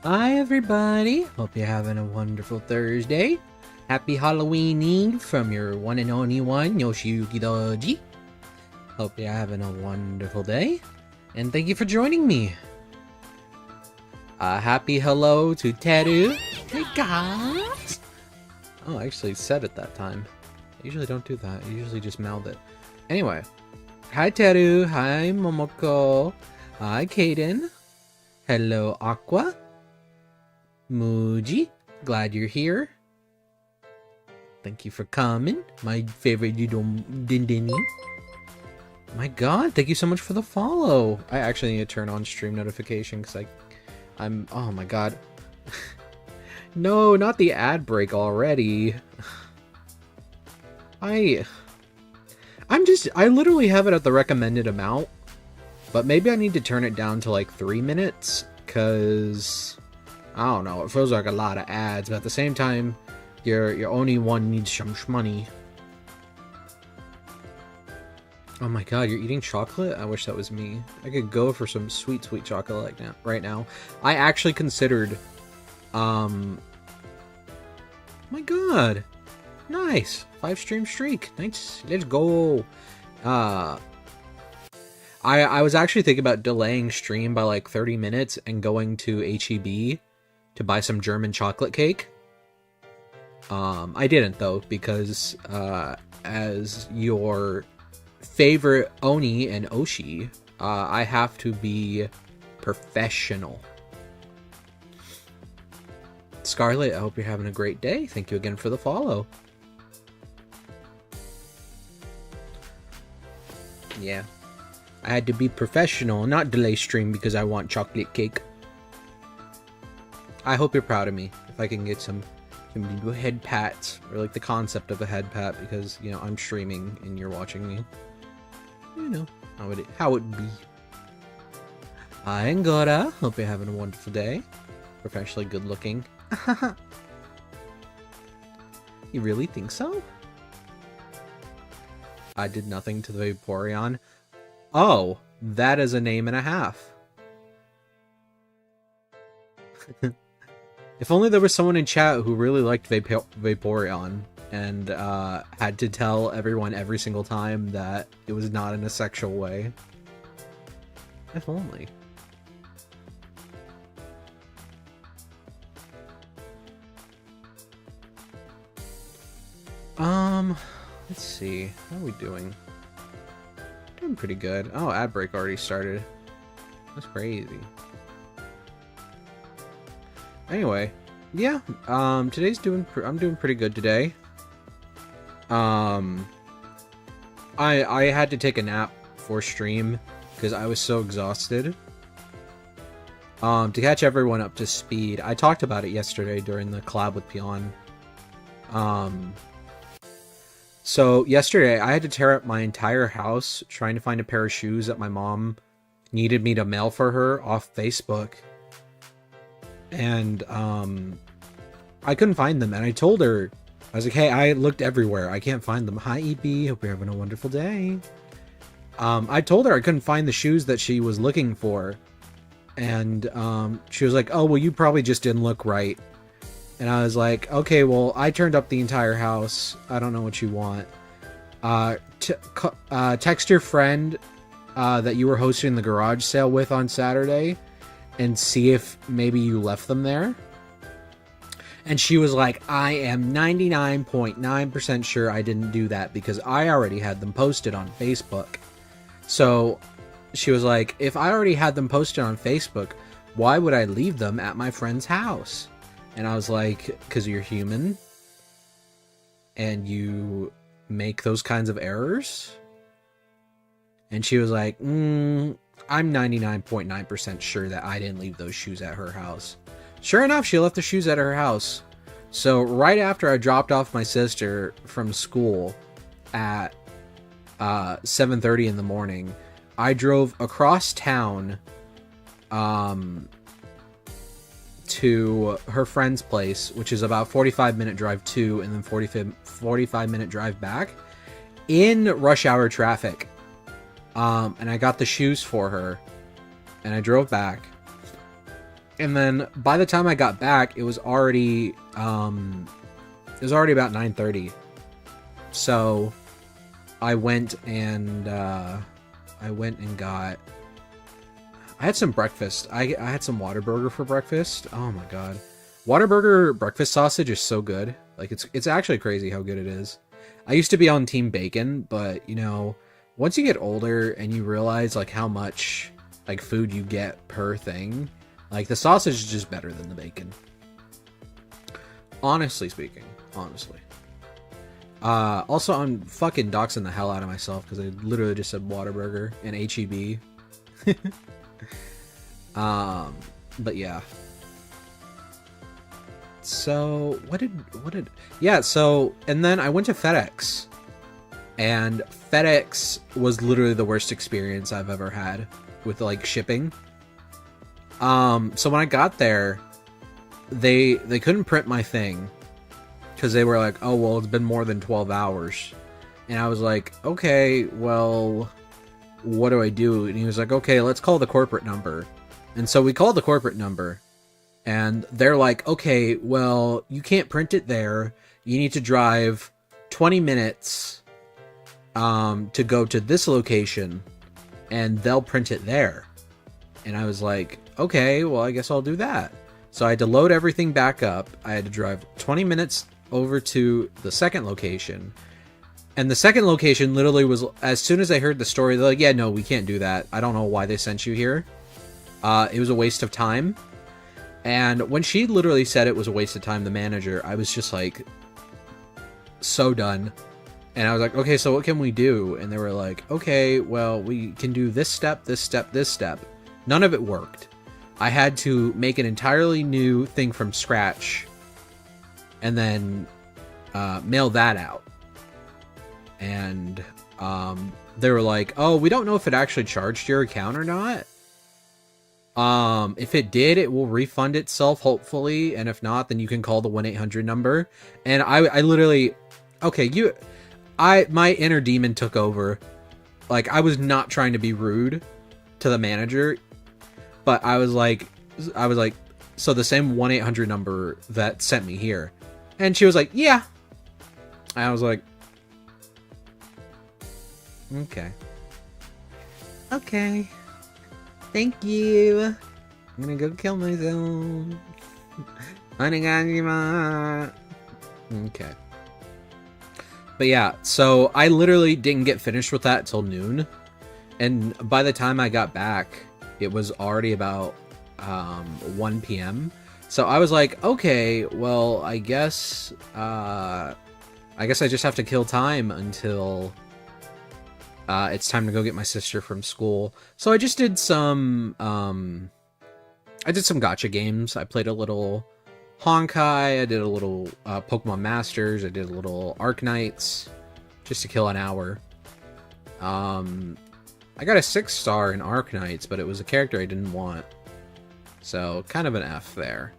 Hi everybody, hope you're having a wonderful Thursday. Happy Halloween Eve from your one and only one, Yoshiyuki Doji. Hope you're having a wonderful day, and thank you for joining me. Happy hello to Teru. Hey guys! Oh, I actually said it that time. I usually don't do that, I usually just mouth it. Anyway, hi Teru, hi Momoko, hi Kaden, hello Aqua, Muji, glad you're here. Thank you for coming, my favorite little Dindini. My god, thank you so much for the follow. I actually need to turn on stream notification because I'm, oh my god. No, not the ad break already. I literally have it at the recommended amount, but maybe I need to turn it down to like 3 minutes, because I don't know, it feels like a lot of ads, but at the same time, your only one needs some money. Oh my god, you're eating chocolate? I wish that was me. I could go for some sweet chocolate like now, right now. I actually considered, my god. Nice. 5 stream streak. Nice. Let's go. I was actually thinking about delaying stream by like 30 minutes and going to HEB to buy some German chocolate cake. I didn't though, because as your favorite Oni and Oshi, I have to be professional. Scarlett, I hope you're having a great day. Thank you again for the follow. Yeah. I had to be professional, not delay stream because I want chocolate cake. I hope you're proud of me if I can get some little head pats, or like the concept of a head pat, because, you know, I'm streaming and you're watching me. You know, how it be. Hi, Angora. Hope you're having a wonderful day. Professionally good looking. You really think so? I did nothing to the Vaporeon. Oh, that is a name and a half. If only there was someone in chat who really liked Vaporeon and had to tell everyone every single time that it was not in a sexual way. If only. Let's see. How are we doing? Doing pretty good. Oh, ad break already started. That's crazy. Anyway, yeah. I'm doing pretty good today. I had to take a nap for stream because I was so exhausted. To catch everyone up to speed, I talked about it yesterday during the collab with Pion. So yesterday I had to tear up my entire house trying to find a pair of shoes that my mom needed me to mail for her off Facebook. And I couldn't find them, and I told her, I was like, hey, I looked everywhere, I can't find them. Hi EP, hope you're having a wonderful day. I told her I couldn't find the shoes that she was looking for, and she was like, oh, well, you probably just didn't look right. And I was like, okay, well, I turned up the entire house. I don't know what you want. Text your friend that you were hosting the garage sale with on Saturday and see if maybe you left them there. And she was like, I am 99.9% sure I didn't do that because I already had them posted on Facebook. So she was like, if I already had them posted on Facebook, why would I leave them at my friend's house? And I was like, because you're human and you make those kinds of errors. And she was like, I'm 99.9% sure that I didn't leave those shoes at her house. Sure enough, she left the shoes at her house. So right after I dropped off my sister from school at 7:30 in the morning, I drove across town to her friend's place, which is about 45-minute drive to, and then 45-minute drive back in rush hour traffic. And I got the shoes for her, and I drove back. And then by the time I got back, it was already about 9:30. So I went and got. I had some breakfast. I had some Whataburger for breakfast. Oh my god, Whataburger breakfast sausage is so good. Like it's actually crazy how good it is. I used to be on Team Bacon, but you know, once you get older and you realize like how much like food you get per thing, like the sausage is just better than the bacon. Honestly speaking, honestly. Also, I'm fucking doxing the hell out of myself because I literally just said Whataburger and HEB. But yeah. So so and then I went to FedEx, and FedEx was literally the worst experience I've ever had with like shipping. So when I got there, they couldn't print my thing because they were like, oh well, it's been more than 12 hours, and I was like, okay, well, what do I do? And he was like, okay, let's call the corporate number. And so we called the corporate number, and they're like, okay, well, you can't print it there. You need to drive 20 minutes to go to this location, and they'll print it there. And I was like, okay, well, I guess I'll do that. So I had to load everything back up. I had to drive 20 minutes over to the second location. And the second location literally was, as soon as I heard the story, they're like, yeah, no, we can't do that. I don't know why they sent you here. It was a waste of time. And when she literally said it was a waste of time, the manager, I was just like, so done. And I was like, okay, so what can we do? And they were like, okay, well, we can do this step, this step, this step. None of it worked. I had to make an entirely new thing from scratch and then mail that out. And they were like, oh, we don't know if it actually charged your account or not. If it did, it will refund itself, hopefully. And if not, then you can call the 1-800 number. And I literally, okay, my inner demon took over. Like, I was not trying to be rude to the manager, but I was like, so the same 1-800 number that sent me here. And she was like, yeah. And I was like, okay. Thank you. I'm gonna go kill myself. Okay. But yeah, so I literally didn't get finished with that till noon. And by the time I got back, it was already about 1 p.m. So I was like, okay, well, I guess I just have to kill time until it's time to go get my sister from school. So I just did some gacha games. I played a little Honkai, I did a little Pokemon Masters, I did a little Arknights, just to kill an hour. I got a 6-star in Arknights, but it was a character I didn't want. So, kind of an F there.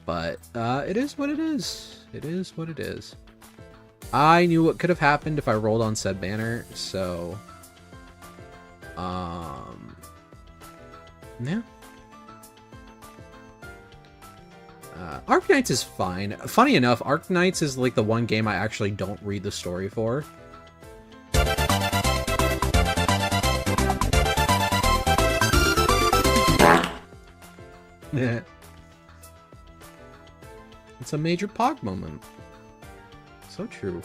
But, it is what it is. It is what it is. I knew what could have happened if I rolled on said banner, so... yeah. Arknights is fine. Funny enough, Arknights is like the one game I actually don't read the story for. Yeah. It's a major Pog moment. So true.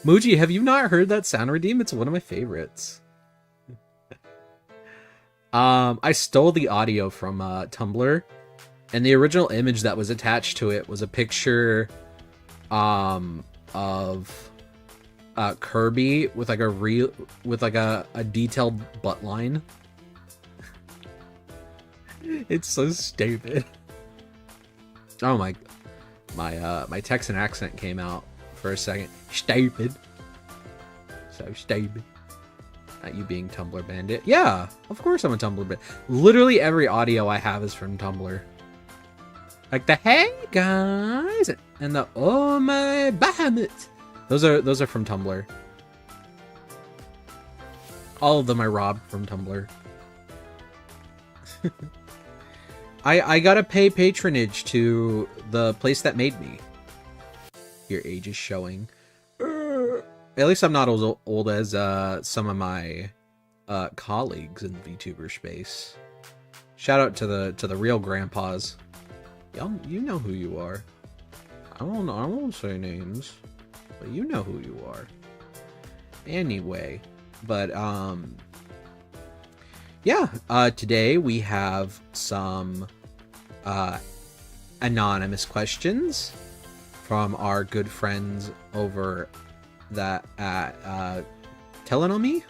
Muji, have you not heard that sound redeem? It's one of my favorites. I stole the audio from Tumblr, and the original image that was attached to it was a picture of Kirby with like a detailed butt line. It's so stupid. Oh my Texan accent came out for a second. Stupid. So stupid. Not you being Tumblr bandit. Yeah, of course I'm a Tumblr bandit. Literally every audio I have is from Tumblr. Like the hey guys and the oh my Bahamut. Those are from Tumblr. All of them I robbed from Tumblr. I gotta pay patronage to the place that made me. Your age is showing. At least I'm not as old as some of my colleagues in VTuber space. Shout out to the real grandpas. Y'all, you know who you are. I won't say names, but you know who you are. Anyway, but yeah, today we have some anonymous questions from our good friends over that at Telenomy.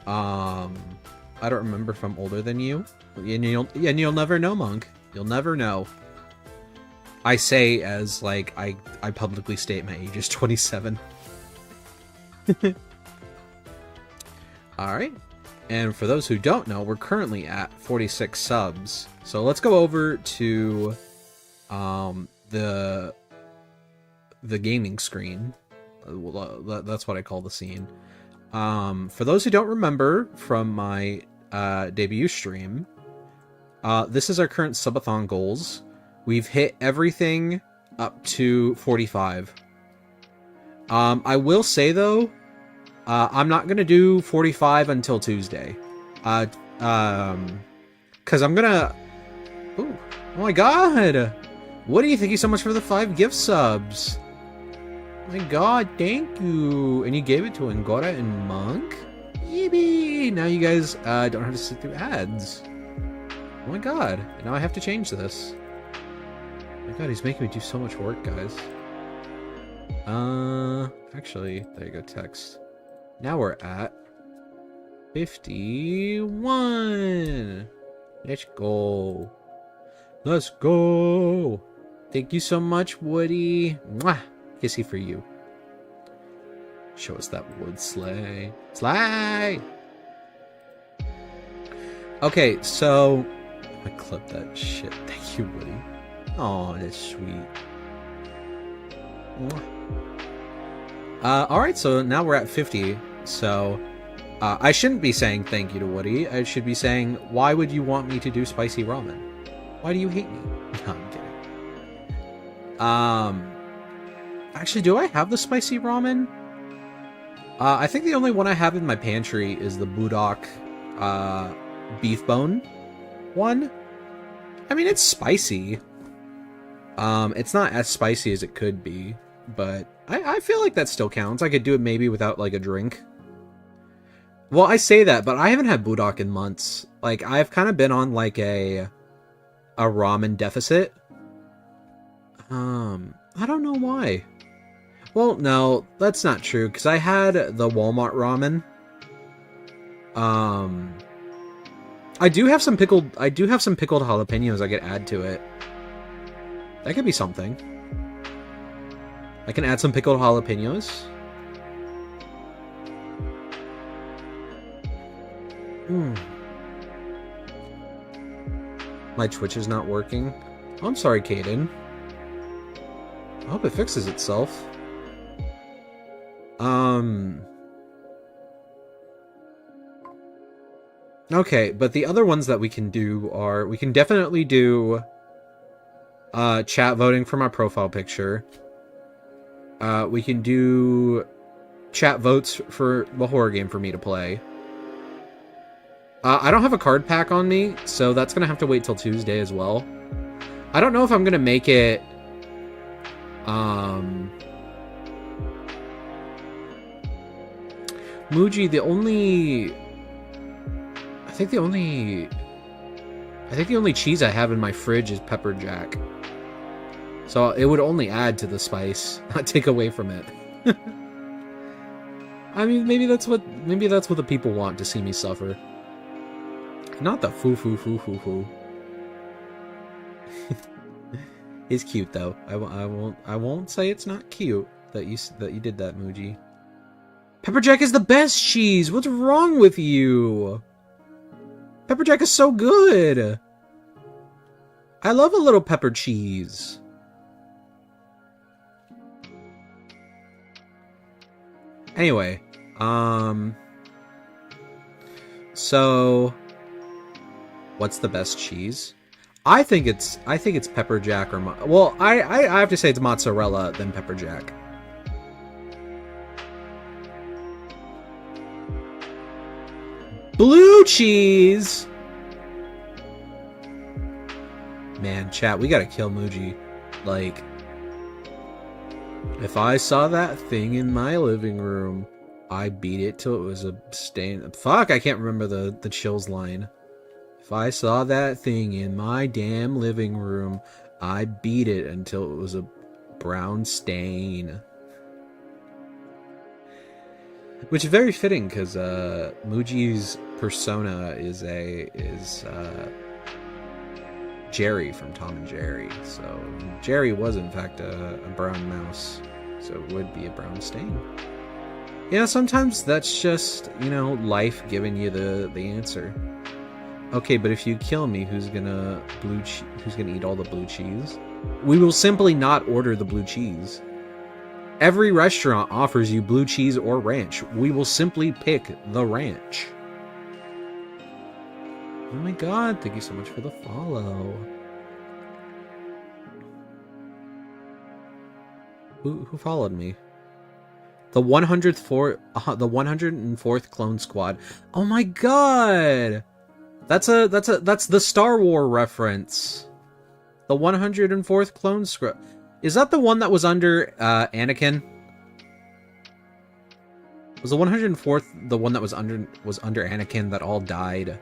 I don't remember if I'm older than you. And you'll never know, Monk. You'll never know. I say as like I publicly state my age is 27. Alright. And for those who don't know, we're currently at 46 subs. So let's go over to the gaming screen. That's what I call the scene. For those who don't remember from my debut stream, this is our current subathon goals. We've hit everything up to 45. I will say though, I'm not gonna do 45 until Tuesday. Cause I'm gonna... Ooh, oh my god! Woody, thank you so much for the 5 gift subs. Oh my god, thank you. And you gave it to Angora and Monk? Yippee! Now you guys don't have to sit through ads. Oh my god, now I have to change this. Oh my god, he's making me do so much work, guys. Actually, there you go, text. Now we're at 51. Let's go. Let's go. Thank you so much, Woody. Mwah! Kissy for you. Show us that wood sleigh. Sleigh! Okay, so... I clipped that shit. Thank you, Woody. Oh, that's sweet. Alright, so now we're at 50. So, I shouldn't be saying thank you to Woody. I should be saying, why would you want me to do spicy ramen? Why do you hate me? No, I'm kidding. Actually, do I have the spicy ramen? I think the only one I have in my pantry is the Budok, beef bone one. I mean, it's spicy. It's not as spicy as it could be, but I feel like that still counts. I could do it maybe without, like, a drink. Well, I say that, but I haven't had Budok in months. Like, I've kind of been on, like, a ramen deficit. I don't know why. Well, no, that's not true, because I had the Walmart ramen. I do have some pickled jalapenos I could add to it. That could be something. I can add some pickled jalapenos. My Twitch is not working. Oh, I'm sorry, Kaden. I hope it fixes itself. Okay, but the other ones that we can do are... We can definitely do... chat voting for my profile picture. We can do... chat votes for the horror game for me to play. I don't have a card pack on me, so that's gonna have to wait till Tuesday as well. I don't know if I'm gonna make it... Muji, the only... I think the only cheese I have in my fridge is pepper jack. So it would only add to the spice, not take away from it. I mean, maybe that's what the people want, to see me suffer. Not the foo. It's cute though. I won't say it's not cute that you did that, Muji. Pepper jack is the best cheese. What's wrong with you? Pepper jack is so good. I love a little pepper cheese. Anyway, so What's the best cheese? I think it's pepper jack or well, I have to say it's mozzarella then pepper jack. Blue cheese. Man, chat, we gotta kill Muji. Like, if I saw that thing in my living room, I beat it till it was a stain. Fuck, I can't remember the Chills line. If I saw that thing in my damn living room, I beat it until it was a brown stain. Which is very fitting, because Muji's persona is Jerry from Tom and Jerry. So Jerry was in fact a brown mouse, so it would be a brown stain. Yeah, sometimes that's just, you know, life giving you the answer. Okay, but if you kill me, who's gonna eat all the blue cheese? We will simply not order the blue cheese. Every restaurant offers you blue cheese or ranch. We will simply pick the ranch. Oh my god, thank you so much for the follow. Who followed me? The 104th Clone Squad. Oh my god! That's the Star Wars reference. The 104th Clone Squad. Is that the one that was under Anakin? Was the 104th the one that was under Anakin that all died?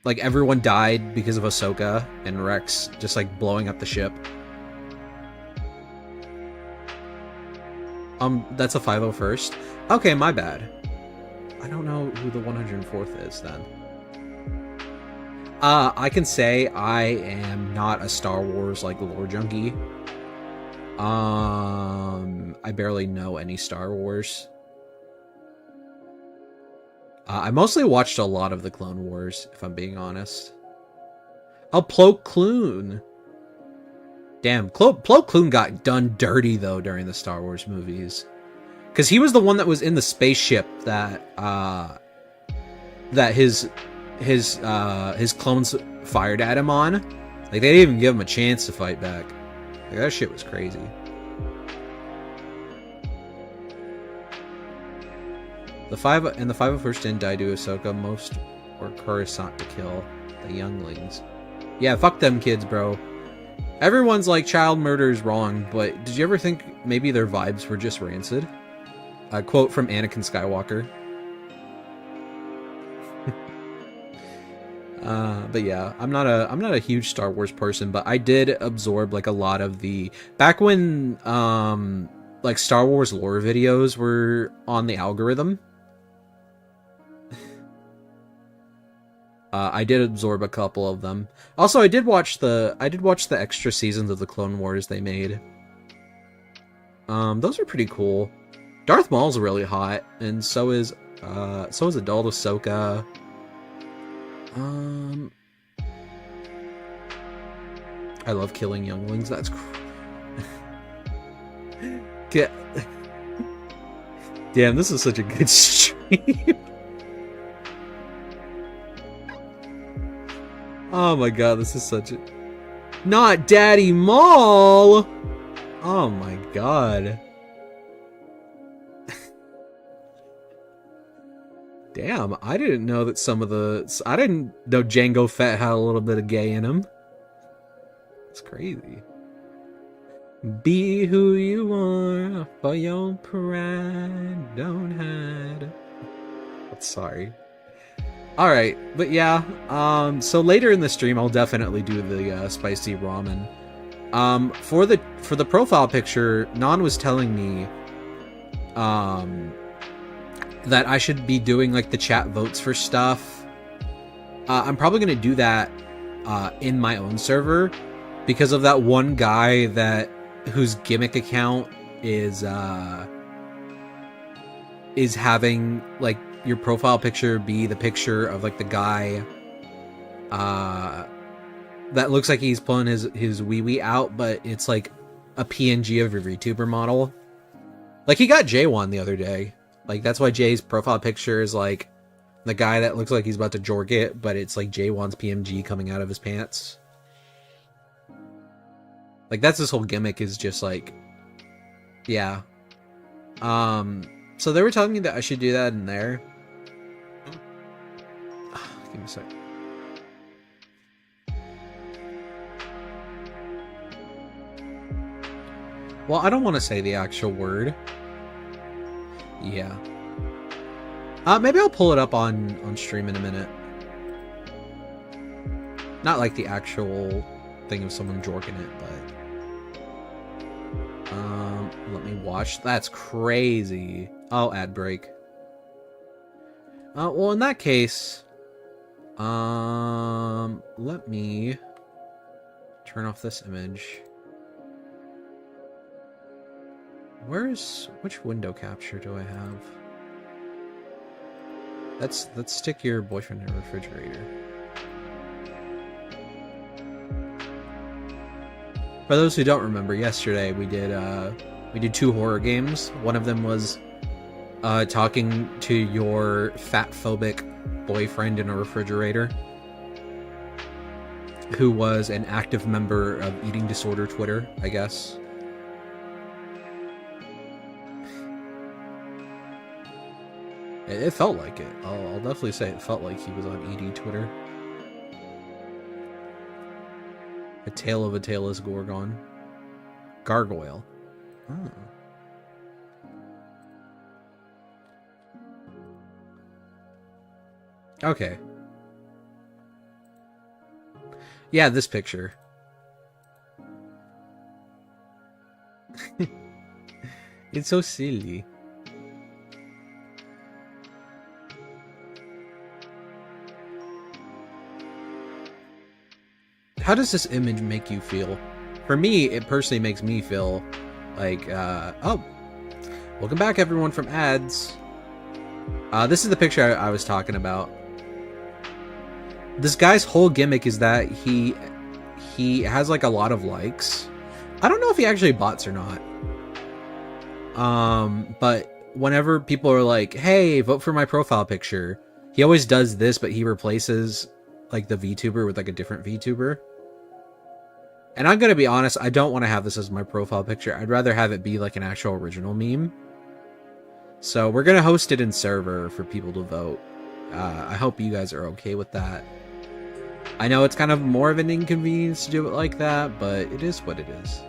Like everyone died because of Ahsoka and Rex just like blowing up the ship. That's a 501st. Okay, my bad. I don't know who the 104th is then. I can say I am not a Star Wars like lore junkie. I barely know any Star Wars. I mostly watched a lot of the Clone Wars, if I'm being honest. Oh, Plo Koon. Damn, Plo Koon got done dirty though during the Star Wars movies, because he was the one that was in the spaceship that his clones fired at him on. Like, they didn't even give him a chance to fight back. Like, that shit was crazy. The 501st didn't die to Ahsoka. Most were Coruscant to kill the younglings. Yeah, fuck them kids, bro. Everyone's like, child murder is wrong, but did you ever think maybe their vibes were just rancid? A quote from Anakin Skywalker. But yeah, I'm not a huge Star Wars person, but I did absorb like a lot of the back when like Star Wars lore videos were on the algorithm. I did absorb a couple of them. Also, I did watch the extra seasons of the Clone Wars they made. Those are pretty cool. Darth Maul's really hot, and so is adult Ahsoka. I love killing younglings. That's damn, this is such a good stream. Oh my god, this is such a... Not Daddy Maul! Oh my god. Damn, I didn't know that some of the... I didn't know Jango Fett had a little bit of gay in him. It's crazy. Be who you are, for your pride, don't hide. Sorry. Alright, but yeah, so later in the stream I'll definitely do the spicy ramen. For the profile picture, Nan was telling me that I should be doing like the chat votes for stuff. I'm probably gonna do that in my own server because of that one guy whose gimmick account is having like your profile picture be the picture of like the guy that looks like he's pulling his wee out, but it's like a PNG of a VTuber model. Like, he got J1 the other day. Like, that's why Jay's profile picture is like The guy that looks like he's about to jork it, but it's like J1's PMG coming out of his pants. Like, that's his whole gimmick, is just like... Yeah. So they were telling me that I should do that in there. Give me a sec. Well, I don't want to say the actual word. Yeah. Maybe I'll pull it up on stream in a minute. Not like the actual thing of someone jorking it, but... let me watch. That's crazy. Oh, ad break. Well, in that case... let me... turn off this image. Which window capture do I have? Let's stick your boyfriend in a refrigerator. For those who don't remember, yesterday we did 2 horror games. One of them was talking to your fat-phobic boyfriend in a refrigerator, who was an active member of Eating Disorder Twitter, I guess. It felt like it. I'll definitely say it felt like he was on ED Twitter. A Tale of a Tailless Gorgon. Gargoyle. Oh. Okay. Yeah, this picture. It's so silly. How does this image make you feel? For me, it personally makes me feel like, oh, welcome back everyone from ads. This is the picture I was talking about. This guy's whole gimmick is that he has like a lot of likes. I don't know if he actually bots or not. But whenever people are like, hey, vote for my profile picture, he always does this, but he replaces like the VTuber with like a different VTuber. And I'm gonna be honest, I don't want to have this as my profile picture. I'd rather have it be like an actual original meme. So we're gonna host it in server for people to vote. I hope you guys are okay with that. I know it's kind of more of an inconvenience to do it like that, but it is what it is.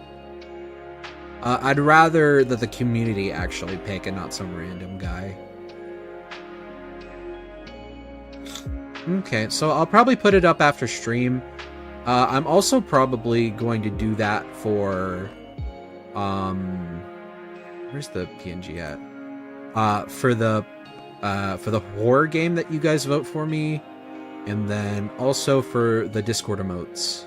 I'd rather that the community actually pick and not some random guy. Okay, so I'll probably put it up after stream. I'm also probably going to do that for... where's the PNG at? For the horror game that you guys vote for me, and then also for the Discord emotes.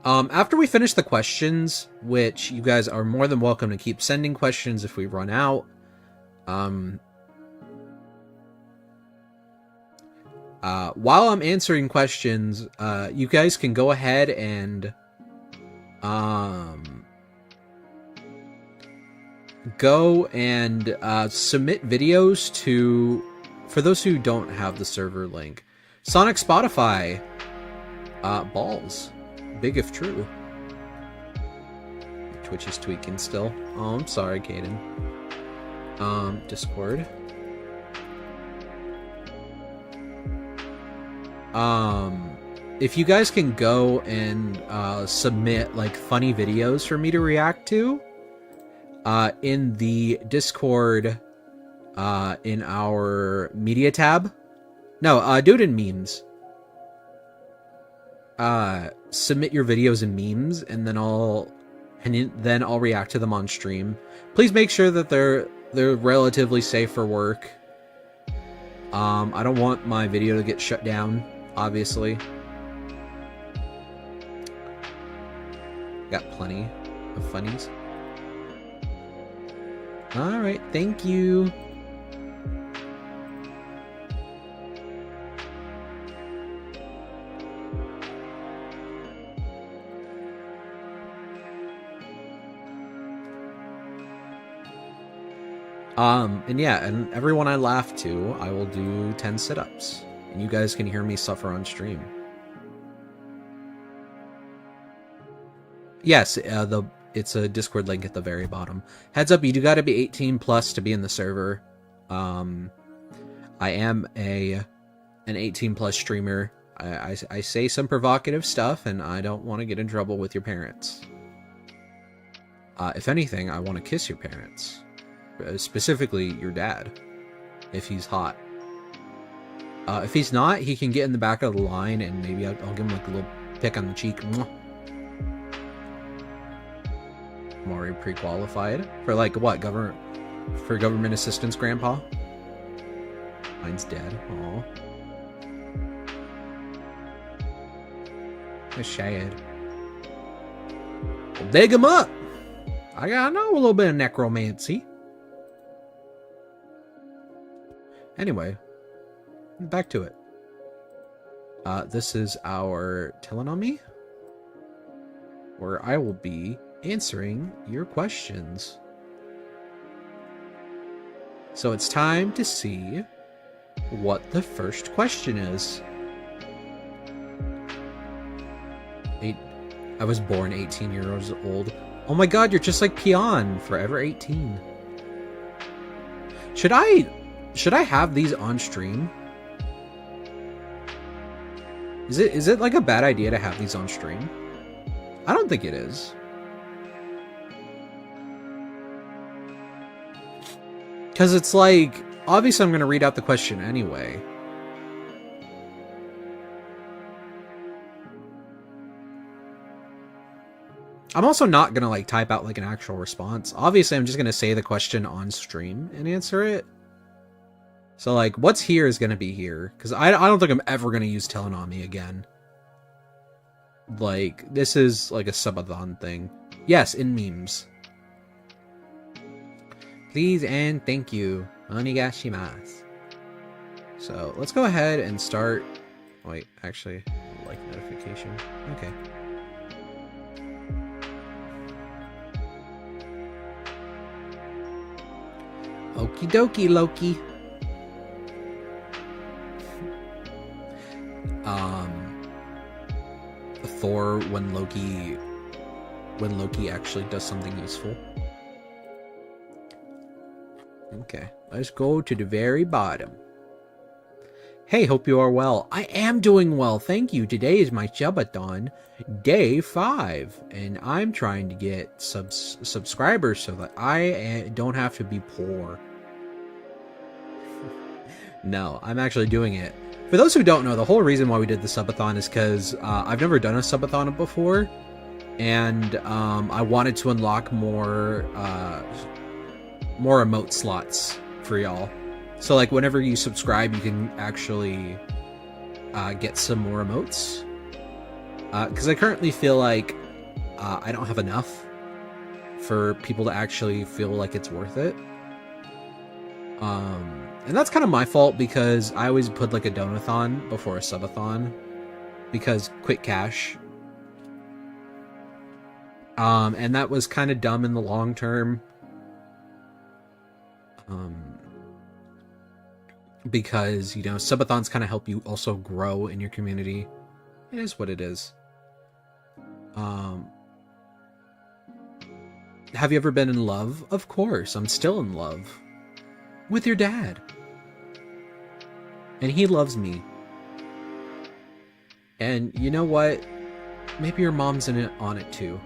After we finish the questions, which you guys are more than welcome to keep sending questions if we run out, while I'm answering questions, you guys can go ahead and submit videos to, for those who don't have the server link, Sonic Spotify. Balls. Big if true. Twitch is tweaking still. Oh, I'm sorry, Caden. Discord. If you guys can go and submit like funny videos for me to react to in the Discord in our media tab. No, do it in memes. Submit your videos in memes, and then I'll react to them on stream. Please make sure that they're relatively safe for work. I don't want my video to get shut down, obviously. Got plenty of funnies. Alright, thank you. And yeah, and everyone I laugh to, I will do 10 sit-ups. And you guys can hear me suffer on stream. Yes, it's a Discord link at the very bottom. Heads up, you do gotta be 18 plus to be in the server. I am an 18 plus streamer. I say some provocative stuff, and I don't want to get in trouble with your parents. If anything, I want to kiss your parents. Specifically, your dad. If he's hot. If he's not, he can get in the back of the line, and maybe I'll give him like a little pick on the cheek. Mwah. I'm already pre-qualified. For like, what, for government assistance, Grandpa? Mine's dead. Aw. A shad. Well, dig him up! I know a little bit of necromancy. Anyway, back to it. This is our Telenomy, where I will be answering your questions. So it's time to see what the first question is. I was born 18 years old. Oh my god, you're just like Peon, forever 18. Should I have these on stream? Is it like a bad idea to have these on stream? I don't think it is. Because it's like, obviously I'm going to read out the question anyway. I'm also not going to like type out like an actual response. Obviously I'm just going to say the question on stream and answer it. So like, what's here is going to be here. Because I don't think I'm ever going to use Telenomy again. Like, this is like a subathon thing. Yes, in memes. Please and thank you. Onigashimasu. So, let's go ahead and start... Wait, actually, like notification. Okay. Okie dokie, Loki. Thor when Loki actually does something useful. Okay, let's go to the very bottom. Hey, hope you are well. I am doing well, thank you. Today is my Subathon, day 5, and I'm trying to get subscribers so that I don't have to be poor. No, I'm actually doing it. For those who don't know, the whole reason why we did the subathon is because I've never done a subathon before, and I wanted to unlock more emote slots for y'all. So like whenever you subscribe, you can actually get some more emotes. Because I currently feel like I don't have enough for people to actually feel like it's worth it. And that's kind of my fault because I always put like a donathon before a subathon because quick cash. And that was kind of dumb in the long term. Because, you know, subathons kind of help you also grow in your community. It is what it is. Have you ever been in love? Of course, I'm still in love. With your dad. And he loves me. And you know what? Maybe your mom's in it on it too.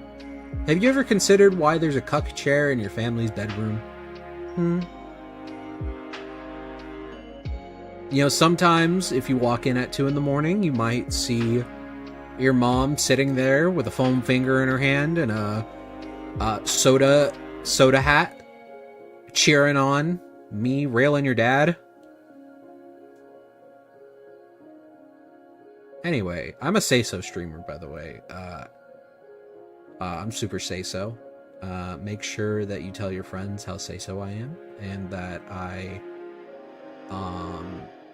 Have you ever considered why there's a cuck chair in your family's bedroom? You know, sometimes if you walk in at 2 in the morning, you might see your mom sitting there with a foam finger in her hand and a soda hat, cheering on me railing your dad. Anyway, I'm a say-so streamer, by the way. I'm super say-so. Make sure that you tell your friends how say-so I am, and that I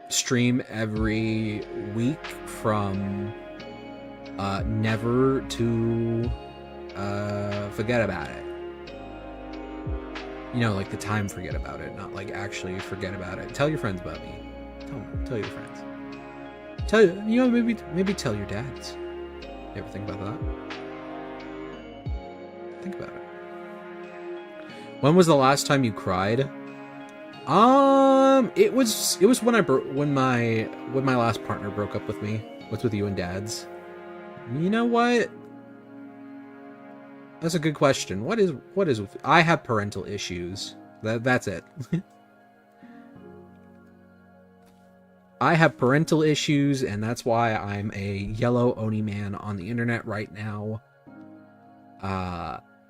stream every week from never to forget about it. You know, like the time forget about it, not like actually forget about it. Tell your friends about me. Tell your friends. Maybe tell your dads. You ever think about that? Think about it. When was the last time you cried? It was when my last partner broke up with me. What's with you and dads? You know what? That's a good question. What is with... I have parental issues. That's it. I have parental issues, and that's why I'm a yellow Oni man on the internet right now.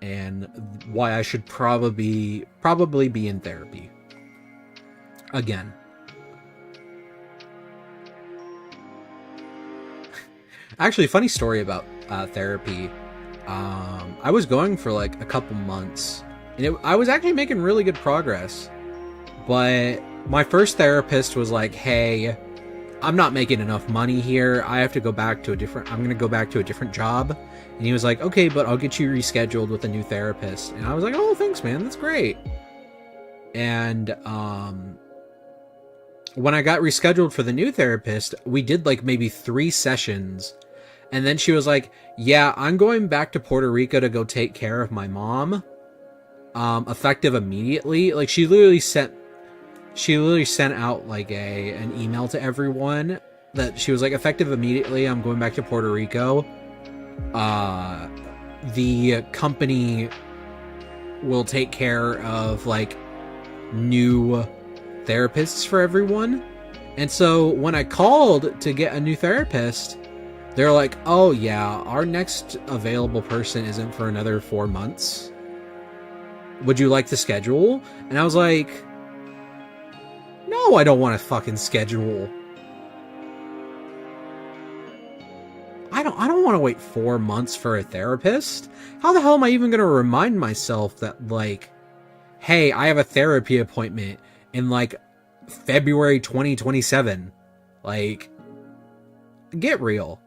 And why I should probably be in therapy. Again. Actually, funny story about therapy. I was going for like a couple months, and I was actually making really good progress. But my first therapist was like, "Hey, I'm not making enough money here. I have to go back to I'm going to go back to a different job." And he was like, "Okay, but I'll get you rescheduled with a new therapist." And I was like, "Oh, thanks, man. That's great." And when I got rescheduled for the new therapist, we did like maybe 3 sessions. And then she was like, "Yeah, I'm going back to Puerto Rico to go take care of my mom. Effective immediately." Like she literally sent out like an email to everyone that she was like, "Effective immediately, I'm going back to Puerto Rico. The company will take care of like new therapists for everyone." And so when I called to get a new therapist, they're like, "Oh yeah, our next available person isn't for another 4 months. Would you like to schedule?" And I was like, "No, I don't want to fucking schedule. I don't want to wait 4 months for a therapist. How the hell am I even going to remind myself that, like, hey, I have a therapy appointment in, like, February 2027. Like, get real.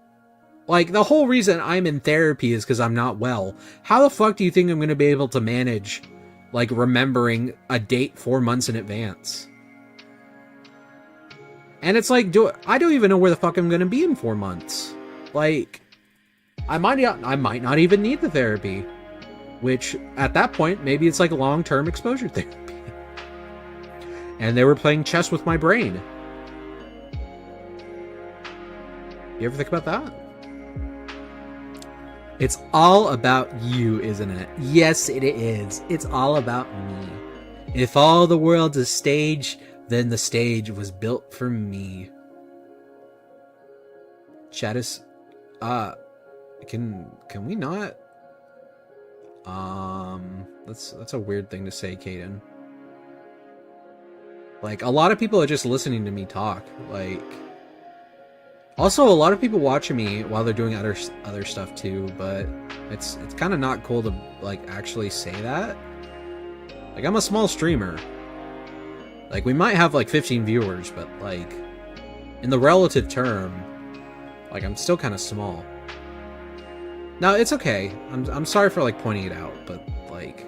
Like, the whole reason I'm in therapy is because I'm not well. How the fuck do you think I'm going to be able to manage, like, remembering a date 4 months in advance?" And it's like, I don't even know where the fuck I'm going to be in 4 months. Like, I might not even need the therapy. Which, at that point, maybe it's like long-term exposure therapy. And they were playing chess with my brain. You ever think about that? It's all about you, isn't it? Yes, it is. It's all about me. If all the world's a stage, then the stage was built for me. Chattis, can we not? That's a weird thing to say, Caden. Like, a lot of people are just listening to me talk. Like, also a lot of people watching me while they're doing other stuff too. But it's kind of not cool to like actually say that. Like, I'm a small streamer. Like, we might have like 15 viewers, but like in the relative term, like, I'm still kind of small. No, it's okay. I'm sorry for like pointing it out, but like,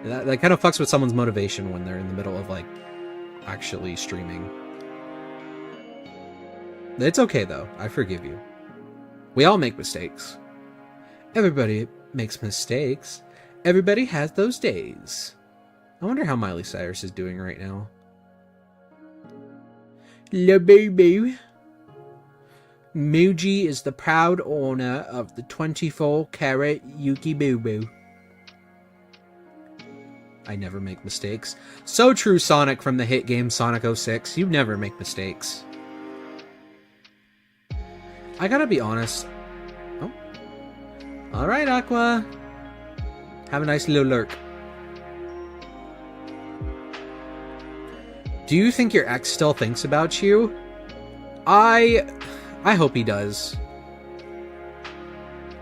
that kind of fucks with someone's motivation when they're in the middle of like actually streaming. It's okay though. I forgive you. We all make mistakes. Everybody makes mistakes. Everybody has those days. I wonder how Miley Cyrus is doing right now. La baby. Muji is the proud owner of the 24-karat Yuki Boo Boo. I never make mistakes. So true, Sonic from the hit game Sonic 06. You never make mistakes. I gotta be honest. Oh. Alright, Aqua. Have a nice little lurk. Do you think your ex still thinks about you? I hope he does.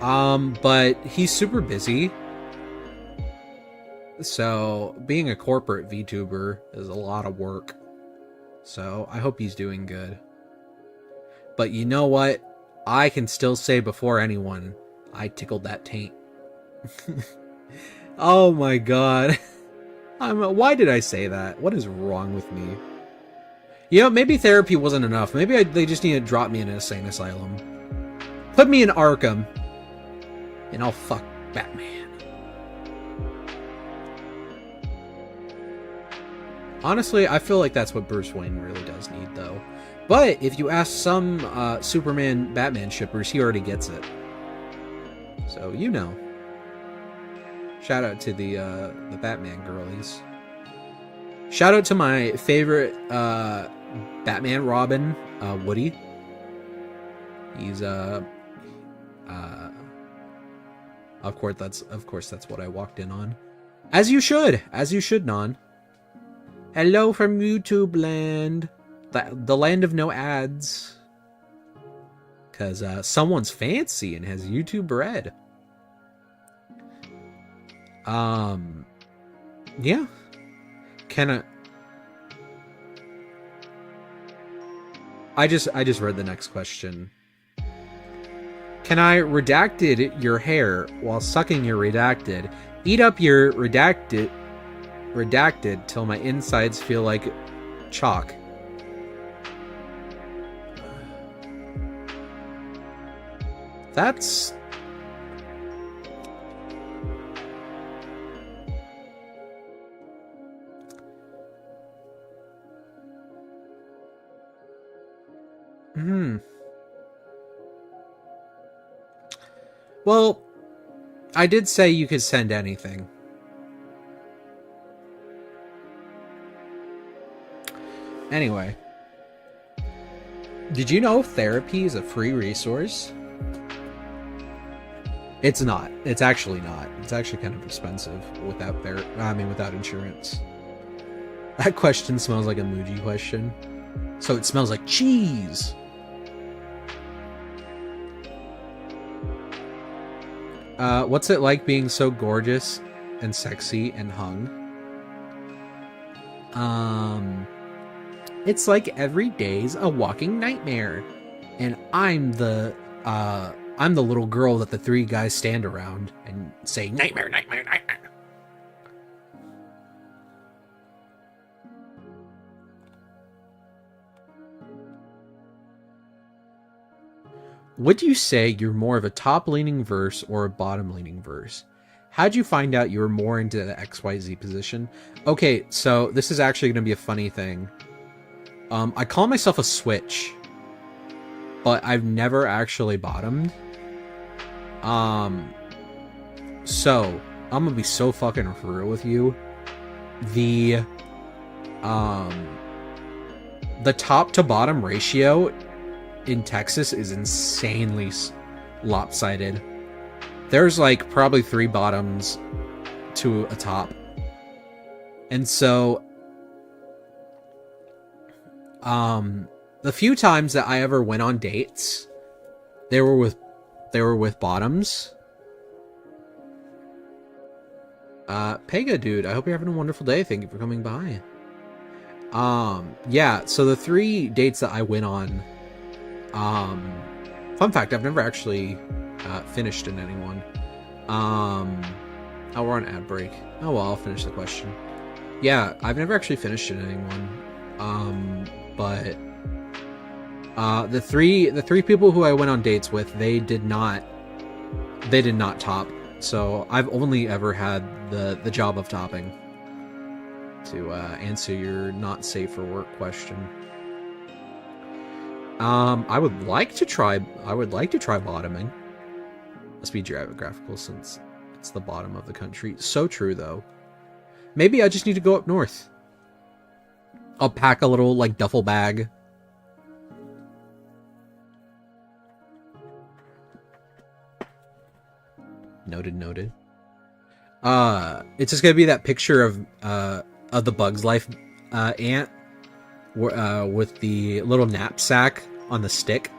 But he's super busy. So, being a corporate VTuber is a lot of work. So, I hope he's doing good. But you know what? I can still say before anyone, I tickled that taint. Oh my god. Why did I say that? What is wrong with me? You know, maybe therapy wasn't enough. Maybe they just need to drop me in an insane asylum. Put me in Arkham. And I'll fuck Batman. Honestly, I feel like that's what Bruce Wayne really does need, though. But if you ask some Superman-Batman shippers, he already gets it. So, you know. Shout out to the Batman girlies. Shout out to my favorite Batman Robin, Woody. He's of course that's what I walked in on. As you should, Non. Hello from YouTube land, the land of no ads. Cause someone's fancy and has YouTube bread. Yeah. I just read the next question. Can I redacted your hair while sucking your redacted? Eat up your redacted till my insides feel like chalk. That's... Well, I did say you could send anything. Anyway. Did you know therapy is a free resource? It's not. It's actually not. It's actually kind of expensive without without insurance. That question smells like a Muji question. So it smells like cheese. What's it like being so gorgeous and sexy and hung? It's like every day's a walking nightmare. And I'm the little girl that the three guys stand around and say, nightmare, nightmare, nightmare. Would you say you're more of a top-leaning verse or a bottom-leaning verse? How'd you find out you were more into the XYZ position? Okay, so this is actually going to be a funny thing. I call myself a switch, but I've never actually bottomed. So, I'm gonna be so fucking real with you. The top to bottom ratio in Texas is insanely lopsided. There's like probably 3 bottoms to a top. And so the few times that I ever went on dates, they were with bottoms. Pega dude, I hope you're having a wonderful day. Thank you for coming by. Yeah, so the 3 dates that I went on, fun fact, I've never actually finished in anyone. Oh, we're on ad break. Oh well, I'll finish the question. Yeah, I've never actually finished in anyone. But the three people who I went on dates with, they did not top. So I've only ever had the job of topping. To answer your not safe for work question. I would like to try bottoming. Let's be geographical since it's the bottom of the country. So true though. Maybe I just need to go up north. I'll pack a little like duffel bag. Noted. It's just gonna be that picture of the Bug's Life ant with the little knapsack on the stick.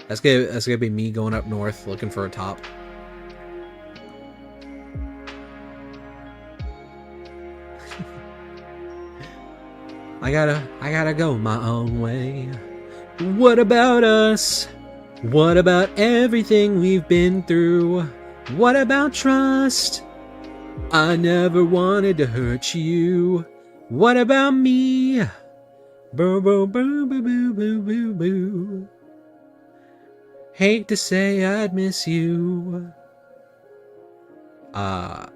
That's gonna be me going up north looking for a top. I gotta go my own way. What about us? What about everything we've been through? What about trust? I never wanted to hurt you. What about me? Boo boo boo boo boo boo boo boo. Hate to say I'd miss you. I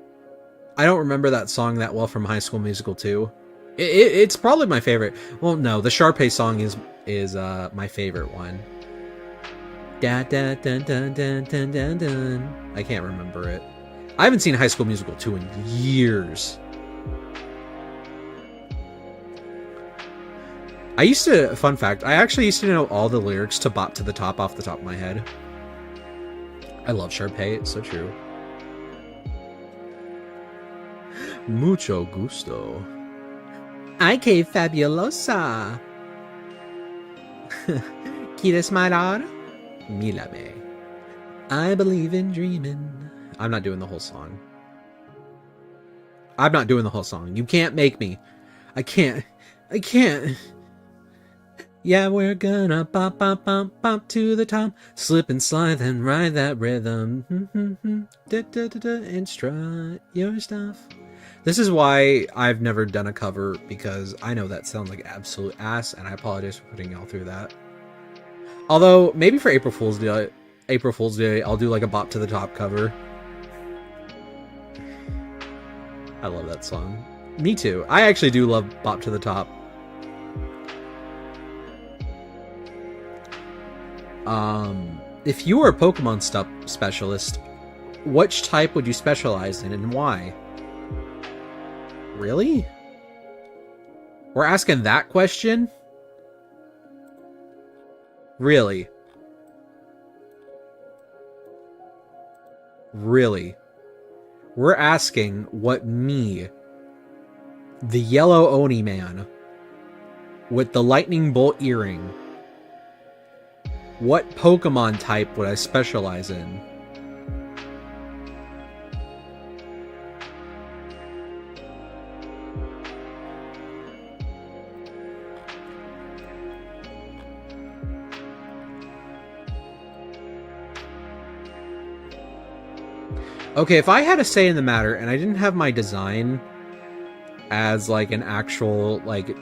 don't remember that song that well from High School Musical 2. It's probably my favorite. Well, no, the Sharpay song is my favorite one. Da da dun dun dun dun dun dun. I can't remember it. I haven't seen High School Musical 2 in years. Fun fact, I actually used to know all the lyrics to Bop to the Top off the top of my head. I love Sharpay, it's so true. Mucho gusto. Ay, que fabulosa. ¿Quieres mirar? Mírame. I believe in dreaming. I'm not doing the whole song. You can't make me. I can't. Yeah, we're gonna bop, bop, bop, bop to the top. Slip and slide, then ride that rhythm. Da, da, da, da, and strut your stuff. This is why I've never done a cover, because I know that sounds like absolute ass, and I apologize for putting y'all through that. Although, maybe for April Fool's Day, I'll do like a Bop to the Top cover. I love that song. Me too. I actually do love Bop to the Top. If you were a Pokemon specialist, which type would you specialize in and why? Really? We're asking that question? Really? Really? We're asking what me, the yellow Oni man, with the lightning bolt earring, what Pokemon type would I specialize in? Okay, if I had a say in the matter and I didn't have my design as like an actual like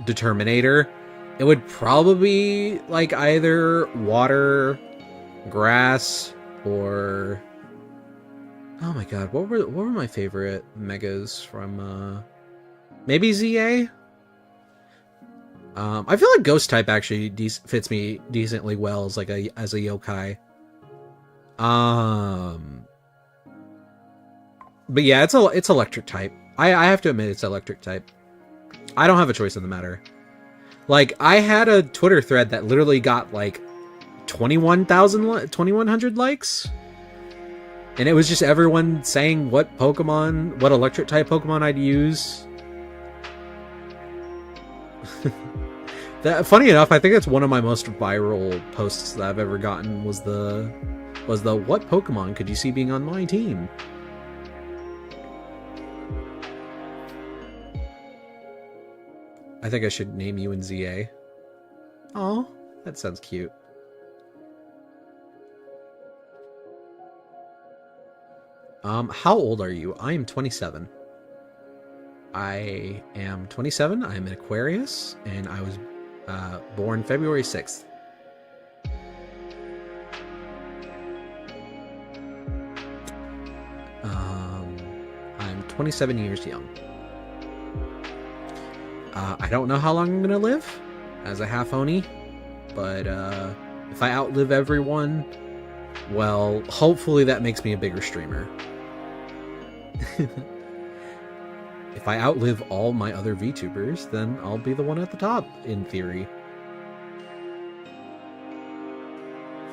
determinator, it would probably be like either water, grass, or oh my god, what were my favorite megas from maybe ZA? I feel like ghost type actually fits me decently well as like as a yokai. But yeah, it's electric type. I have to admit it's electric type. I don't have a choice in the matter. Like, I had a Twitter thread that literally got like 2,100 likes. And it was just everyone saying what electric type Pokemon I'd use. Funny enough, I think that's one of my most viral posts that I've ever gotten was the what Pokemon could you see being on my team? I think I should name you in ZA. Oh, that sounds cute. How old are you? I am 27. I am 27. I am an Aquarius, and I was born February 6th. I'm 27 years young. I don't know how long I'm gonna live as a half Oni, but if I outlive everyone, well, hopefully that makes me a bigger streamer. If I outlive all my other VTubers, then I'll be the one at the top, in theory.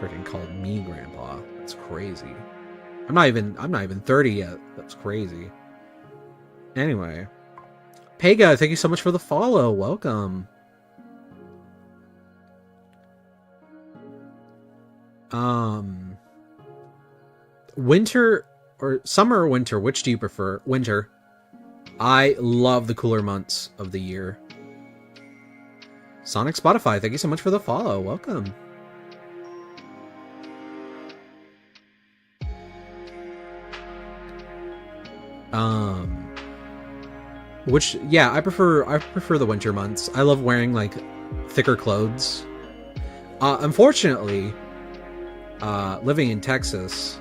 Freaking called me Grandpa. That's crazy. I'm not even 30 yet. That's crazy. Anyway. Pega, thank you so much for the follow. Welcome. Winter or summer or winter, which do you prefer? Winter. I love the cooler months of the year. Sonic Spotify, thank you so much for the follow. Welcome. Um, which, yeah, I prefer the winter months. I love wearing, like, thicker clothes. Unfortunately, living in Texas,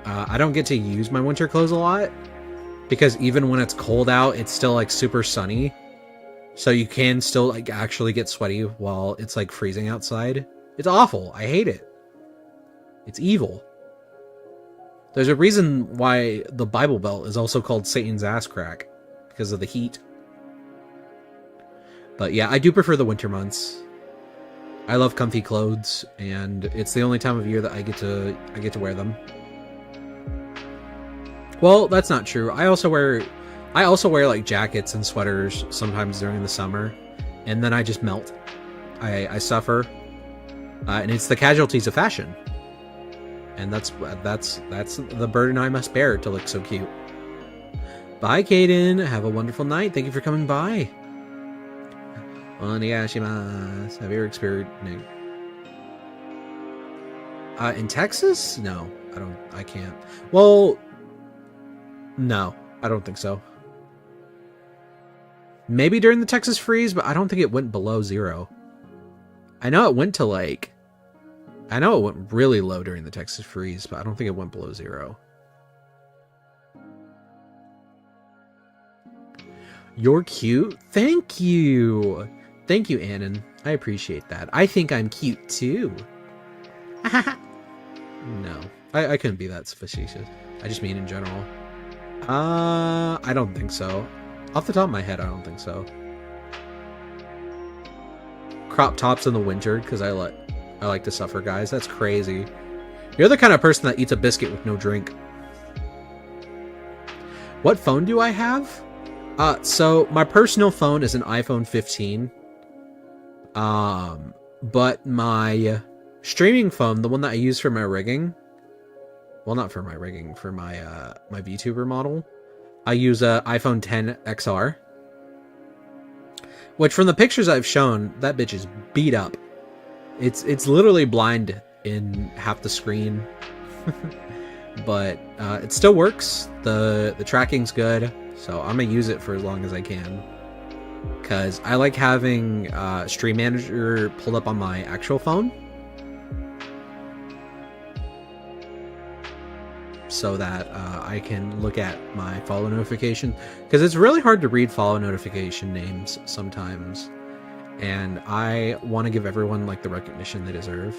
I don't get to use my winter clothes a lot, because even when it's cold out, it's still, like, super sunny. So you can still, like, actually get sweaty while it's, like, freezing outside. It's awful. I hate it. It's evil. There's a reason why the Bible Belt is also called Satan's ass crack, because of the heat. But yeah, I do prefer the winter months. I love comfy clothes, and it's the only time of year that I get to wear them. Well, that's not true. I also wear like jackets and sweaters sometimes during the summer, and then I just melt. I suffer, and it's the casualties of fashion. And that's the burden I must bear to look so cute. Bye, Kaden. Have a wonderful night. Thank you for coming by. Onegashimasu. Have you ever experienced in Texas? No, I can't. Well, no, I don't think so. Maybe during the Texas freeze, but I don't think it went below 0. I know it went really low during the Texas freeze, but I don't think it went below 0. You're cute. Thank you. Thank you, Annan. I appreciate that. I think I'm cute too. No, I couldn't be that facetious. I just mean in general. I don't think so. Off the top of my head, I don't think so. Crop tops in the winter because I like to suffer, guys. That's crazy. You're the kind of person that eats a biscuit with no drink. What phone do I have? So my personal phone is an iPhone 15. But my streaming phone, the one that I use for my rigging, well, not for my rigging, for my my VTuber model, I use a iPhone 10 XR. Which, from the pictures I've shown, that bitch is beat up. It's literally blind in half the screen. But it still works. The tracking's good, so I'm gonna use it for as long as I can. Because I like having Stream Manager pulled up on my actual phone, so that I can look at my follow notification. Because it's really hard to read follow notification names sometimes, and I want to give everyone like the recognition they deserve.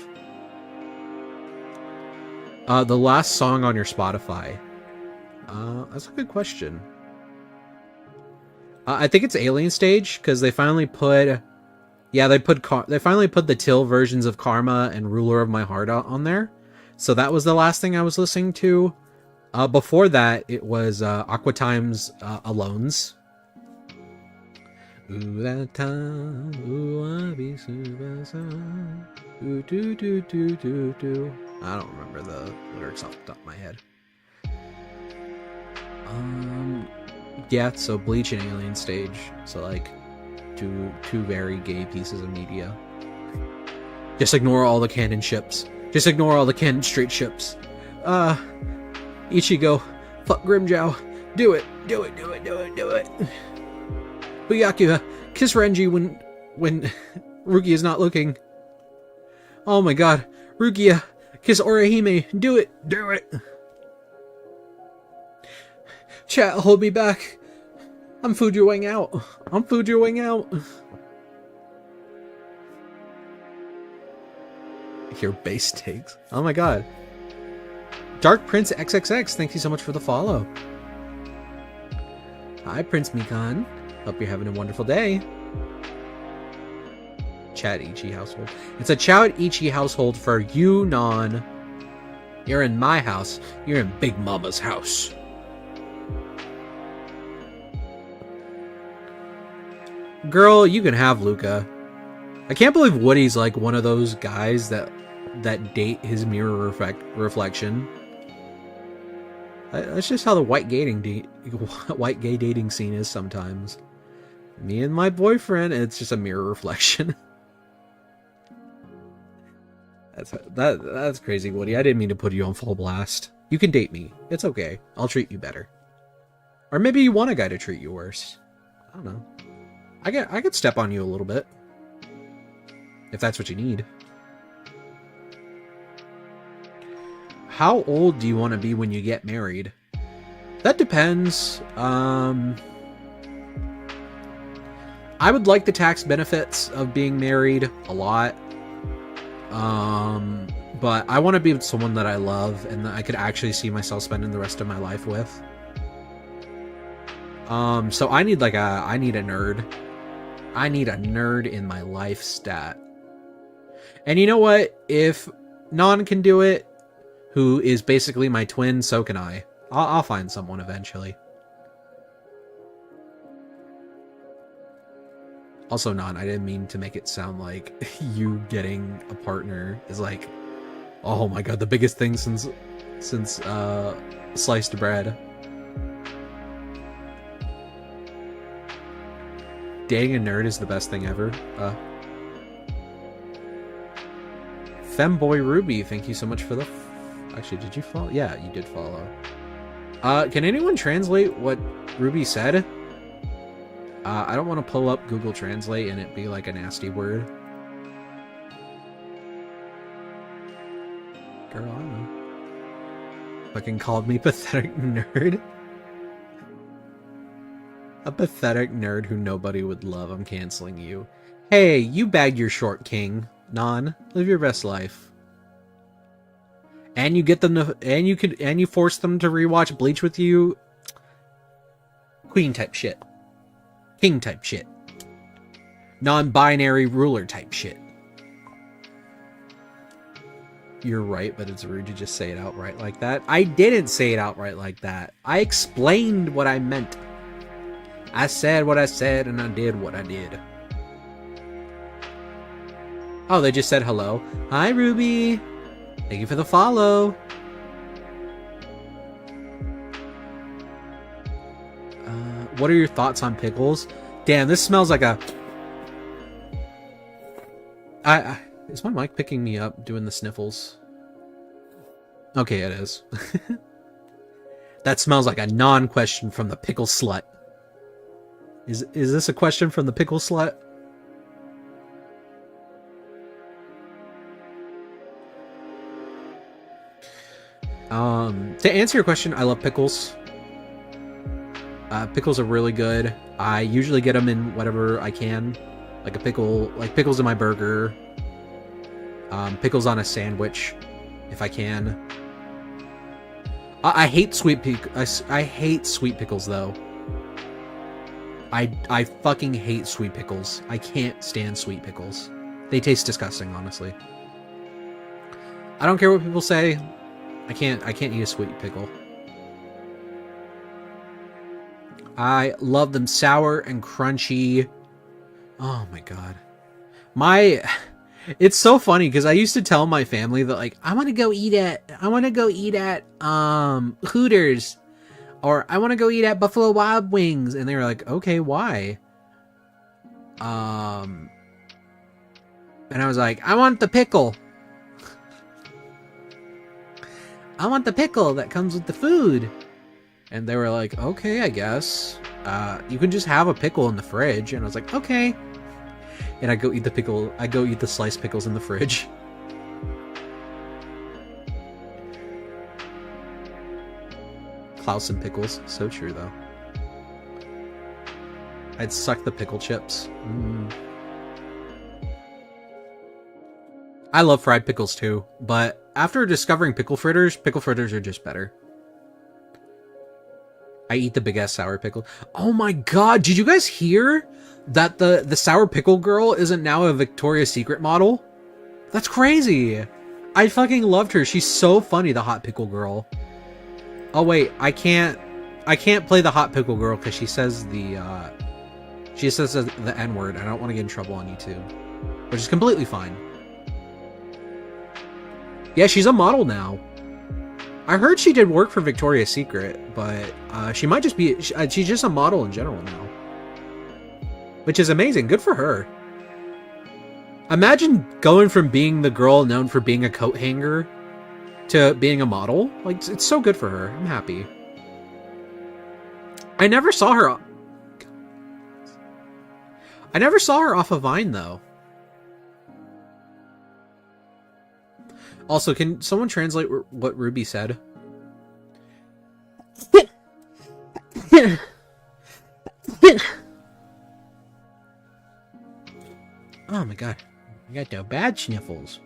The last song on your Spotify. That's a good question. I think it's Alien Stage, because they finally put, they finally put the Till versions of Karma and Ruler of My Heart on there. So that was the last thing I was listening to. Before that, it was Aqua Time's Alones. Ooh, that time, ooh, I be Subathon. Ooh, do, do, do, do, do. I don't remember the lyrics off the top of my head. Yeah, so Bleach and Alien Stage. So, like, two very gay pieces of media. Just ignore all the canon ships. Just ignore all the canon straight ships. Ichigo, fuck Grimjow. Do it. Do it, do it, do it, do it. Byakuya, kiss Renji when Rukia is not looking. Oh my god. Rukia, kiss Orihime. Do it. Do it. Chat, hold me back. I'm Fujiwang out. I'm Fujiwang out. Your base takes. Oh my god. Dark Prince XXX, thank you so much for the follow. Hi, Prince Mikan. Hope you're having a wonderful day. Chat Ichi household. It's a Chat Ichi household for you, Non. You're in my house. You're in Big Mama's house. Girl, you can have Luca. I can't believe Woody's like one of those guys that date his mirror reflection. That's just how the white gay dating scene is sometimes. Me and my boyfriend, it's just a mirror reflection. That's crazy, Woody. I didn't mean to put you on full blast. You can date me. It's okay. I'll treat you better. Or maybe you want a guy to treat you worse. I don't know. I could step on you a little bit. If that's what you need. How old do you want to be when you get married? That depends. I would like the tax benefits of being married a lot. But I want to be with someone that I love and that I could actually see myself spending the rest of my life with. So I need I need a nerd. I need a nerd in my life stat. And you know what? If Non can do it, who is basically my twin, so can I. I'll find someone eventually. Also, Non, I didn't mean to make it sound like you getting a partner is like, oh my god, the biggest thing since sliced bread. Dating a nerd is the best thing ever. Femboy Ruby, thank you so much for the... Actually, did you follow? Yeah, you did follow. Can anyone translate what Ruby said? I don't want to pull up Google Translate and it be like a nasty word. Girl, I don't know. Fucking called me pathetic nerd. A pathetic nerd who nobody would love. I'm canceling you. Hey, you bagged your short, king. Non, live your best life. And you get them to, and you force them to rewatch Bleach with you. Queen type shit. King type shit. Non-binary ruler type shit. You're right, but it's rude to just say it outright like that. I didn't say it outright like that. I explained what I meant. I said what I said, and I did what I did. Oh, they just said hello. Hi, Ruby. Thank you for the follow. What are your thoughts on pickles? Damn, this smells like a... Is my mic picking me up doing the sniffles? Okay, it is. That smells like a non-question from the pickle slut. Is this a question from the pickle slut? To answer your question, I love pickles. Pickles are really good. I usually get them in whatever I can. Like a pickle, like pickles in my burger. Pickles on a sandwich, if I can. I hate I hate sweet pickles though. I fucking hate sweet pickles. I can't stand sweet pickles. They taste disgusting, honestly. I don't care what people say. I can't eat a sweet pickle. I love them sour and crunchy. Oh my god. It's so funny because I used to tell my family that like I want to go eat at Hooters, or I want to go eat at Buffalo Wild Wings, and they were like, "Okay, why?" And I was like, "I want the pickle. I want the pickle that comes with the food." And they were like, "Okay, I guess. You can just have a pickle in the fridge." And I was like, "Okay." And I go eat the pickle. I go eat the sliced pickles in the fridge. Klaus and pickles. So true, though. I'd suck the pickle chips. I love fried pickles, too. But after discovering pickle fritters are just better. I eat the big-ass sour pickle. Oh my god, did you guys hear that the sour pickle girl isn't now a Victoria's Secret model? That's crazy. I fucking loved her. She's so funny, the hot pickle girl. Oh wait, I can't play the hot pickle girl because she says the N-word. I don't want to get in trouble on YouTube, which is completely fine. Yeah, she's a model now. I heard she did work for Victoria's Secret, but she might just be... she's just a model in general now. Which is amazing. Good for her. Imagine going from being the girl known for being a coat hanger to being a model. Like, it's so good for her. I'm happy. I never saw her. I never saw her off of Vine, though. Also, can someone translate what Ruby said? Oh my god. I got the bad sniffles.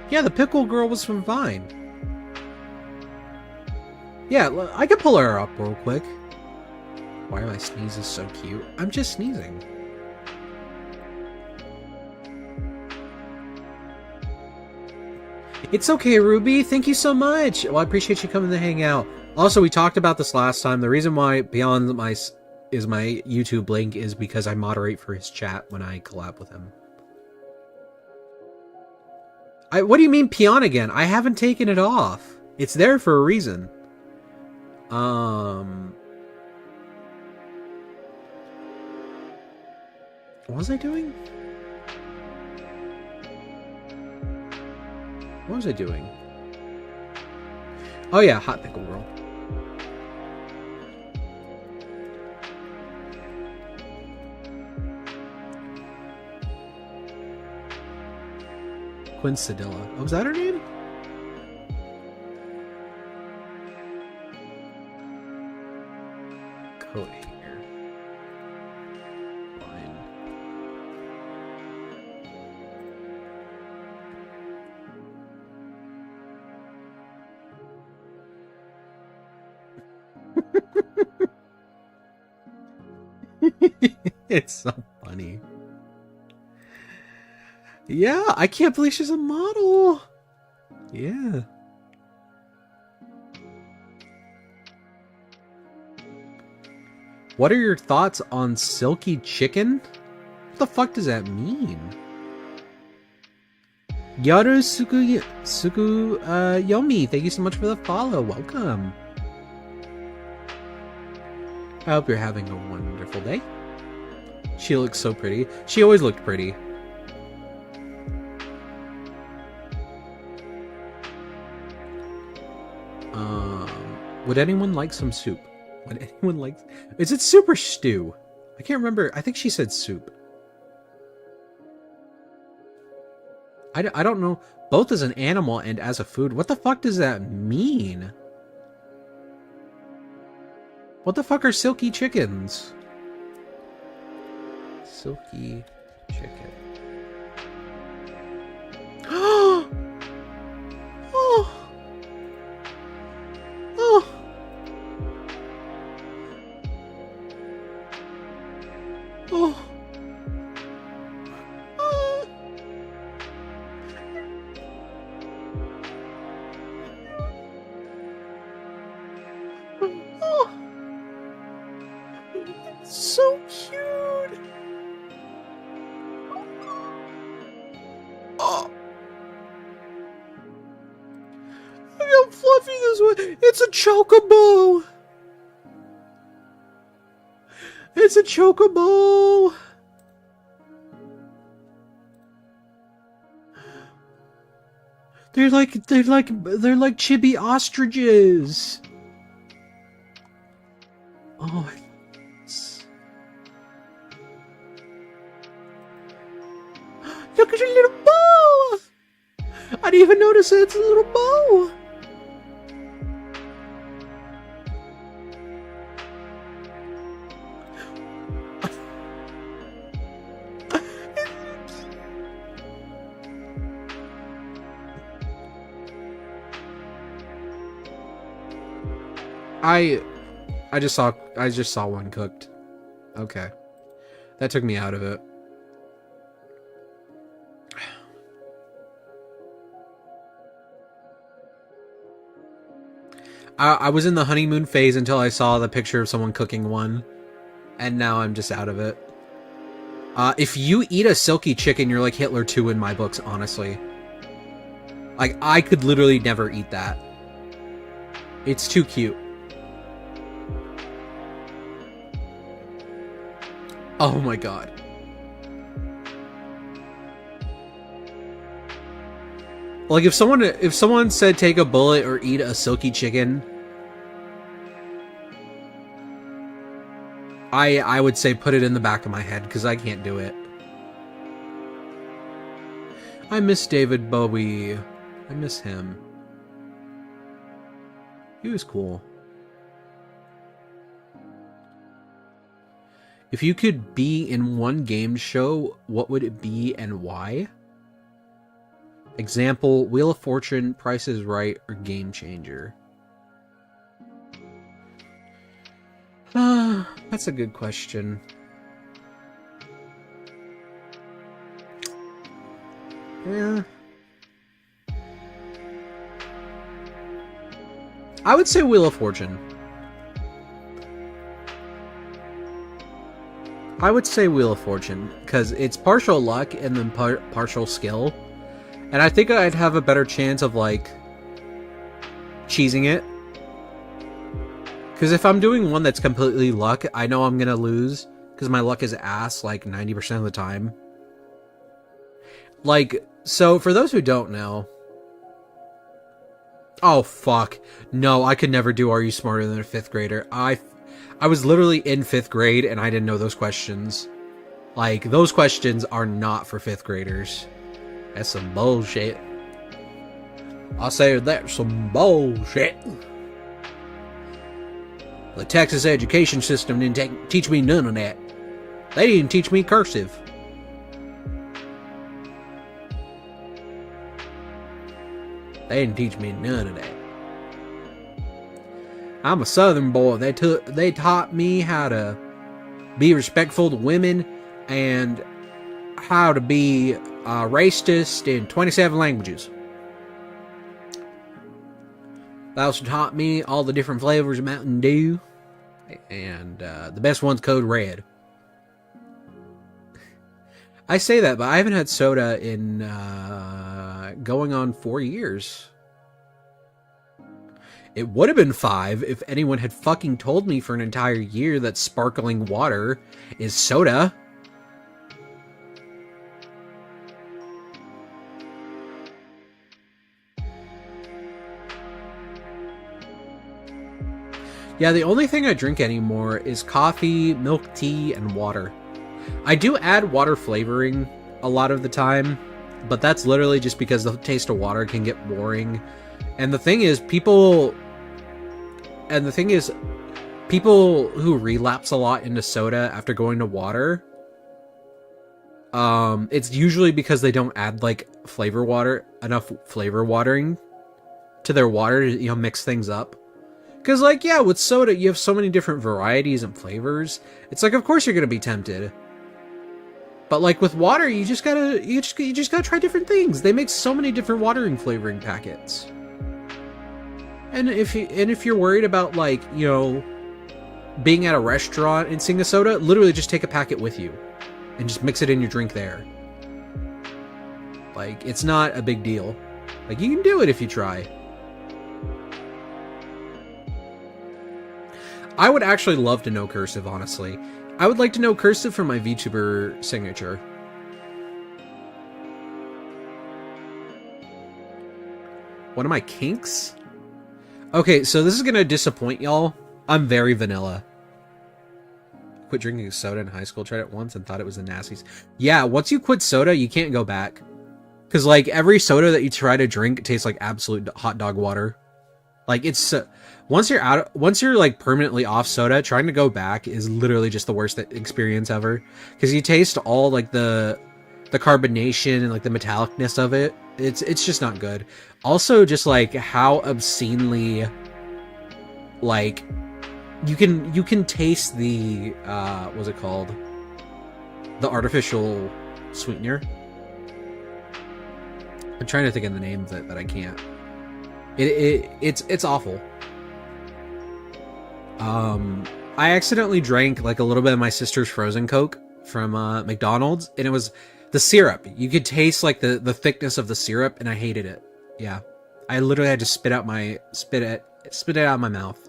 Yeah, the pickle girl was from Vine. Yeah, I could pull her up real quick. Why are my sneezes so cute? I'm just sneezing. It's okay, Ruby. Thank you so much. Well, I appreciate you coming to hang out. Also, we talked about this last time. The reason why Beyond my YouTube link is because I moderate for his chat when I collab with him. What do you mean peon again? I haven't taken it off. It's there for a reason. What was I doing? What was I doing? Oh yeah, hot pickle girl. Quincidilla. Oh, was that her name? Coat hanger. Fine. It's so funny. Yeah, I can't believe she's a model. Yeah. What are your thoughts on silky chicken? What the fuck does that mean? Yaru Suku Yomi, thank you so much for the follow. Welcome. I hope you're having a wonderful day. She looks so pretty. She always looked pretty. Would anyone like some soup? Would anyone like... Is it soup or stew? I can't remember. I think she said soup. I don't know. Both as an animal and as a food. What the fuck does that mean? What the fuck are silky chickens? Silky chicken. Oh! Oh! Oh! Oh! Oh! So cute! Oh! Look how fluffy this one. It's a chocobo! It's a chocobo! They're like chibi ostriches. Oh, look at your little bow! I didn't even notice it's a little bow. I just saw one cooked. Okay. That took me out of it. I was in the honeymoon phase until I saw the picture of someone cooking one. And now I'm just out of it. If you eat a silky chicken, you're like Hitler 2 in my books, honestly. Like, I could literally never eat that. It's too cute. Oh my god. Like, if someone said take a bullet or eat a silky chicken, I would say put it in the back of my head, because I can't do it. I miss David Bowie. I miss him. He was cool. If you could be in one game show, what would it be and why? Example, Wheel of Fortune, Price is Right, or Game Changer. That's a good question. Yeah. I would say Wheel of Fortune. I would say Wheel of Fortune, because it's partial luck and then partial skill. And I think I'd have a better chance of, like, cheesing it. Because if I'm doing one that's completely luck, I know I'm going to lose, because my luck is ass, like, 90% of the time. Like, so, for those who don't know... Oh, fuck. No, I could never do Are You Smarter Than a 5th Grader? I was literally in 5th grade, and I didn't know those questions. Like, those questions are not for 5th graders. That's some bullshit. I'll say that's some bullshit. The Texas education system didn't teach me none of that. They didn't teach me cursive. They didn't teach me none of that. I'm a Southern boy. They taught me how to be respectful to women and how to be racist in 27 languages. They also taught me all the different flavors of Mountain Dew, and the best one's Code Red. I say that, but I haven't had soda in going on 4 years. It would have been 5 if anyone had fucking told me for an entire year that sparkling water is soda. Yeah, the only thing I drink anymore is coffee, milk tea, and water. I do add water flavoring a lot of the time, but that's literally just because the taste of water can get boring. And the thing is, people who relapse a lot into soda after going to water, it's usually because they don't add, like, enough flavor watering to their water to, you know, mix things up. Because, like, yeah, with soda, you have so many different varieties and flavors. It's like, of course you're gonna be tempted. But, like, with water, you just gotta try different things. They make so many different watering flavoring packets. And if you're worried about, like, you know, being at a restaurant and seeing a soda, literally just take a packet with you and just mix it in your drink there. Like, it's not a big deal. Like, you can do it if you try. I would actually love to know cursive, honestly. I would like to know cursive for my VTuber signature. One of my kinks? Okay, so this is gonna disappoint y'all. I'm very vanilla. Quit drinking soda in high school, tried it once and thought it was the nasties. Yeah, once you quit soda, you can't go back. Because, like, every soda that you try to drink tastes like absolute hot dog water. Like, it's... once you're, like, permanently off soda, trying to go back is literally just the worst experience ever. Because you taste all, like, the carbonation and, like, the metallicness of it. It's just not good. Also, just, like, how obscenely, like, you can taste the, what's it called? The artificial sweetener. I'm trying to think of the name of it, but I can't. It's awful. I accidentally drank, like, a little bit of my sister's frozen Coke from McDonald's, and it was the syrup. You could taste, like, the thickness of the syrup, and I hated it. Yeah, I literally had to spit it out of my mouth.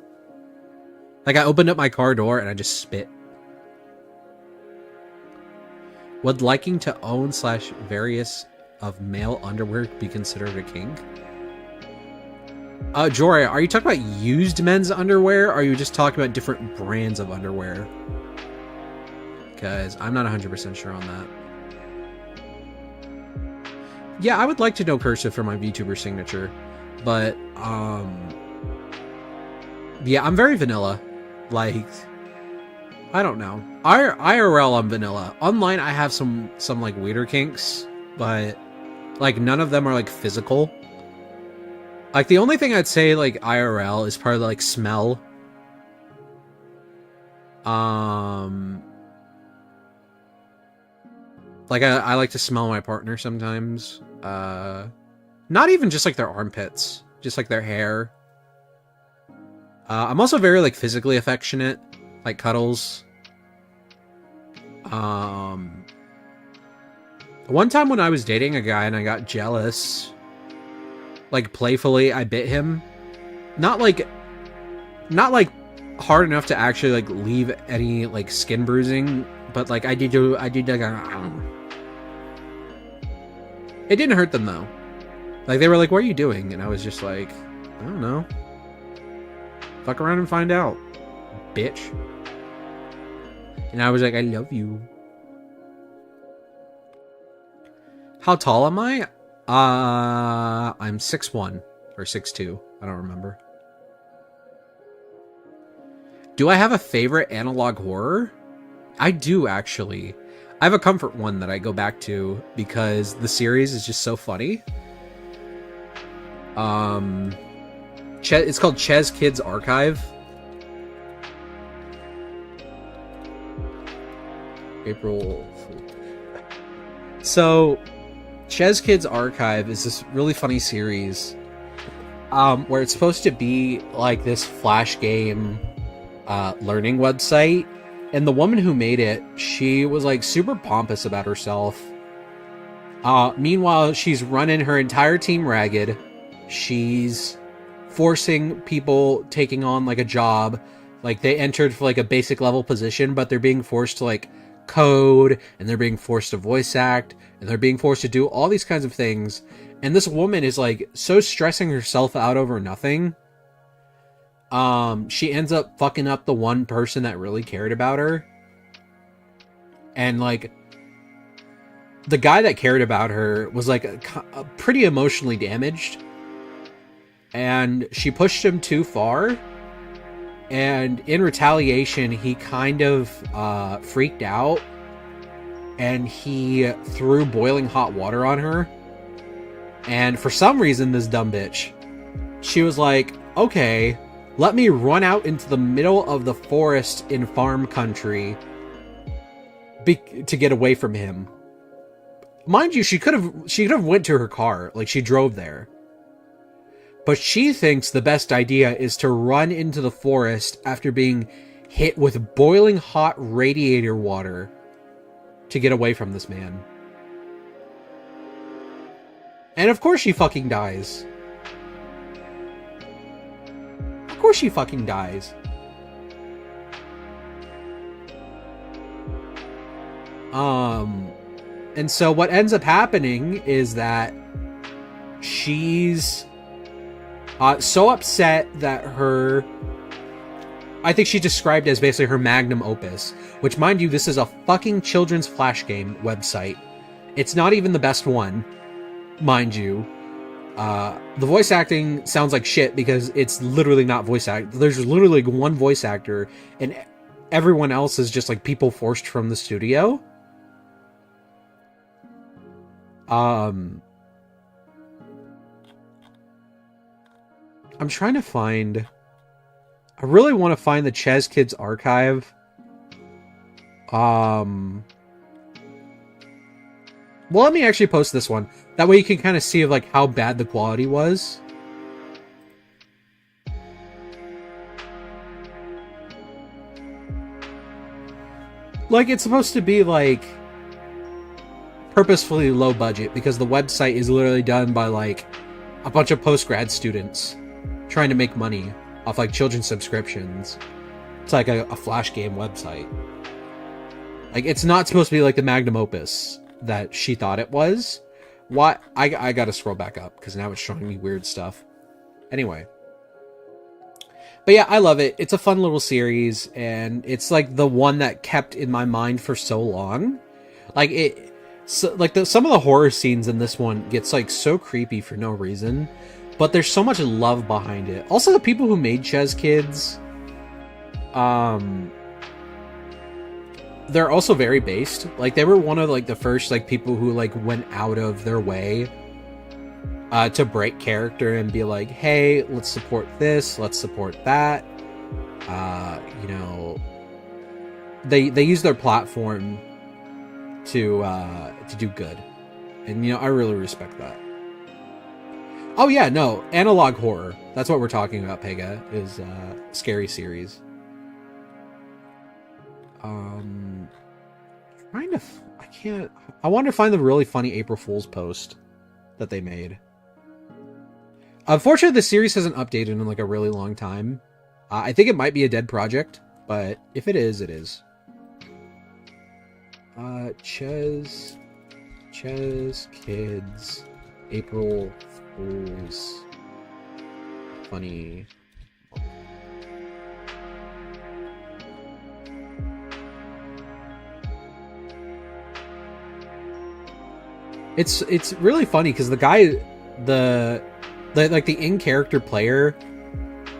Like, I opened up my car door and I just spit. Would liking to own / various of male underwear be considered a kink? Jory, are you talking about used men's underwear, or are you just talking about different brands of underwear? Because I'm not 100% sure on that. Yeah, I would like to know cursive for my VTuber signature, but, yeah, I'm very vanilla. Like, I don't know. IRL, I'm vanilla. Online, I have some like, weirder kinks, but, like, none of them are, like, physical. Like, the only thing I'd say, like, IRL is probably, like, smell. Like, I like to smell my partner sometimes. Not even just, like, their armpits. Just, like, their hair. I'm also very, like, physically affectionate. Like, cuddles. One time when I was dating a guy and I got jealous... Like, playfully, I bit him. Not like hard enough to actually, like, leave any, like, skin bruising, but, like, I did, like, it didn't hurt them, though. Like, they were like, what are you doing? And I was just like, I don't know. Fuck around and find out, bitch. And I was like, I love you. How tall am I? I'm 6'1" or 6'2". I don't remember. Do I have a favorite analog horror? I do, actually. I have a comfort one that I go back to because the series is just so funny. It's called Ches Kids Archive. April. So, Ches Kids Archive is this really funny series where it's supposed to be like this flash game learning website, and the woman who made it, she was like super pompous about herself. Meanwhile, she's running her entire team ragged. She's forcing people taking on like a job, like they entered for like a basic level position, but they're being forced to like code, and they're being forced to voice act, and they're being forced to do all these kinds of things. And this woman is like so stressing herself out over nothing. She ends up fucking up the one person that really cared about her. And like the guy that cared about her was like a pretty emotionally damaged, and she pushed him too far. And in retaliation, he kind of freaked out, and he threw boiling hot water on her. And for some reason, this dumb bitch, she was like, okay, let me run out into the middle of the forest in farm country to get away from him. Mind you, she could have went to her car, like she drove there. But she thinks the best idea is to run into the forest after being hit with boiling hot radiator water to get away from this man. And of course she fucking dies. Of course she fucking dies. And so what ends up happening is that she's so upset that I think she described it as basically her magnum opus, which, mind you, this is a fucking children's flash game website. It's not even the best one, mind you. The voice acting sounds like shit because it's literally not voice act. There's literally one voice actor, and everyone else is just like people forced from the studio. I'm trying to find... I really want to find the Ches Kids Archive. Well, let me actually post this one. That way you can kind of see like how bad the quality was. Like, it's supposed to be like purposefully low budget because the website is literally done by like a bunch of post-grad students trying to make money off like children's subscriptions. It's like a flash game website. Like, it's not supposed to be like the magnum opus that she thought it was, Why? I gotta scroll back up because now it's showing me weird stuff. Anyway. But yeah, I love it. It's a fun little series, and it's like the one that kept in my mind for so long. Like it, so, like some of the horror scenes in this one gets like so creepy for no reason, but there's so much love behind it. Also, the people who made Ches Kids, they're also very based. Like they were one of like the first like people who like went out of their way to break character and be like, hey, let's support this, let's support that. You know, they use their platform to do good, and you know, I really respect that. Oh yeah, no, analog horror. That's what we're talking about. Pega is scary series. Trying to, I can't. I want to find the really funny April Fool's post that they made. Unfortunately, the series hasn't updated in like a really long time. I think it might be a dead project, but if it is, it is. Ches Kids, April Fools, funny. It's really funny because the guy, the in-character player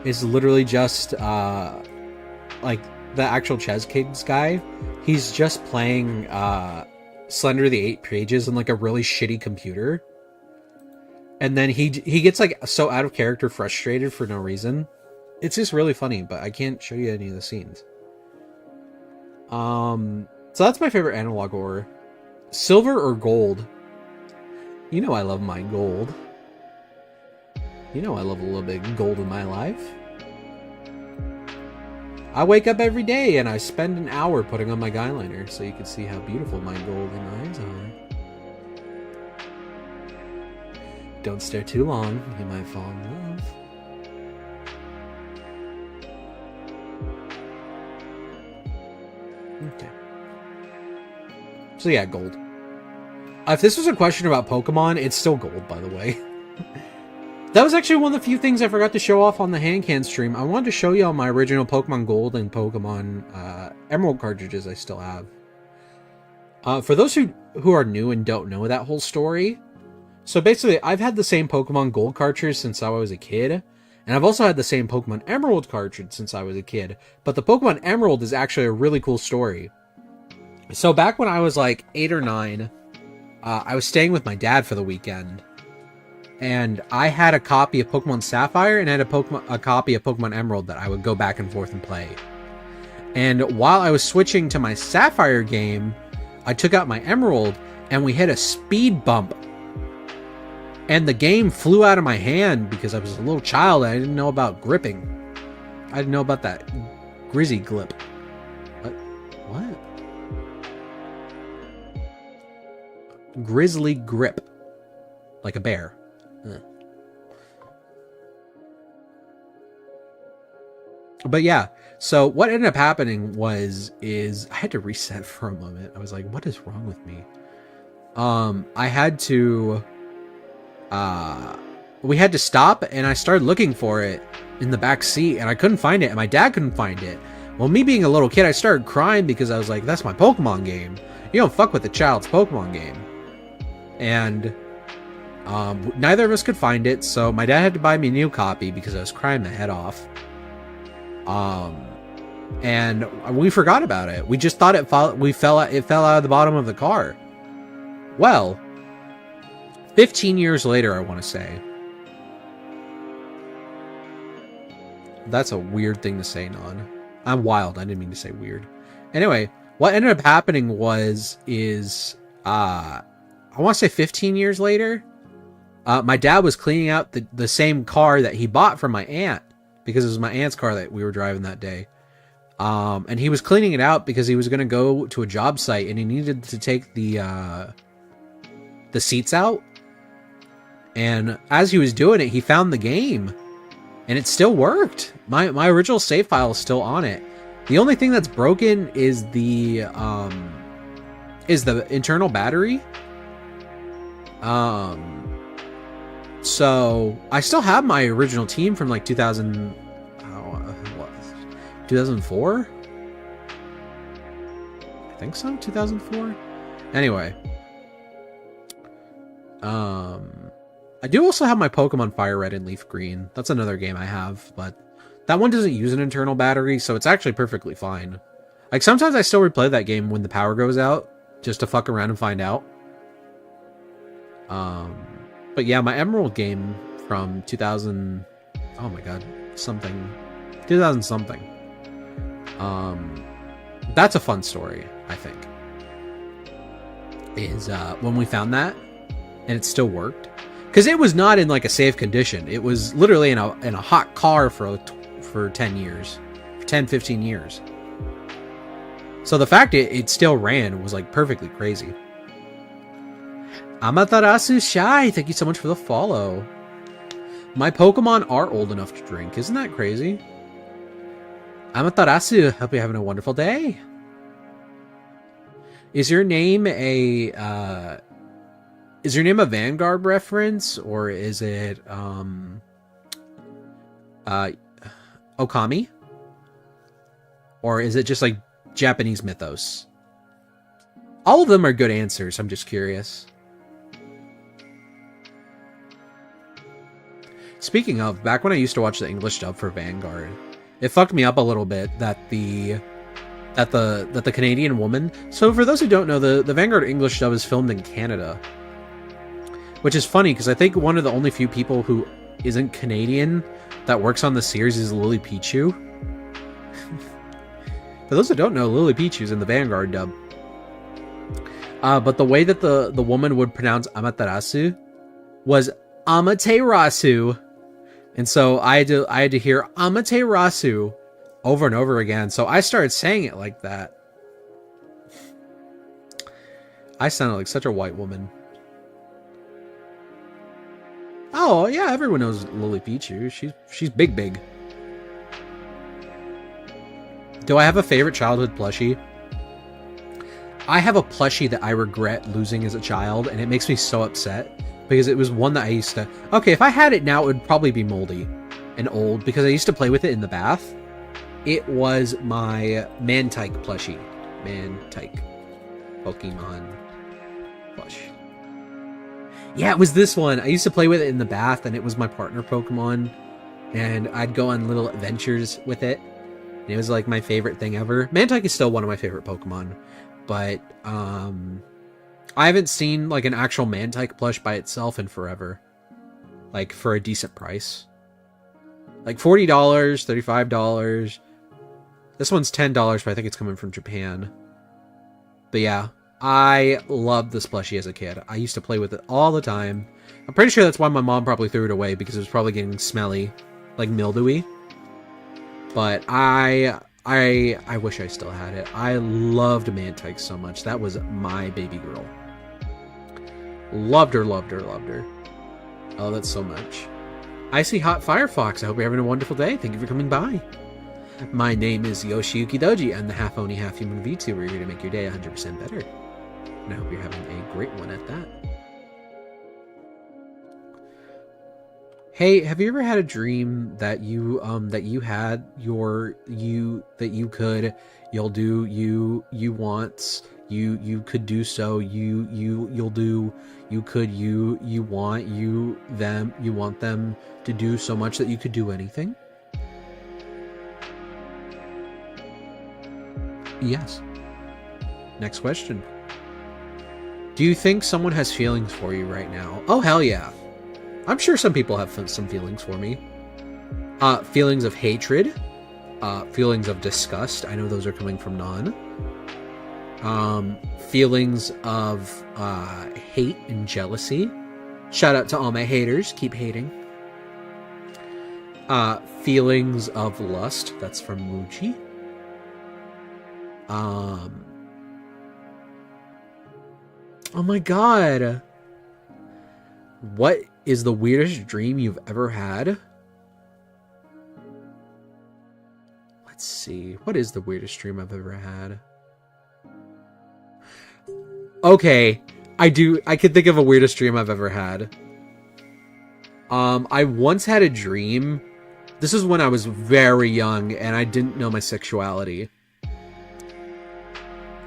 is literally just like the actual Ches Kids guy. He's just playing Slender the 8 Pages on like a really shitty computer, and then he gets like so out of character, frustrated for no reason. It's just really funny, but I can't show you any of the scenes. So that's my favorite analog horror. Silver or gold? You know I love my gold. You know I love a little bit of gold in my life. I wake up every day and I spend an hour putting on my guyliner so you can see how beautiful my golden eyes are. Don't stare too long, you might fall in love. Okay. So yeah, gold. If this was a question about Pokemon, it's still gold, by the way. That was actually one of the few things I forgot to show off on the Handcan stream. I wanted to show you all my original Pokemon Gold and Pokemon Emerald cartridges I still have. For those who are new and don't know that whole story, so basically I've had the same Pokemon Gold cartridge since I was a kid, and I've also had the same Pokemon Emerald cartridge since I was a kid, but the Pokemon Emerald is actually a really cool story. So back when I was like 8 or 9, I was staying with my dad for the weekend, and I had a copy of Pokemon Sapphire and I had a copy of Pokemon Emerald that I would go back and forth and play. And while I was switching to my Sapphire game, I took out my Emerald and we hit a speed bump. And the game flew out of my hand because I was a little child and I didn't know about gripping. I didn't know about that Grizzy Glip. What? Grizzly Grip. Like a bear. But yeah, so what ended up happening is I had to reset for a moment. I was like, what is wrong with me? I had to we had to stop, and I started looking for it in the back seat, and I couldn't find it, and my dad couldn't find it. Well, me being a little kid, I started crying because I was like, that's my Pokemon game. You don't fuck with the child's Pokemon game. And neither of us could find it, so my dad had to buy me a new copy because I was crying my head off. And we forgot about it. We just thought it fell out of the bottom of the car. Well, 15 years later, I want to say. That's a weird thing to say, Non. I'm wild. I didn't mean to say weird. Anyway, what ended up happening I want to say 15 years later, my dad was cleaning out the same car that he bought from my aunt, because it was my aunt's car that we were driving that day. And he was cleaning it out because he was going to go to a job site and he needed to take the seats out. And as he was doing it, he found the game, and it still worked. My original save file is still on it. The only thing that's broken is the internal battery. So I still have my original team from like 2000, 2004? I think so, 2004? Anyway. I do also have my Pokemon Fire Red and Leaf Green. That's another game I have, but that one doesn't use an internal battery, so it's actually perfectly fine. Like, sometimes I still replay that game when the power goes out, just to fuck around and find out. But yeah, my Emerald game from 2000... Oh my god, something... 2000 something. That's a fun story, I think. Is, when we found that, and it still worked. Because it was not in, like, a safe condition. It was literally in a hot car for 10 years. 10, 15 years. So the fact it still ran was, like, perfectly crazy. Amaterasu Shai, thank you so much for the follow. My Pokemon are old enough to drink. Isn't that crazy? Amaterasu, hope you're having a wonderful day. Is your name a Vanguard reference, or is it Okami? Or is it just like Japanese mythos? All of them are good answers, I'm just curious. Speaking of, back when I used to watch the English dub for Vanguard, it fucked me up a little bit that the Canadian woman... So for those who don't know, the Vanguard English dub is filmed in Canada. Which is funny, because I think one of the only few people who isn't Canadian that works on the series is Lily Pichu. For those who don't know, Lily Pichu's in the Vanguard dub. But the way that the woman would pronounce Amaterasu was Amaterasu. And so I had to hear Amaterasu over and over again. So I started saying it like that. I sounded like such a white woman. Oh, yeah, everyone knows Lily Pichu. She's big. Do I have a favorite childhood plushie? I have a plushie that I regret losing as a child, and it makes me so upset. Because it was one that I used to... Okay, if I had it now, it would probably be moldy and old, because I used to play with it in the bath. It was my Mantike plushie. Mantike. Pokemon plush. Yeah, it was this one. I used to play with it in the bath, and it was my partner Pokemon. And I'd go on little adventures with it. And it was like my favorite thing ever. Mantike is still one of my favorite Pokemon. But, I haven't seen, like, an actual Mantike plush by itself in forever. Like, for a decent price. Like, $40, $35. This one's $10, but I think it's coming from Japan. But yeah, I loved this plushie as a kid. I used to play with it all the time. I'm pretty sure that's why my mom probably threw it away, because it was probably getting smelly. Like, mildewy. But I wish I still had it. I loved Mantike so much. That was my baby girl. Loved her. Oh, that's so much. Icy Hot Firefox, I hope you're having a wonderful day. Thank you for coming by. My name is Yoshiyuki Doji. I'm the half Oni, half human VTuber. We're here to make your day 100% better. And I hope you're having a great one at that. Hey, have you ever had a dream that you had you could, you'll do, you want, you could do so, you'll do, you could, you want, you want them to do so much that you could do anything? Yes. Next question. Do you think someone has feelings for you right now? Oh, hell yeah. I'm sure some people have some feelings for me. Feelings of hatred. Feelings of disgust. I know those are coming from Non. Feelings of hate and jealousy. Shout out to all my haters. Keep hating. Feelings of lust. That's from Muji. Oh my god. What is the weirdest dream you've ever had? Let's see. What is the weirdest dream I've ever had? Okay. I could think of a weirdest dream I've ever had. I once had a dream. This is when I was very young and I didn't know my sexuality.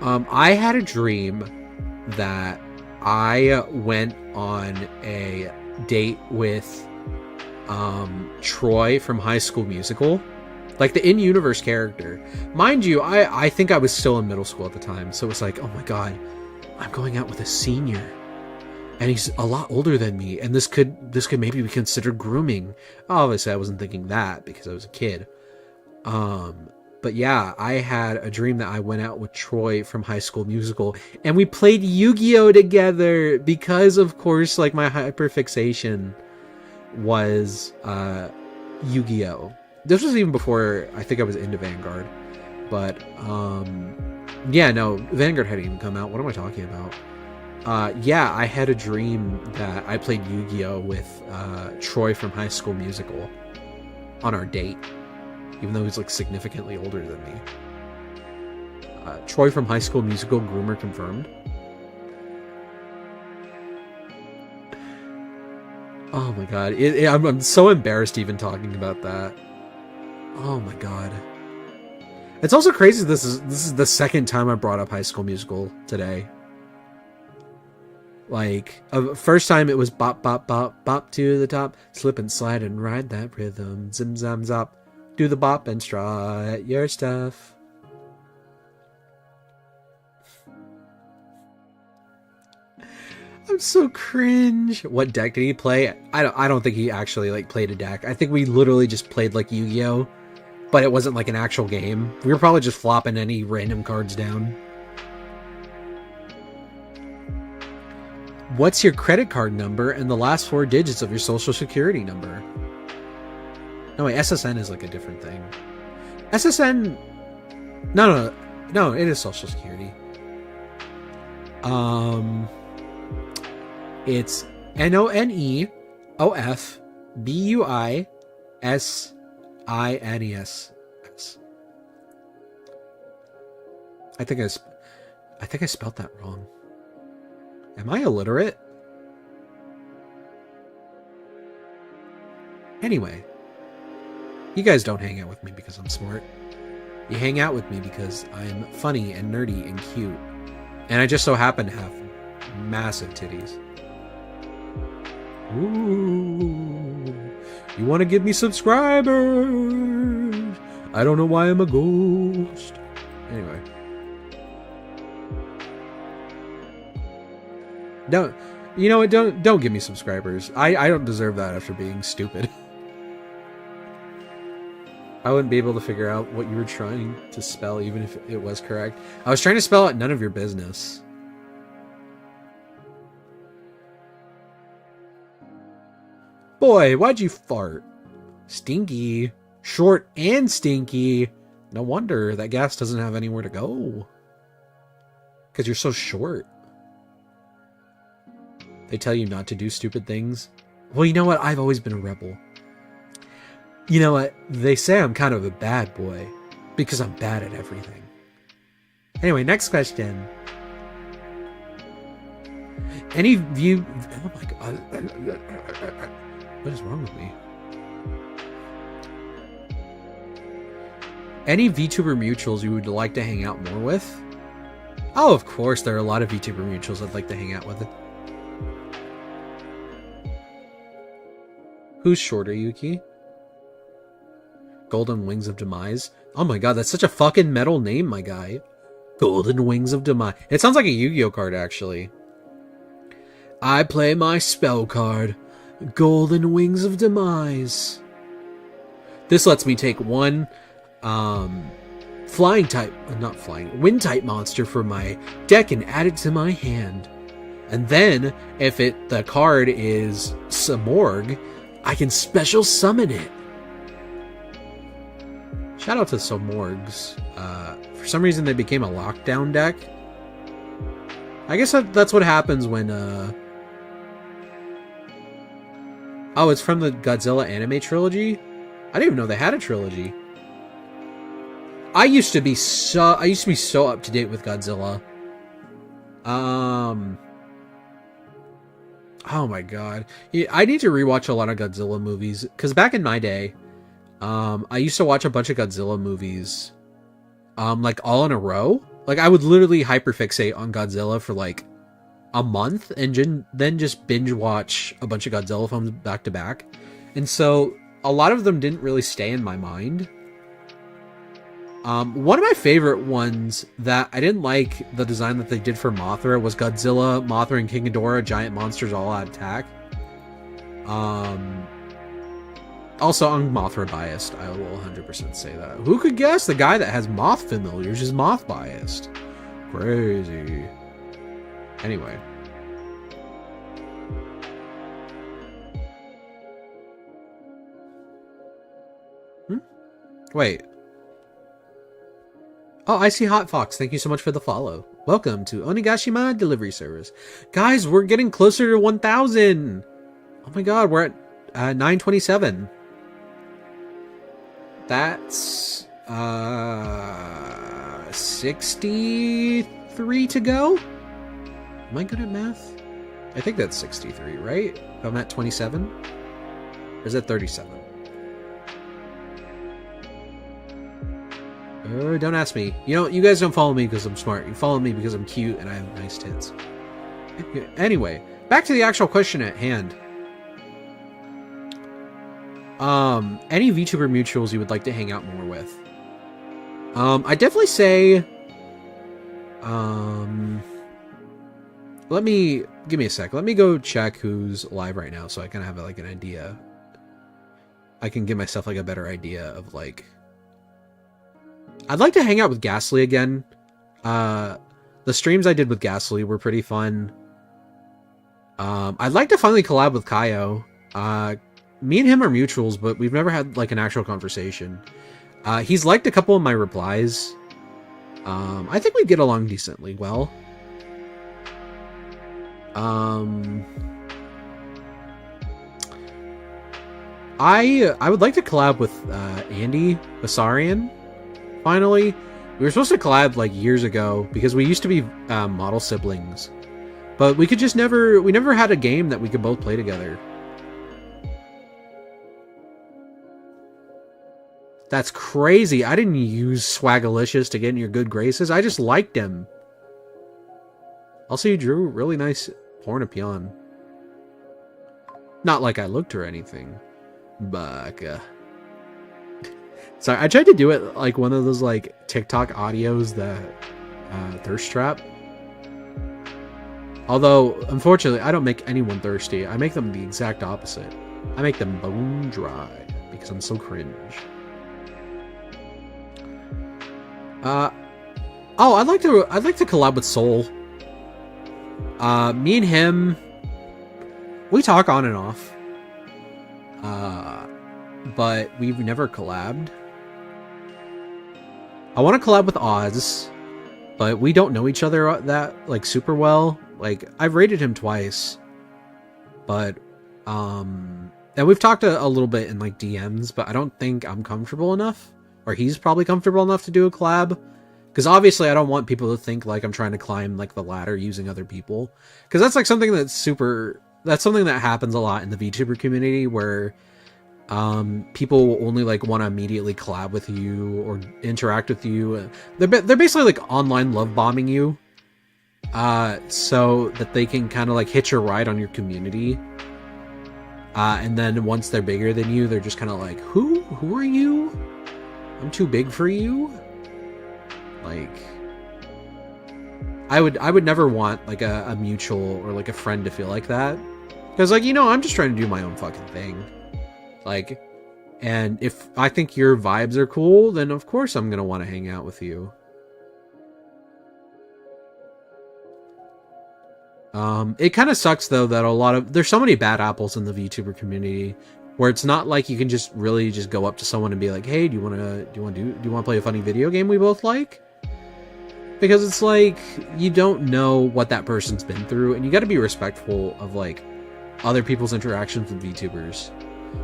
I had a dream that I went on a date with Troy from High School Musical, like the in-universe character. Mind you, I think I was still in middle school at the time, so it was like, oh my god, I'm going out with a senior, and he's a lot older than me, and this could maybe be considered grooming. Obviously, I wasn't thinking that because I was a kid. But yeah, I had a dream that I went out with Troy from High School Musical, and we played Yu-Gi-Oh together because, of course, like my hyperfixation was Yu-Gi-Oh. This was even before I think I was into Vanguard, but yeah, no, Vanguard hadn't even come out. What am I talking about? Yeah, I had a dream that I played Yu-Gi-Oh with Troy from High School Musical on our date, even though he's like significantly older than me. Troy from High School Musical, groomer confirmed. Oh my god, I'm so embarrassed even talking about that. Oh my god. It's also crazy this is the second time I brought up High School Musical today. Like, first time it was bop, bop, bop, bop to the top, slip and slide and ride that rhythm, zim, zam, zop, do the bop and strut your stuff. I'm so cringe. What deck did he play? I don't think he actually like played a deck. I think we literally just played like Yu-Gi-Oh, but it wasn't like an actual game. We were probably just flopping any random cards down. What's your credit card number and the last 4 digits of your social security number? No, wait, SSN is like a different thing. SSN... No, it is social security. It's NONEOFBUISINES. I think I spelled that wrong. Am I illiterate? Anyway, you guys don't hang out with me because I'm smart. You hang out with me because I'm funny and nerdy and cute. And I just so happen to have massive titties. Ooh, you want to give me subscribers? I don't know why I'm a ghost. Anyway. Don't, you know what? Don't give me subscribers. I don't deserve that after being stupid. I wouldn't be able to figure out what you were trying to spell, even if it was correct. I was trying to spell out none of your business. Boy, why'd you fart? Stinky. Short and stinky. No wonder that gas doesn't have anywhere to go. Because you're so short. They tell you not to do stupid things. Well, you know what? I've always been a rebel. You know what? They say I'm kind of a bad boy. Because I'm bad at everything. Anyway, next question. Any view... Oh my god. What is wrong with me? Any VTuber mutuals you would like to hang out more with? Oh, of course, there are a lot of VTuber mutuals I'd like to hang out with. Who's shorter, Yuki? Golden Wings of Demise? Oh my god, that's such a fucking metal name, my guy. Golden Wings of Demise. It sounds like a Yu-Gi-Oh card, actually. I play my spell card. Golden Wings of Demise. This lets me take one wind type monster from my deck and add it to my hand. And then, if the card is Samorg, I can special summon it. Shout out to Samorgs. For some reason they became a lockdown deck. I guess that's what happens when oh, it's from the Godzilla anime trilogy? I didn't even know they had a trilogy. I used to be so up to date with Godzilla. Oh my god. Yeah, I need to rewatch a lot of Godzilla movies, because back in my day, I used to watch a bunch of Godzilla movies, like all in a row. Like I would literally hyperfixate on Godzilla for like a month and then just binge watch a bunch of Godzilla films back to back. And so a lot of them didn't really stay in my mind. One of my favorite ones that I didn't like the design that they did for Mothra was Godzilla, Mothra, and King Ghidorah, Giant Monsters All Out Attack. Also, I'm Mothra biased. I will 100% say that. Who could guess the guy that has moth familiars is moth biased? Crazy. Anyway. Wait. Oh, I see Hot Fox. Thank you so much for the follow. Welcome to Onigashima Delivery Service. Guys, we're getting closer to 1,000. Oh my god, we're at 927. That's 63 to go? Am I good at math? I think that's 63, right? If I'm at 27? Or is that 37? Oh, don't ask me. You know, you guys don't follow me because I'm smart. You follow me because I'm cute and I have nice tits. Anyway, back to the actual question at hand. Any VTuber mutuals you would like to hang out more with? I definitely say, give me a sec. Let me go check who's live right now so I kind of have like an idea. I can give myself like a better idea of like, I'd like to hang out with Ghastly again. The streams I did with Ghastly were pretty fun. I'd like to finally collab with Kaio. Me and him are mutuals, but we've never had like an actual conversation. He's liked a couple of my replies. I think we get along decently well. I would like to collab with Andy Basarian. Finally, we were supposed to collab like years ago because we used to be model siblings, but we never had a game that we could both play together. That's crazy. I didn't use Swagalicious to get in your good graces. I just liked him. Also, you drew a really nice Pornopion. Not like I looked or anything. But, sorry, I tried to do it like one of those like TikTok audios that thirst trap. Although, unfortunately, I don't make anyone thirsty. I make them the exact opposite. I make them bone dry because I'm so cringe. Oh, I'd like to collab with Soul. Me and him, we talk on and off. But we've never collabed. I want to collab with Oz, but we don't know each other that like super well. Like I've rated him twice, but and we've talked a little bit in like DMs, but I don't think I'm comfortable enough. Or he's probably comfortable enough to do a collab. Because obviously I don't want people to think like I'm trying to climb like the ladder using other people. Because that's like something that's something that happens a lot in the VTuber community where people will only like want to immediately collab with you or interact with you. They're basically like online love bombing you. So that they can kind of like hitch a ride on your community. And then once they're bigger than you, they're just kind of like, who are you? I'm too big for you. Like, I would never want like a mutual or like a friend to feel like that, because like, you know, I'm just trying to do my own fucking thing. Like, and if I think your vibes are cool, then of course I'm gonna want to hang out with you. It kind of sucks though that there's so many bad apples in the VTuber community. Where it's not like you can just really just go up to someone and be like, "Hey, do you want to play a funny video game we both like?" Because it's like you don't know what that person's been through, and you got to be respectful of like other people's interactions with VTubers.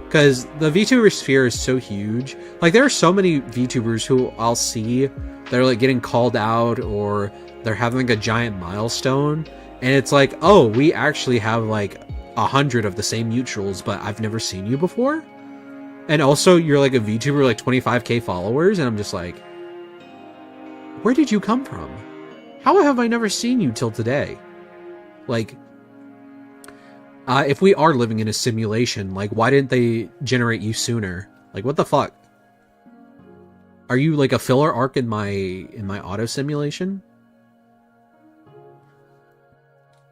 Because the VTuber sphere is so huge. Like there are so many VTubers who I'll see that are like getting called out or they're having like a giant milestone, and it's like, oh, we actually have like 100 of the same mutuals, but I've never seen you before. And also, you're like a VTuber, like 25k followers, and I'm just like, where did you come from? How have I never seen you till today? Like, if we are living in a simulation, like, why didn't they generate you sooner? Like, what the fuck? Are you like a filler arc in my auto simulation?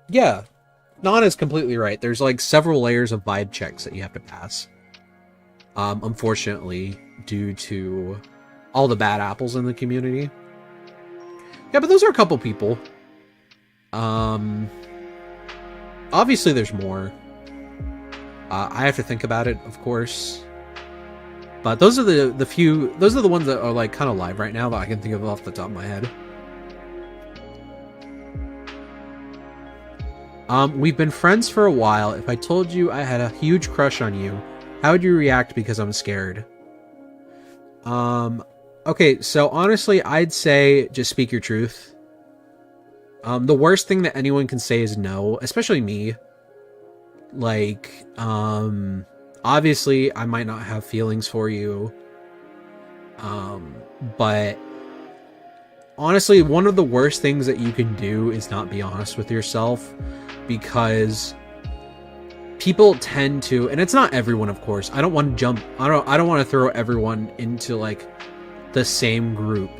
Yeah, Nana's completely right. There's like several layers of vibe checks that you have to pass. Unfortunately, due to all the bad apples in the community. Yeah, but those are a couple people. Obviously there's more. I have to think about it, of course. But those are the few, those are the ones that are like kind of live right now that I can think of off the top of my head. We've been friends for a while. If I told you I had a huge crush on you, how would you react because I'm scared? Okay, so honestly, I'd say just speak your truth. The worst thing that anyone can say is no, especially me. Like, obviously I might not have feelings for you. But honestly, one of the worst things that you can do is not be honest with yourself, because people tend to, and it's not everyone, of course. I don't want to jump, I don't want to throw everyone into like the same group.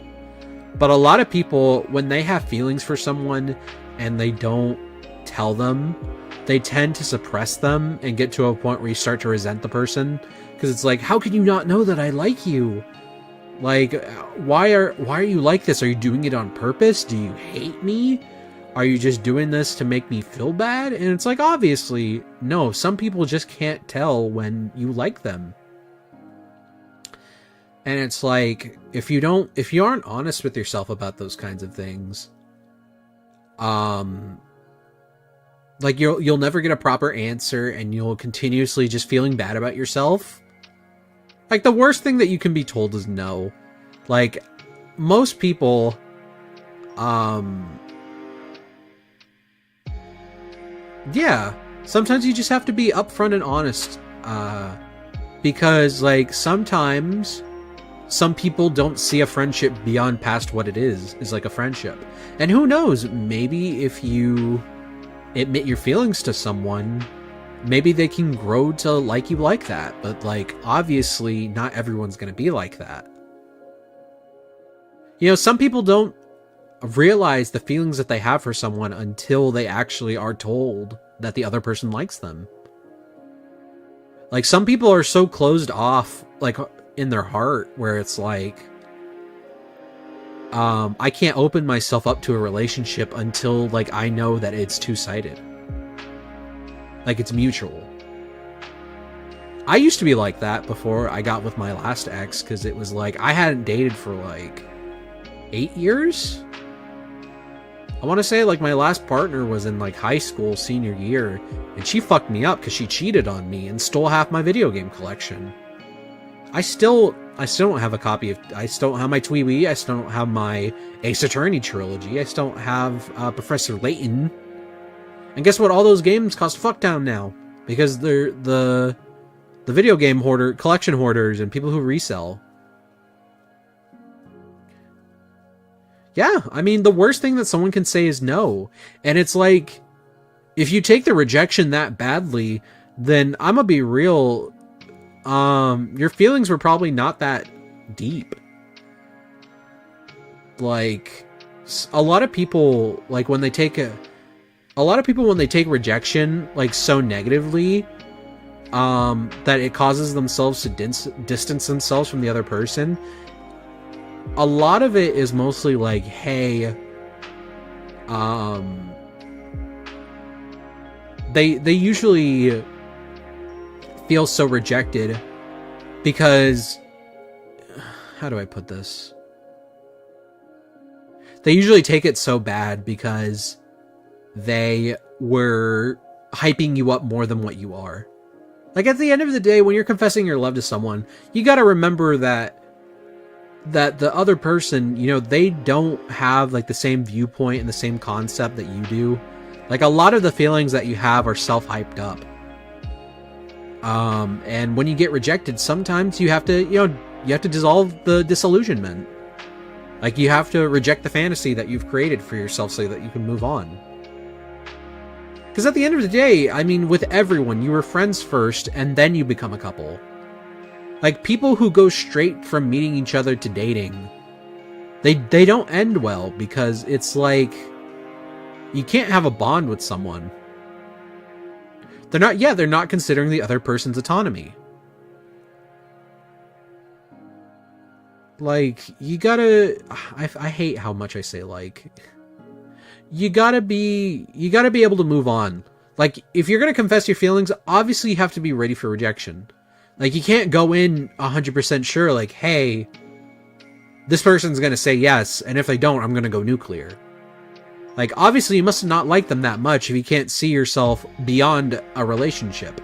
But a lot of people, when they have feelings for someone and they don't tell them, they tend to suppress them and get to a point where you start to resent the person, because it's like, how can you not know that I like you? Like, why are you like this? Are you doing it on purpose? Do you hate me? Are you just doing this to make me feel bad? And it's like, obviously, no. Some people just can't tell when you like them. And it's like, if you aren't honest with yourself about those kinds of things, like you'll never get a proper answer, and you'll continuously just feeling bad about yourself. Like, the worst thing that you can be told is no. Like, most people, yeah, sometimes you just have to be upfront and honest, because, like, sometimes some people don't see a friendship beyond past what it is like a friendship. And who knows, maybe if you admit your feelings to someone, maybe they can grow to like you like that. But, like, obviously not everyone's gonna be like that. You know, some people don't realize the feelings that they have for someone until they actually are told that the other person likes them. Like, some people are so closed off, like, in their heart, where it's like, I can't open myself up to a relationship until, like, I know that it's two-sided. Like, it's mutual. I used to be like that before I got with my last ex, because it was like, I hadn't dated for like 8 years. I want to say, like, my last partner was in like high school, senior year, and she fucked me up because she cheated on me and stole half my video game collection. I still don't have a copy of, I still don't have my Twee-Wee, I still don't have my Ace Attorney trilogy, I still don't have Professor Layton. And guess what? All those games cost fucktown now, because they're the video game collection hoarders and people who resell. Yeah, I mean, the worst thing that someone can say is no. And it's like, if you take the rejection that badly, then I'm gonna be real, your feelings were probably not that deep. Like, a lot of people, like, when they take rejection, like, so negatively, that it causes themselves to distance themselves from the other person. A lot of it is mostly like, hey, they usually feel so rejected because, how do I put this? They usually take it so bad because they were hyping you up more than what you are. Like, at the end of the day, when you're confessing your love to someone, you gotta remember that the other person, you know, they don't have, like, the same viewpoint and the same concept that you do. Like, a lot of the feelings that you have are self-hyped up. And when you get rejected, sometimes you have to, you have to dissolve the disillusionment. Like, you have to reject the fantasy that you've created for yourself so that you can move on. Because at the end of the day, I mean, with everyone, you were friends first, and then you become a couple. Like, people who go straight from meeting each other to dating, they don't end well, because it's like, you can't have a bond with someone. They're not considering the other person's autonomy. Like, you gotta... I hate how much I say like... You gotta be able to move on. Like, if you're gonna confess your feelings, obviously you have to be ready for rejection. Like, you can't go in 100% sure, like, hey, this person's gonna say yes, and if they don't, I'm gonna go nuclear. Like, obviously you must not like them that much if you can't see yourself beyond a relationship.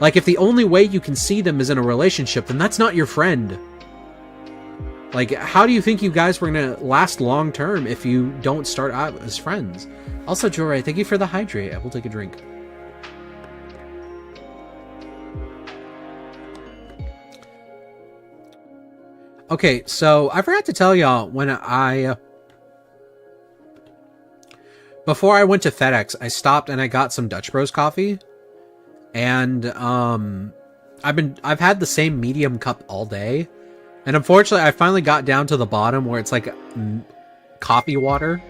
Like, if the only way you can see them is in a relationship, then that's not your friend. Like, how do you think you guys were gonna last long term if you don't start out as friends? Also, Jory, thank you for the hydrate. I will take a drink. Okay, so I forgot to tell y'all when before I went to FedEx, I stopped and I got some Dutch Bros coffee. And I've had the same medium cup all day. And unfortunately, I finally got down to the bottom where it's like coffee water.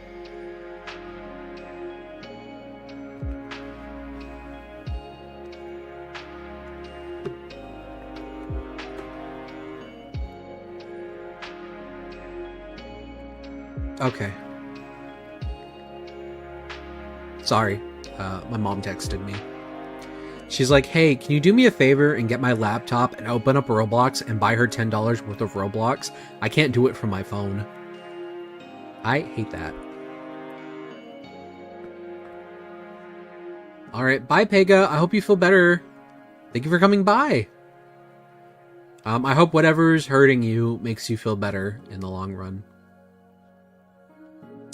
Okay. Sorry. My mom texted me. She's like, hey, can you do me a favor and get my laptop and open up Roblox and buy her $10 worth of Roblox? I can't do it from my phone. I hate that. Alright, bye, Pega. I hope you feel better. Thank you for coming by. I hope whatever's hurting you makes you feel better in the long run.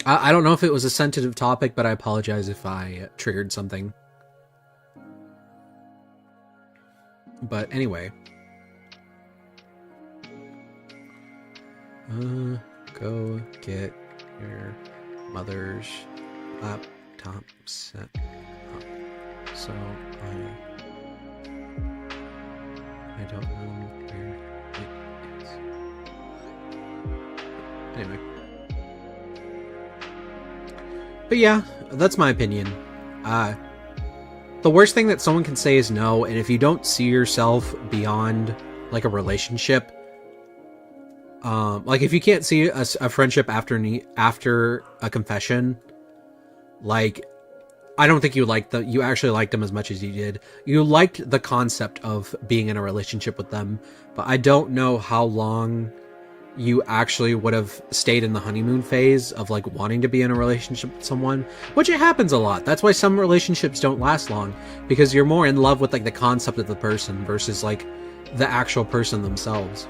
I don't know if it was a sensitive topic, but I apologize if I triggered something. But anyway. Go get your mother's laptop set up. So I don't know where it is. Anyway. But yeah, that's my opinion. The worst thing that someone can say is no, and if you don't see yourself beyond, like, a relationship, like, if you can't see a friendship after a confession, like, I don't think you actually liked them as much as you did. You liked the concept of being in a relationship with them, but I don't know how long you actually would have stayed in the honeymoon phase of, like, wanting to be in a relationship with someone, which it happens a lot. That's why some relationships don't last long, because you're more in love with, like, the concept of the person versus, like, the actual person themselves.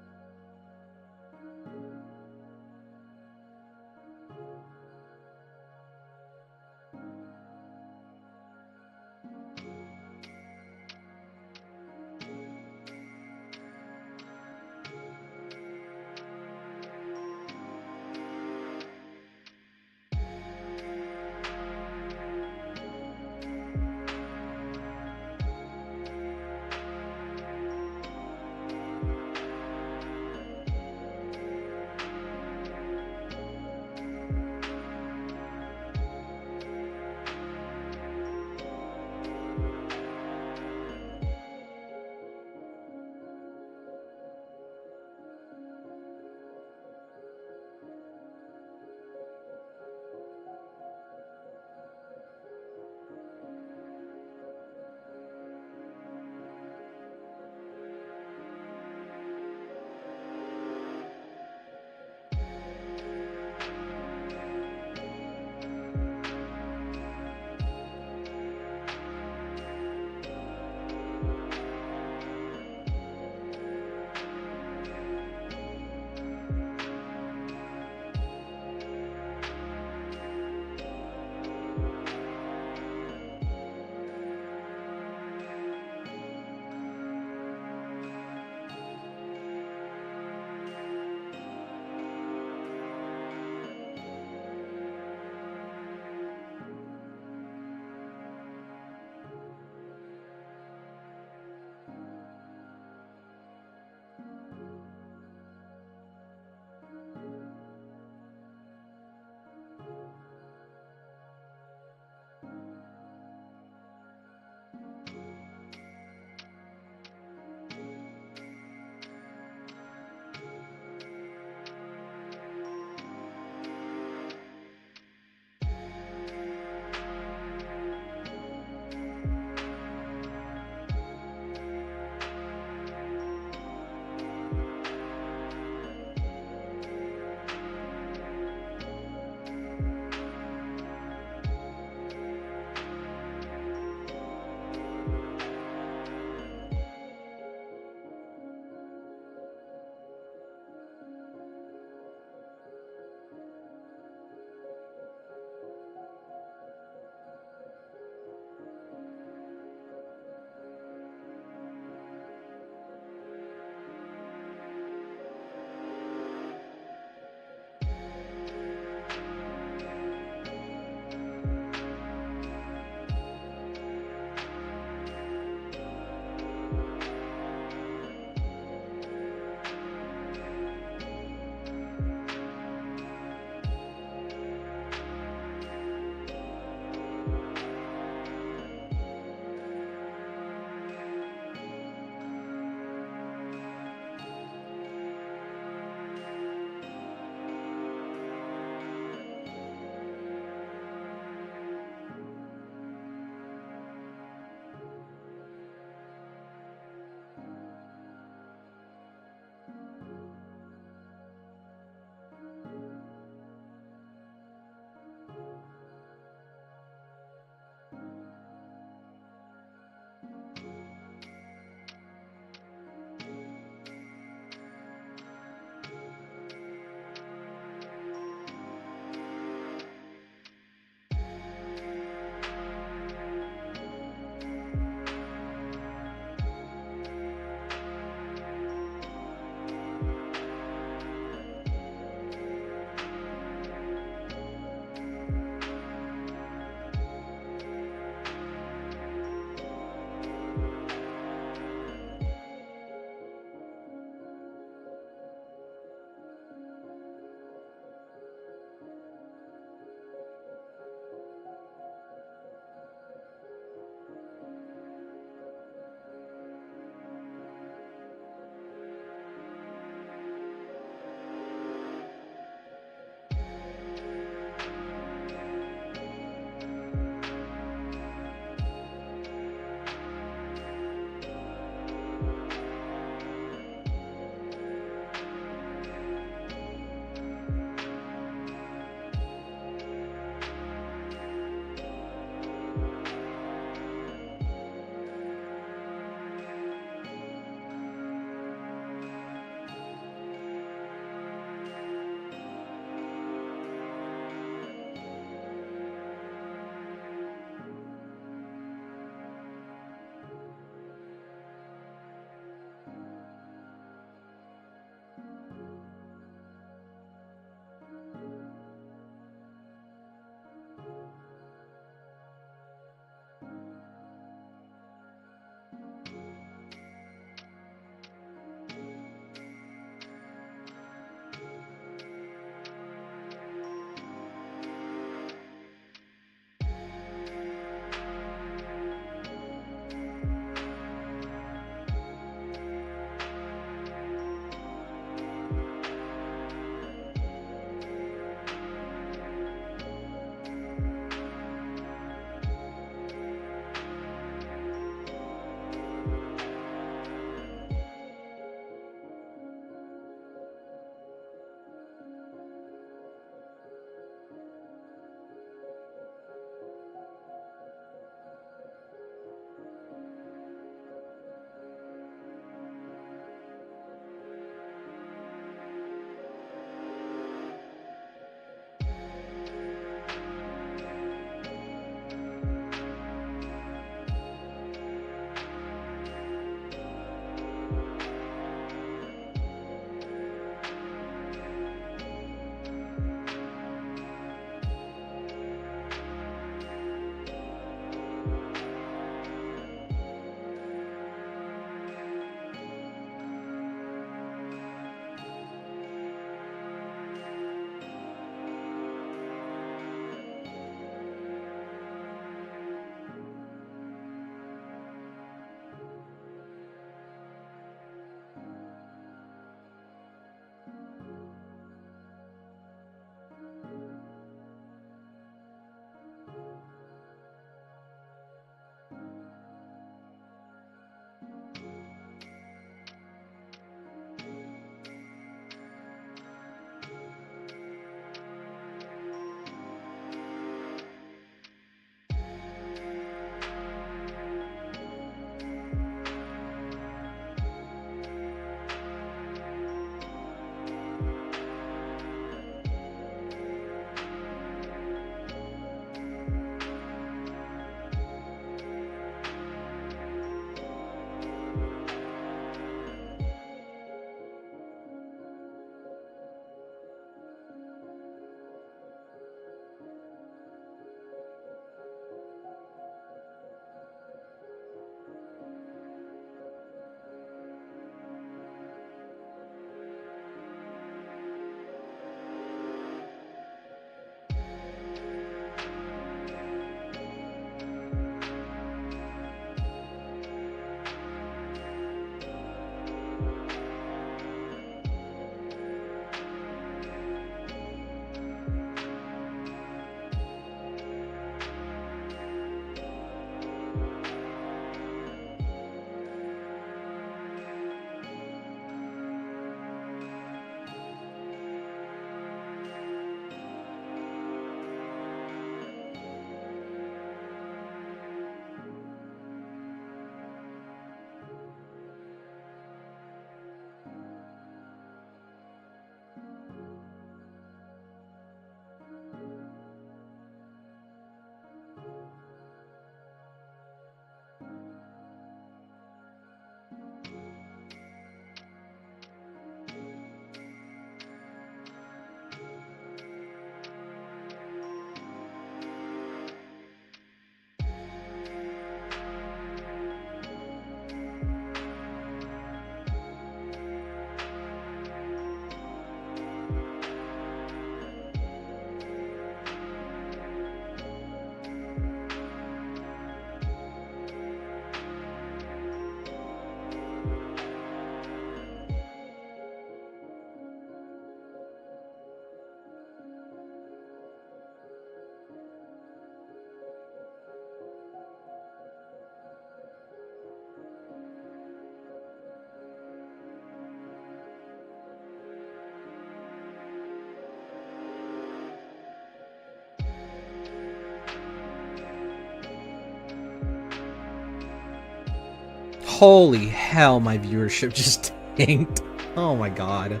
Holy hell, my viewership just tanked. Oh my god.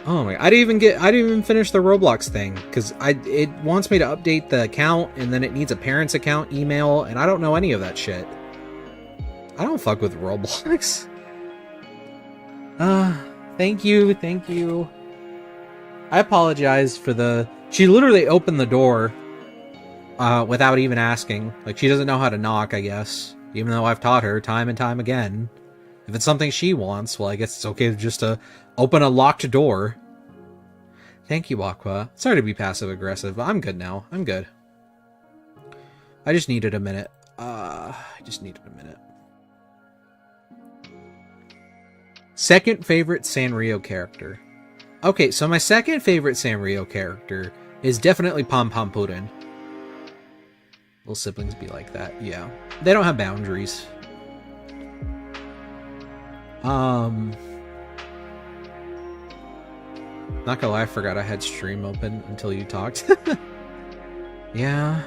Oh my, I didn't even finish the Roblox thing, because it wants me to update the account, and then it needs a parent's account, email, and I don't know any of that shit. I don't fuck with Roblox. Thank you. I apologize for the... She literally opened the door, without even asking. Like, she doesn't know how to knock, I guess. Even though I've taught her time and time again. If it's something she wants, well, I guess it's okay just to open a locked door. Thank you, Aqua. Sorry to be passive-aggressive, but I'm good now. I'm good. I just needed a minute. Second favorite Sanrio character. Okay, so my second favorite Sanrio character is definitely Pom Pom Puddin'. Little siblings be like that, yeah. They don't have boundaries. Not gonna lie, I forgot I had stream open until you talked. Yeah.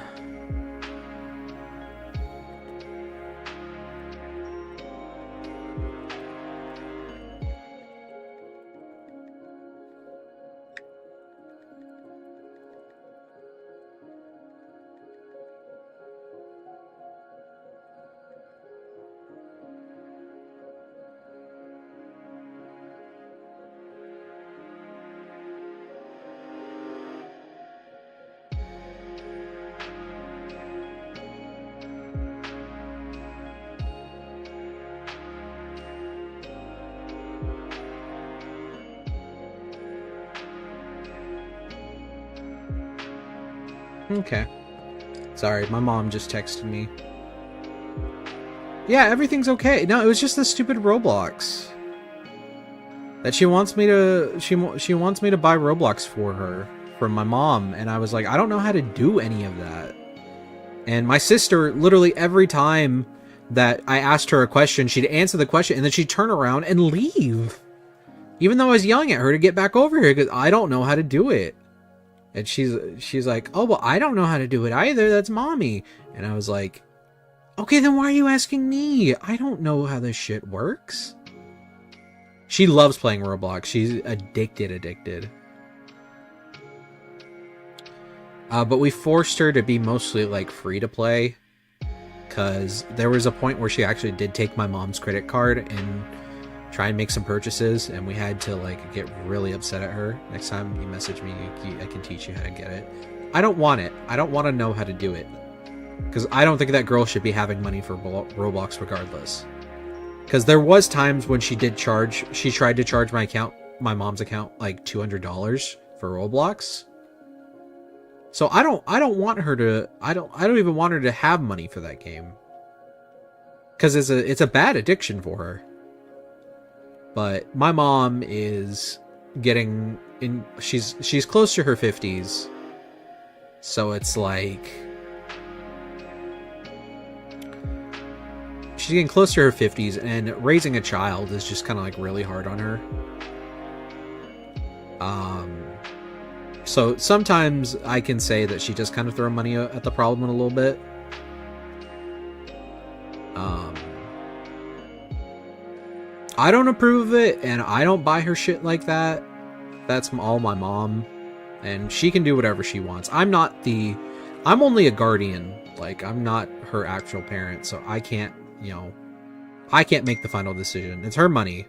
Okay. Sorry, my mom just texted me. Yeah, everything's okay. No, it was just the stupid Roblox. That she wants me to... She wants me to buy Roblox for her. From my mom. And I was like, I don't know how to do any of that. And my sister, literally every time that I asked her a question, she'd answer the question and then she'd turn around and leave. Even though I was yelling at her to get back over here because I don't know how to do it. And she's like, oh, well, I don't know how to do it either. That's mommy. And I was like, okay, then why are you asking me? I don't know how this shit works. She loves playing Roblox. She's addicted. But we forced her to be mostly, like, free to play. Because there was a point where she actually did take my mom's credit card and try and make some purchases, and we had to like get really upset at her. Next time you message me, I can teach you how to get it. I don't want it. I don't want to know how to do it, because I don't think that girl should be having money for Roblox regardless. Because there was times when she tried to charge my mom's account like $200 for Roblox. So I don't want her to. I don't even want her to have money for that game, because it's a bad addiction for her. But my mom is getting in... She's close to her 50s. So it's like... She's getting close to her 50s, and raising a child is just kind of like really hard on her. So sometimes I can say that she does kind of throw money at the problem a little bit. I don't approve of it, and I don't buy her shit like that. That's all my mom, and she can do whatever she wants. I'm only a guardian. Like, I'm not her actual parent, so I can't, I can't make the final decision. It's her money.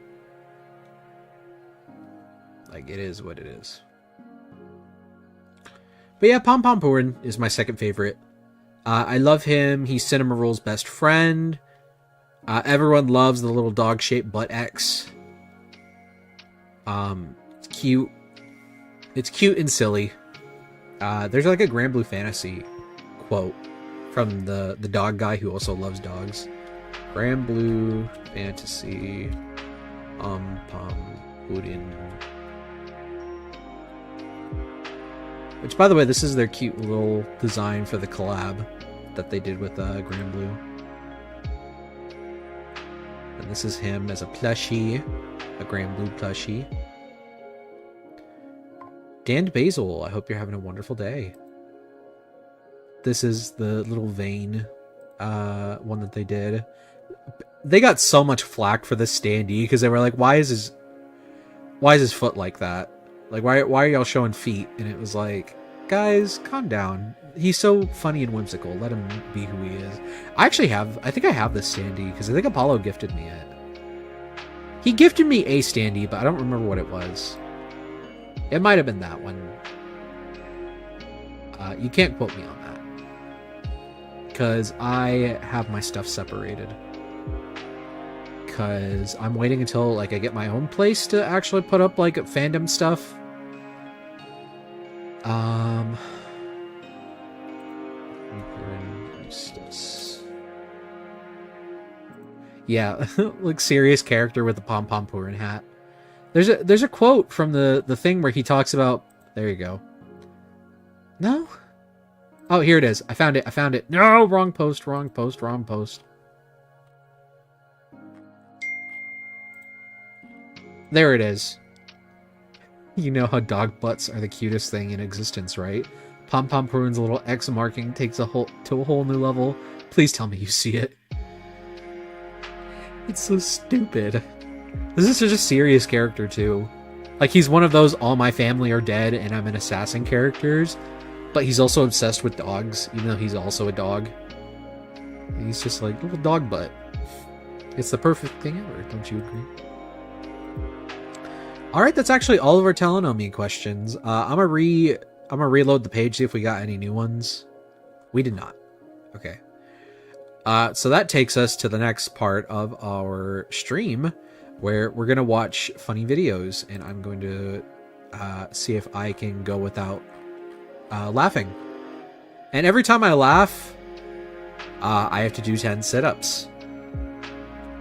Like, it is what it is. But yeah, Pom Pom Puddin' is my second favorite. I love him. He's Cinema Roll's best friend. Everyone loves the little dog-shaped butt X. It's cute. It's cute and silly. There's like a Grand Blue Fantasy quote from the dog guy who also loves dogs. Grand Blue Fantasy. Pom Puddin'. Which, by the way, this is their cute little design for the collab that they did with Grand Blue. And this is him as a plushie. A Grand Blue plushie. Dan Basil, I hope you're having a wonderful day. This is the little vein one that they did. they got so much flack for this standee because they were like, why is his foot like that? Like, why are y'all showing feet? And it was like, guys, calm down. He's so funny and whimsical. Let him be who he is. I think I have this standee because I think Apollo gifted me it. He gifted me a standee, but I don't remember what it was. It might have been that one. You can't quote me on that. Because I have my stuff separated. Because I'm waiting until, like, I get my own place to actually put up, like, fandom stuff. Yeah, like, serious character with the pom-pom Purin hat. There's a quote from the thing where he talks about... There you go. No? Oh, here it is. I found it. No, wrong post. There it is. You know how dog butts are the cutest thing in existence, right? Pom-pom Purin's little X marking takes to a whole new level. Please tell me you see it. It's so stupid. This is such a serious character, too. Like, he's one of those all my family are dead and I'm an assassin characters, but he's also obsessed with dogs, even though he's also a dog. And he's just like, little dog butt. It's the perfect thing ever, don't you agree? Alright, that's actually all of our Telenomy questions. I'm gonna reload the page, see if we got any new ones. We did not. Okay. So that takes us to the next part of our stream, where we're going to watch funny videos, and I'm going to see if I can go without laughing. And every time I laugh, I have to do 10 sit-ups.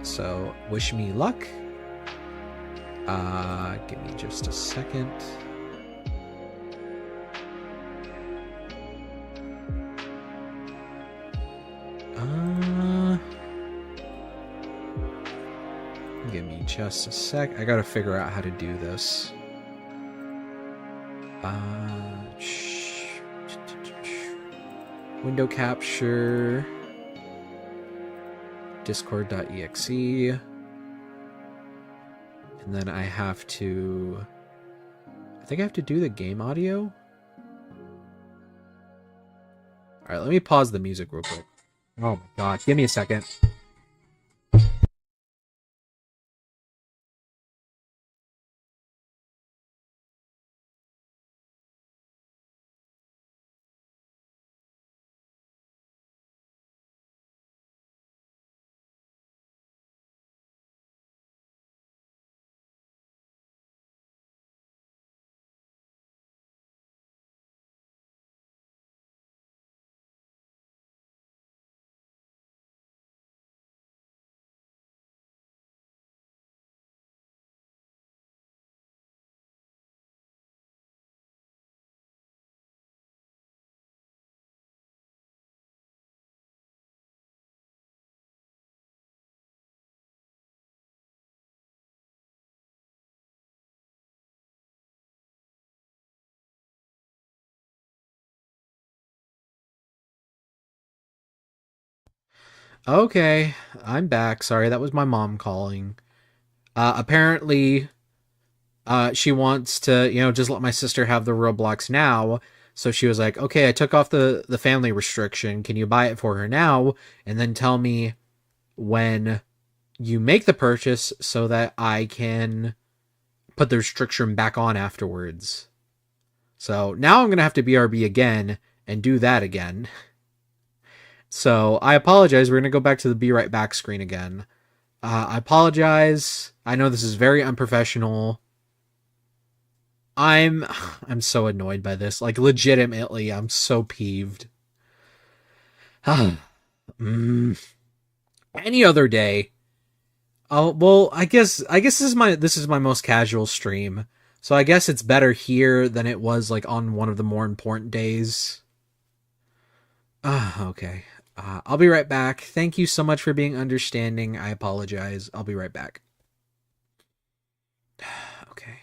So, wish me luck. Give me just a second. Give me just a sec. I gotta figure out how to do this. Window capture. Discord.exe. And then I have to... I think I have to do the game audio. Alright, let me pause the music real quick. Oh my god, give me a second. Okay, I'm back. Sorry, that was my mom calling. Apparently, she wants to, just let my sister have the Roblox now. So she was like, okay, I took off the family restriction. Can you buy it for her now? And then tell me when you make the purchase so that I can put the restriction back on afterwards. So now I'm going to have to BRB again and do that again. So I apologize. We're going to go back to the be right back screen again. I apologize. I know this is very unprofessional. I'm so annoyed by this. Like, legitimately, I'm so peeved. Any other day. Oh, well, I guess this is my most casual stream. So I guess it's better here than it was like on one of the more important days. Okay. I'll be right back. Thank you so much for being understanding. I apologize. I'll be right back. Okay.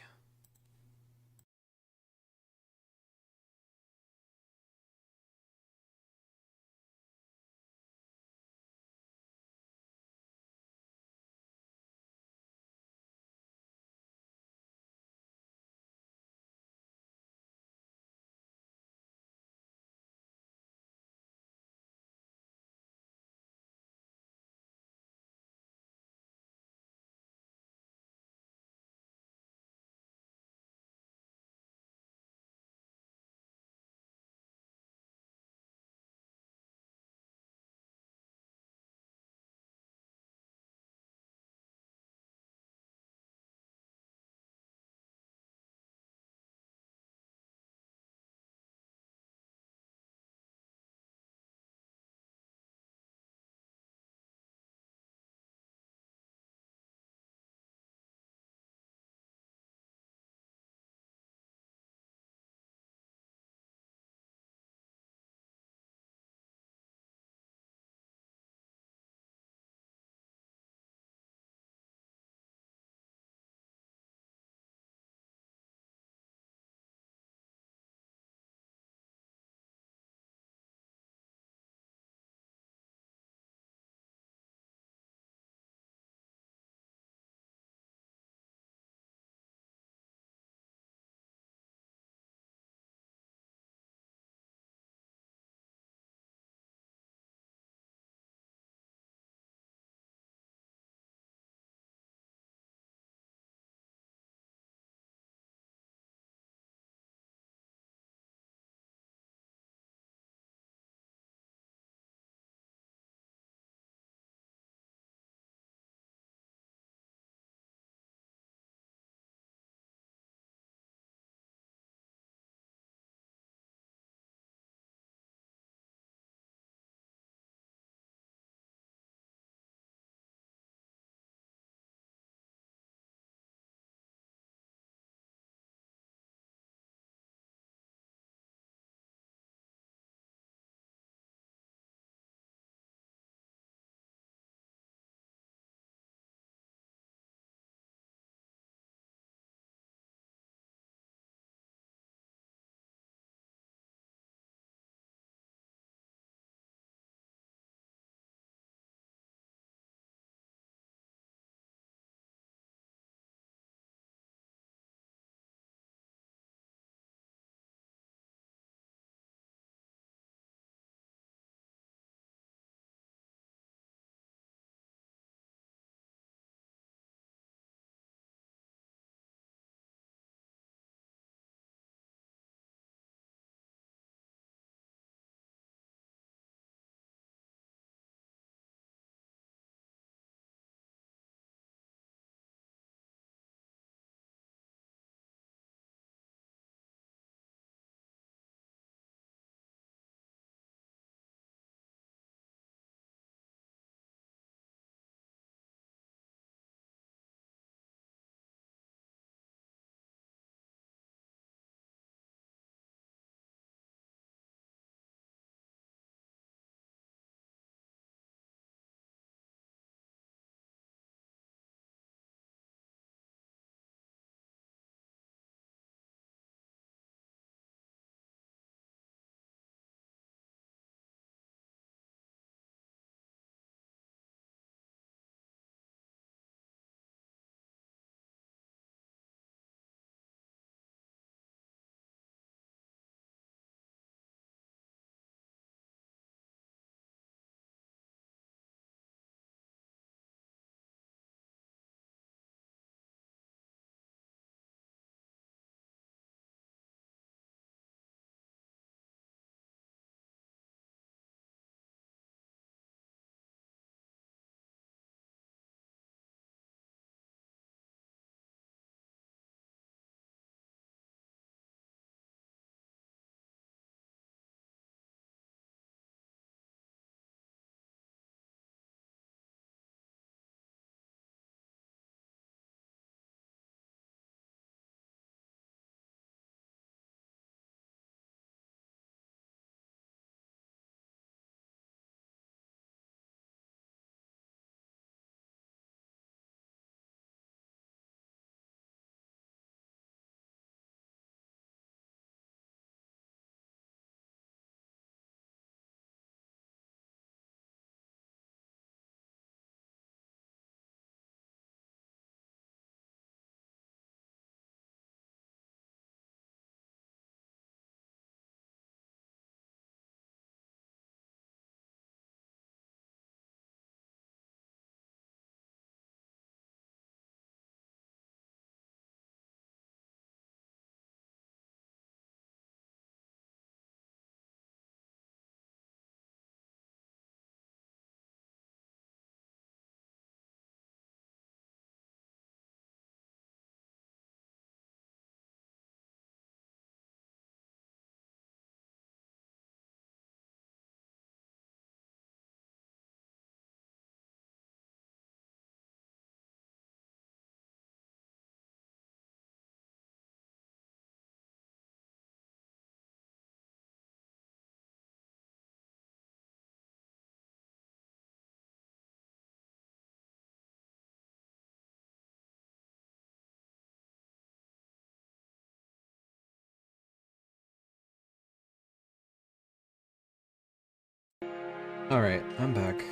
Alright, I'm back.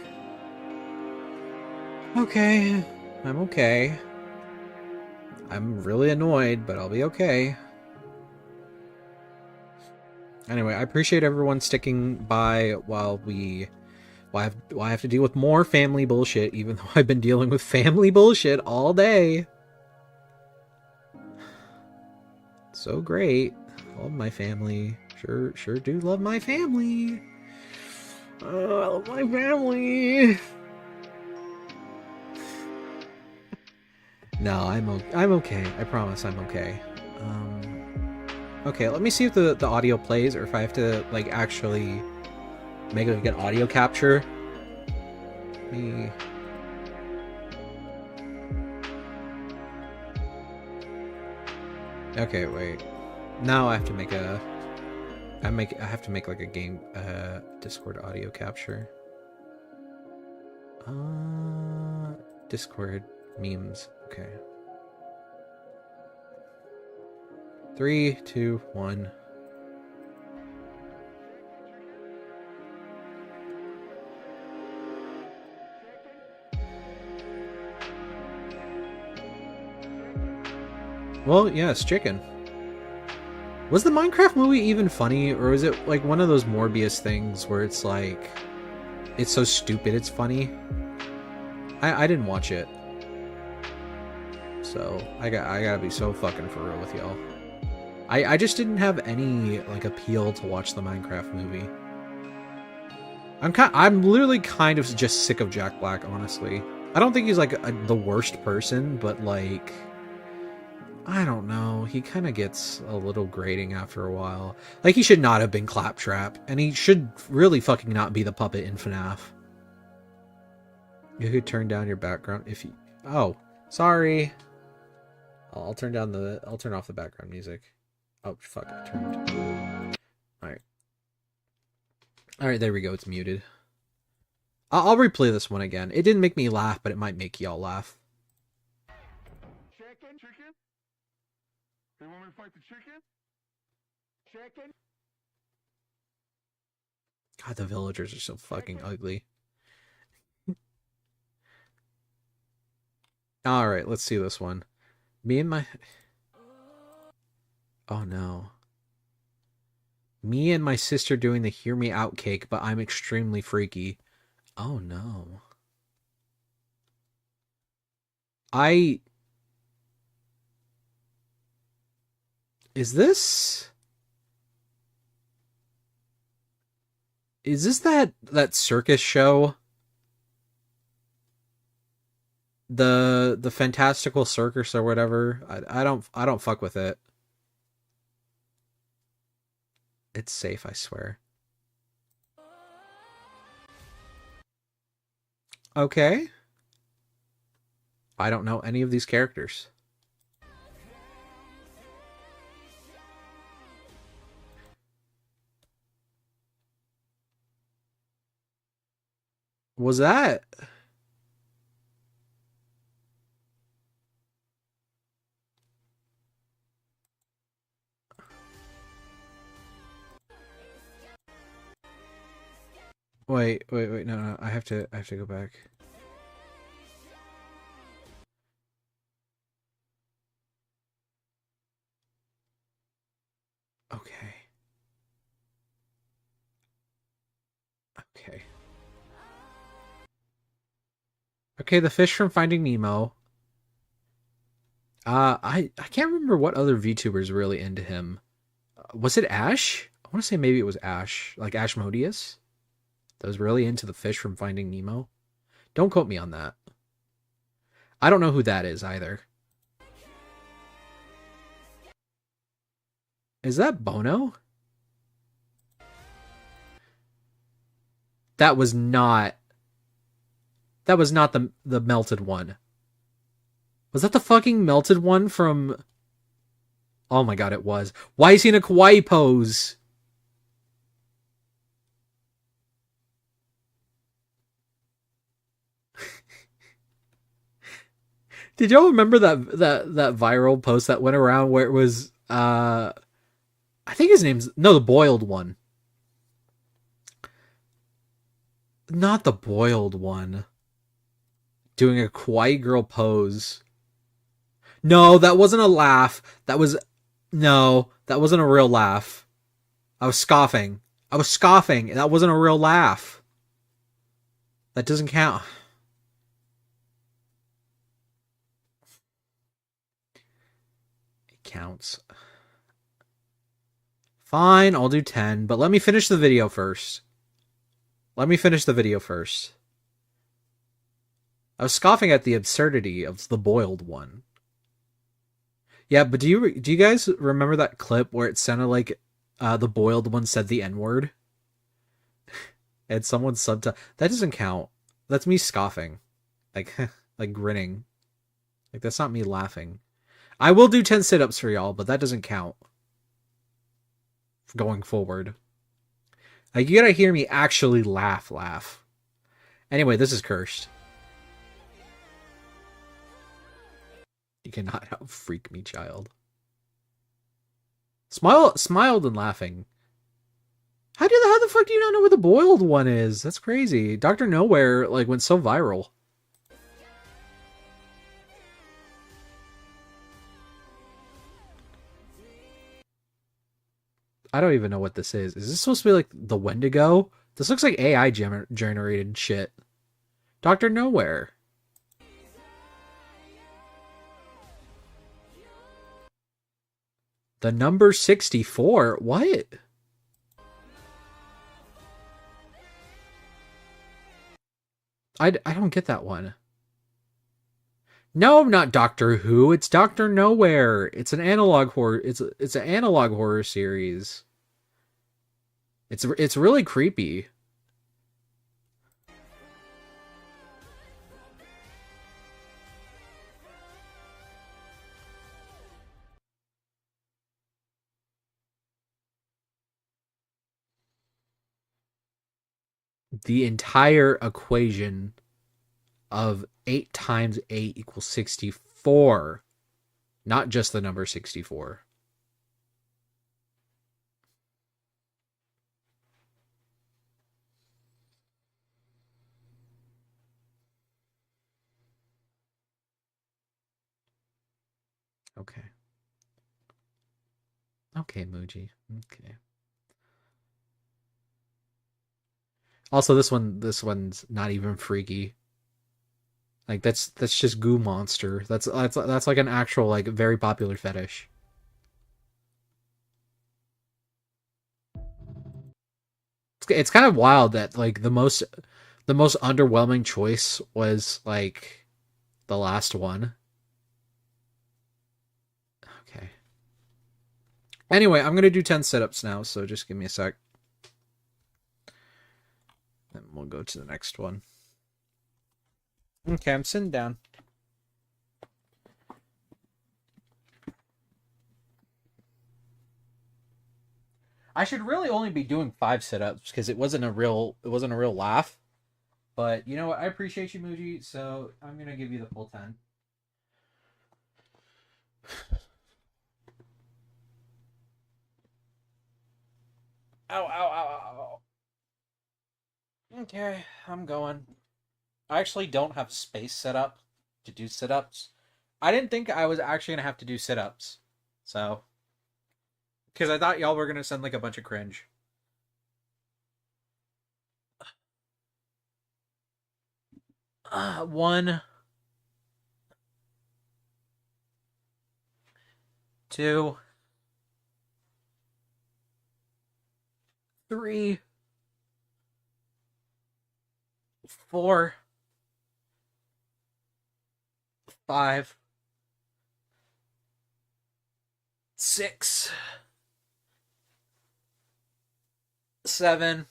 Okay, I'm okay. I'm really annoyed, but I'll be okay. Anyway, I appreciate everyone sticking by while I have to deal with more family bullshit, even though I've been dealing with family bullshit all day. So great. I love my family. Sure do love my family. I love my family. No, I'm okay. I promise I'm okay. Okay, let me see if the audio plays or if I have to like actually make like an audio capture. Me. Okay, wait. Now I have to make a I have to make like a game Discord audio capture. Discord memes. Okay. 3, 2, 1. Well, yeah, it's chicken. Was the Minecraft movie even funny, or was it like one of those Morbius things where it's like, it's so stupid it's funny? I didn't watch it, so I gotta be so fucking for real with y'all. I just didn't have any like appeal to watch the Minecraft movie. I'm literally kind of just sick of Jack Black, honestly. I don't think he's like the worst person, but like, I don't know. He kind of gets a little grating after a while. Like, he should not have been Claptrap, and he should really fucking not be the puppet in FNAF. You could turn down your background if you... Oh, sorry. I'll turn off the background music. Oh, fuck, I turned. Alright. Alright, there we go, it's muted. I'll replay this one again. It didn't make me laugh, but it might make y'all laugh. Chicken? They want me to fight the chicken? Chicken? God, the villagers are so fucking ugly. Alright, let's see this one. Me and my... Oh no. Me and my sister doing the hear me out cake, but I'm extremely freaky. Oh no. Is this that circus show? The Fantastical Circus or whatever? I don't fuck with it. It's safe, I swear. Okay. I don't know any of these characters. Was that... Wait, no, I have to go back. Okay. Okay. Okay, the fish from Finding Nemo. I can't remember what other VTubers really into him. Was it Ash? I want to say maybe it was Ash, like Ashmodius. That was really into the fish from Finding Nemo. Don't quote me on that. I don't know who that is either. Is that Bono? That was not the melted one. Was that the fucking melted one from... Oh my god, it was. Why is he in a kawaii pose? Did y'all remember that viral post that went around where it was I think his name's... No, the boiled one. Not the boiled one. Doing a kawaii girl pose. No, that wasn't a laugh. No, that wasn't a real laugh. I was scoffing. That wasn't a real laugh. That doesn't count. It counts. Fine, I'll do 10, but let me finish the video first. I was scoffing at the absurdity of the boiled one. Yeah, but do you guys remember that clip where it sounded like the boiled one said the N-word? And someone subtitled. That doesn't count. That's me scoffing. Like, like grinning. Like, that's not me laughing. I will do 10 sit-ups for y'all, but that doesn't count. Going forward. Like, you gotta hear me actually laugh. Anyway, this is cursed. You cannot out-freak me, child. Smiled and laughing. How the fuck do you not know where the boiled one is? That's crazy. Dr. Nowhere, like, went so viral. I don't even know what this is. Is this supposed to be like the Wendigo? This looks like AI generated shit. Dr. Nowhere. The number 64? What? I don't get that one. No, not Doctor Who. It's Doctor Nowhere. It's an analog horror. It's an analog horror series. It's really creepy. The entire equation of 8 times 8 equals 64. Not just the number 64. Okay. Okay, Muji. Okay. Also, this one's not even freaky. Like that's just goo monster. That's like an actual like very popular fetish. It's kind of wild that like the most underwhelming choice was like the last one. Okay. Anyway, I'm gonna do 10 sit-ups now, so just give me a sec. Then we'll go to the next one. Okay, I'm sitting down. I should really only be doing 5 sit-ups because it wasn't a real laugh. But you know what? I appreciate you, Muji, so I'm gonna give you the full 10. Ow, ow, ow, ow. Okay, I'm going. I actually don't have space set up to do sit-ups. I didn't think I was actually gonna have to do sit-ups. So, because I thought y'all were gonna send like a bunch of cringe. One, two, three, 4, 5, 6, 7,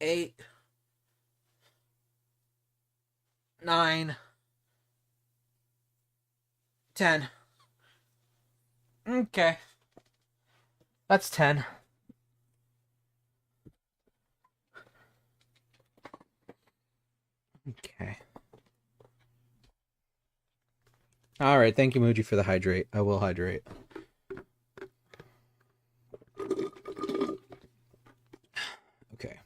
8, 9, 10. Okay. That's 10. Okay. All right. Thank you, Muji, for the hydrate. I will hydrate. Okay.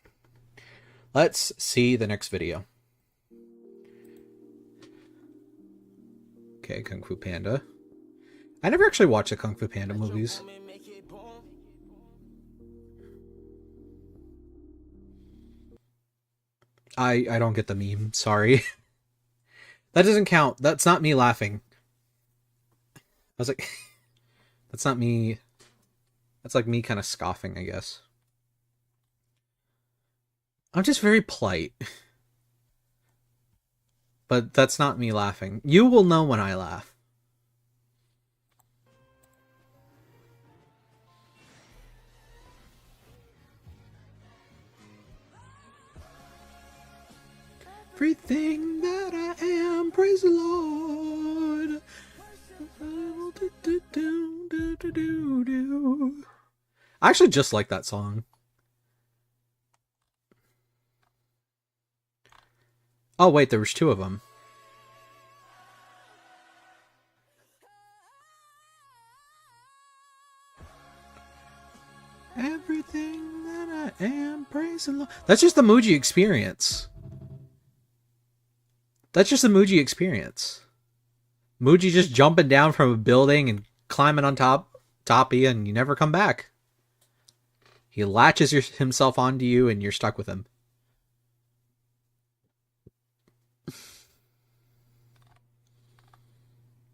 Let's see the next video. Okay, Kung Fu Panda. I never actually watched the Kung Fu Panda movies. I don't get the meme, sorry. That doesn't count. That's not me laughing. I was like, that's not me. That's like me kind of scoffing, I guess. I'm just very polite. But that's not me laughing. You will know when I laugh. Everything that I am, praise the Lord. I actually just like that song. Oh wait, there was two of them. Everything that I am, praise the Lord. That's just the Muji experience. That's just the Muji experience. Muji just jumping down from a building and climbing on top of you, and you never come back. He latches himself onto you, and you're stuck with him.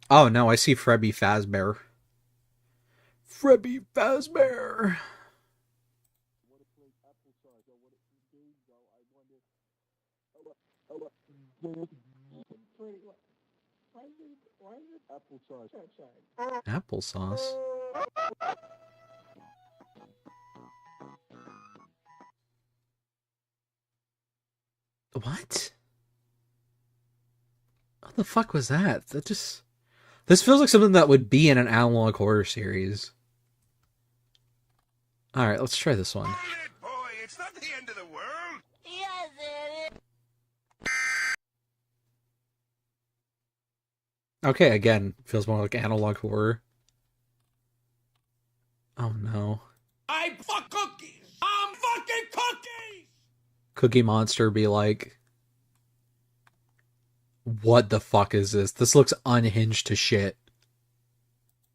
Oh no, I see Freddy Fazbear. Freddy Fazbear. Applesauce. What? What the fuck was that? That just... This feels like something that would be in an analog horror series. Alright, let's try this one. Boy, it's not the end of the world. Yes, it is. Okay, again, feels more like analog horror. Oh no. I fuck cookies. I'm fucking cookies. Cookie Monster be like, what the fuck is this? This looks unhinged to shit.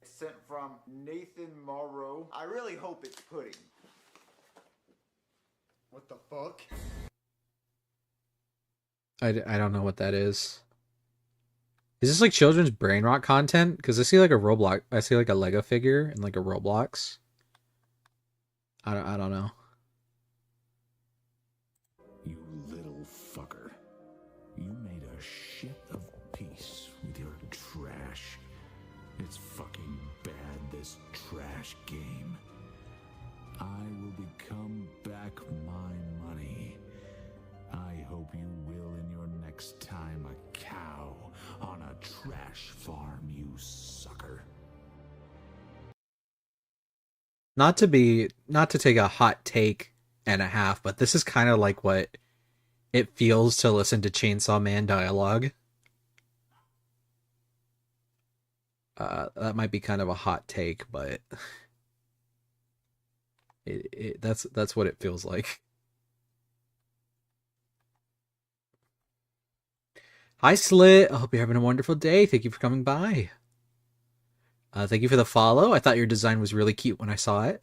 Sent from Nathan Morrow. I really hope it's pudding. What the fuck? I don't know what that is. Is this like children's brain rot content? Because I see like a Roblox, I see like a Lego figure and like a Roblox. I don't know. You little fucker. You made a shit of peace with your trash. It's fucking bad, this trash game. I will become back my money. I hope you will in your next time a cow on a trash farm, you sucker. Not to take a hot take and a half, but this is kind of like what it feels to listen to Chainsaw Man dialogue. That might be kind of a hot take, but that's what it feels like. Hi Slit, I hope you're having a wonderful day. Thank you for coming by. Thank you for the follow. I thought your design was really cute when I saw it.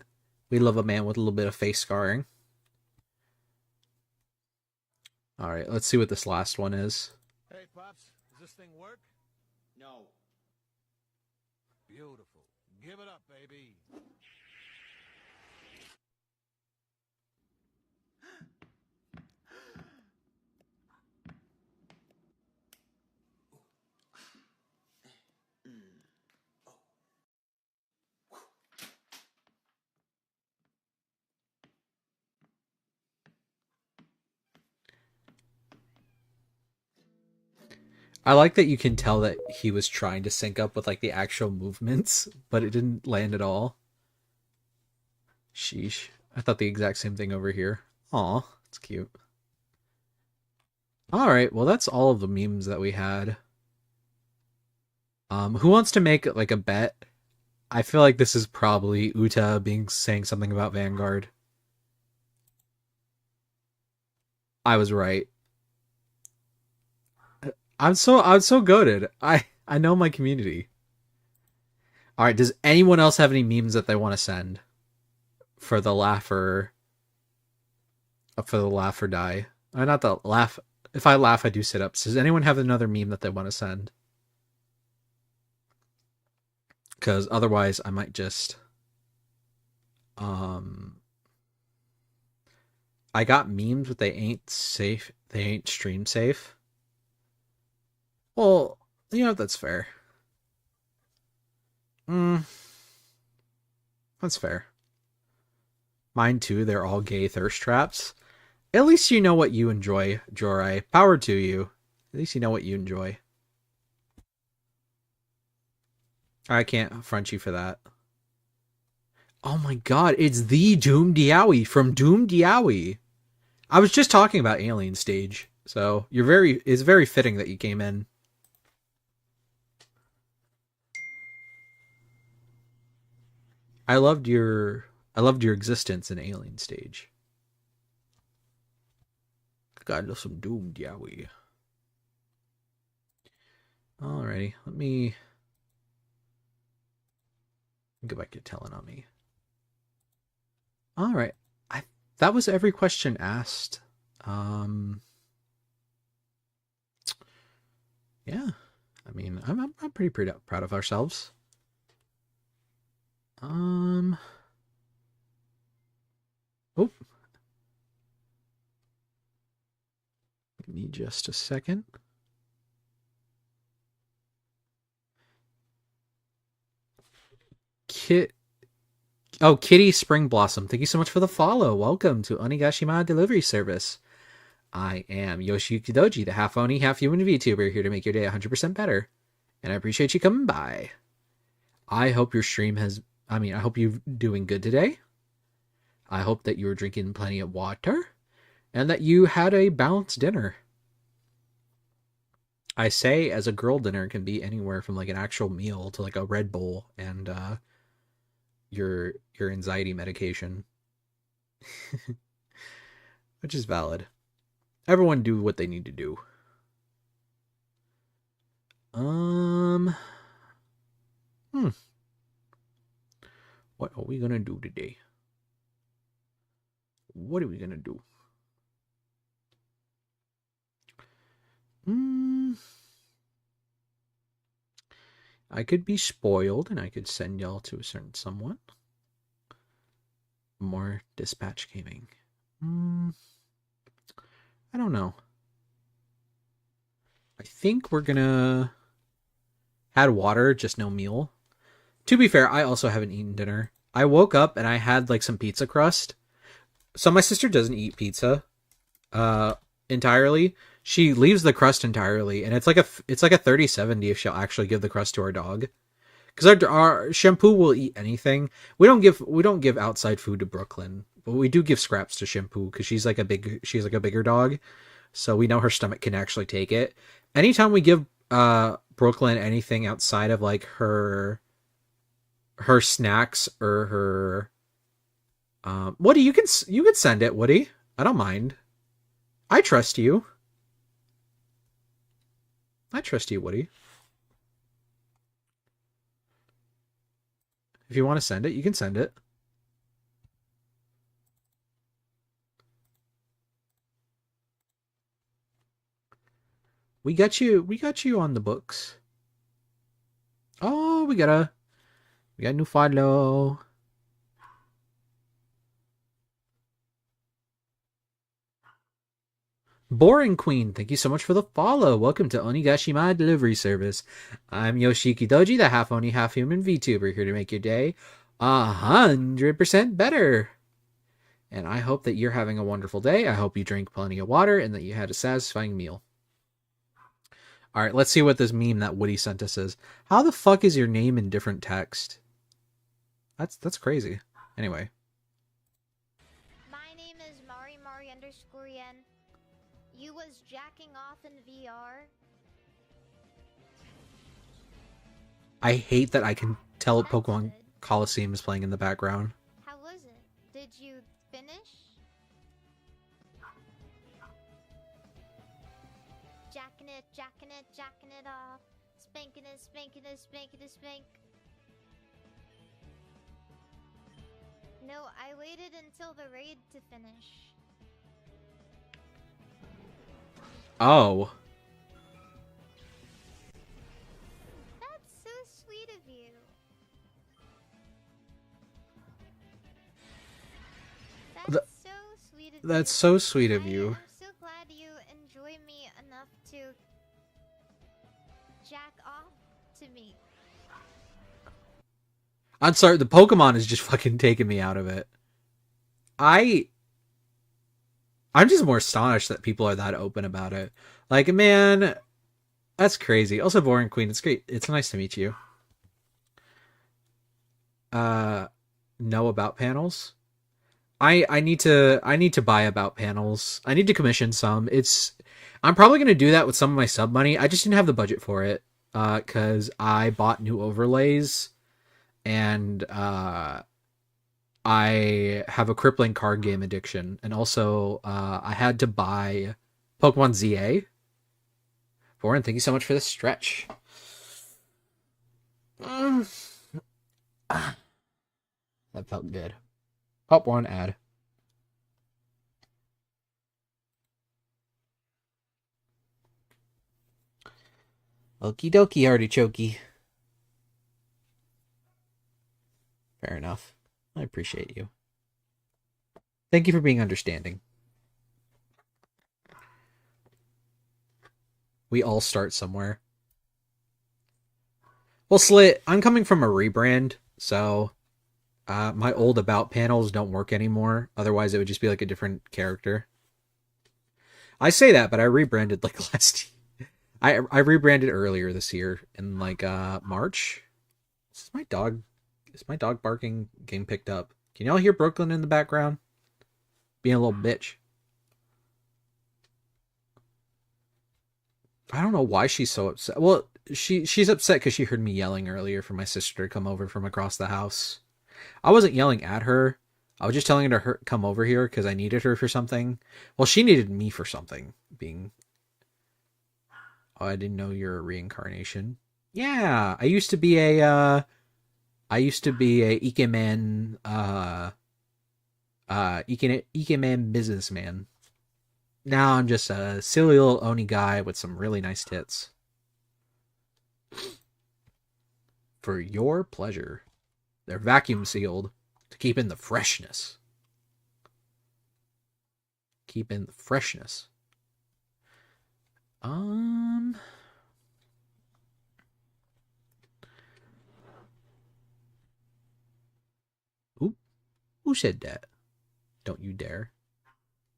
We love a man with a little bit of face scarring. Alright, let's see what this last one is. Hey, Pops, does this thing work? No. Beautiful. Give it up, baby. I like that you can tell that he was trying to sync up with like the actual movements, but it didn't land at all. Sheesh. I thought the exact same thing over here. Aw, it's cute. Alright, well that's all of the memes that we had. Who wants to make like a bet? I feel like this is probably Uta saying something about Vanguard. I was right. I'm so goated. I know my community. All right, does anyone else have any memes that they want to send for the laugh or die? Not the laugh. If I laugh, I do sit-ups. Does anyone have another meme that they want to send? Because otherwise, I might just I got memes, but they ain't safe. They ain't stream safe. Well, that's fair. That's fair. Mine too. They're all gay thirst traps. At least you know what you enjoy, Jorai. Power to you. At least you know what you enjoy. I can't front you for that. Oh my god, it's the Doom Diawi from Doom Diawi. I was just talking about Alien Stage, so it's very fitting that you came in. I loved your existence in Alien Stage. God, love some Doom Diawi. Alrighty, let me go back to telling on me. All right, that was every question asked. Yeah, I mean, I'm pretty proud of ourselves. Oh. Give me just a second. Kitty Spring Blossom, thank you so much for the follow. Welcome to Onigashima Delivery Service. I am Yoshiyuki Doji, the half Oni, half human VTuber, here to make your day 100% better. And I appreciate you coming by. I hope your stream I hope you're doing good today. I hope that you're drinking plenty of water. And that you had a balanced dinner. I say, as a girl dinner can be anywhere from like an actual meal to like a Red Bull and your anxiety medication. Which is valid. Everyone do what they need to do. What are we gonna do today? What are we gonna do? I could be spoiled and I could send y'all to a certain someone. More dispatch gaming. I don't know. I think we're gonna add water, just no meal. To be fair, I also haven't eaten dinner. I woke up and I had like some pizza crust. So my sister doesn't eat pizza entirely. She leaves the crust entirely, and it's like a 30-70 if she'll actually give the crust to our dog. Because our Shampoo will eat anything. We don't give outside food to Brooklyn, but we do give scraps to Shampoo because she's like a bigger dog, so we know her stomach can actually take it. Anytime we give Brooklyn anything outside of like her snacks or her Woody, you can send it, Woody. I don't mind. I trust you. Woody. If you want to send it, you can send it. We got you on the books. Oh, we got a new follow. Boring Queen, thank you so much for the follow. Welcome to Onigashima Delivery Service. I'm Yoshiki Doji, the half Oni, half human VTuber, here to make your day 100% better. And I hope that you're having a wonderful day. I hope you drank plenty of water and that you had a satisfying meal. Alright, let's see what this meme that Woody sent us is. How the fuck is your name in different text? That's crazy. Anyway. My name is Mari_Yen. You was jacking off in VR? I hate that I can tell That's Pokemon good. Coliseum is playing in the background. How was it? Did you finish? jacking it off. Spanking it, spanking it, spanking it, spank. No, I waited until the raid to finish. Oh. That's so sweet of you. That's so sweet of you. That's so sweet of I you. am so glad you enjoy me enough to jack off to me. I'm sorry, the Pokemon is just fucking taking me out of it. I'm just more astonished that people are that open about it. Like, man, that's crazy. Also, Boring Queen, it's great. It's nice to meet you. Know about panels? I need to buy about panels. I need to commission some. I'm probably gonna do that with some of my sub money. I just didn't have the budget for it. Cause I bought new overlays and I have a crippling card game addiction, and also I had to buy Pokemon ZA. Warren, thank you so much for the stretch. That felt good. Pop one ad. Okie dokie, artichokey. Fair enough. I appreciate you. Thank you for being understanding. We all start somewhere. Well, Slit, I'm coming from a rebrand, so my old about panels don't work anymore. Otherwise, it would just be like a different character. I say that, but I rebranded like last year. I rebranded earlier this year in like March. Is my dog barking getting picked up? Can y'all hear Brooklyn in the background? Being a little bitch. I don't know why she's so upset. Well, she's upset because she heard me yelling earlier for my sister to come over from across the house. I wasn't yelling at her. I was just telling her to come over here because I needed her for something. Well, she needed me for something. Oh, I didn't know you're a reincarnation. Yeah, I used to be a Ikemen Ikemen businessman. Now I'm just a silly little Oni guy with some really nice tits. For your pleasure. They're vacuum sealed to keep in the freshness. Keep in the freshness. Oop. Who said that? Don't you dare.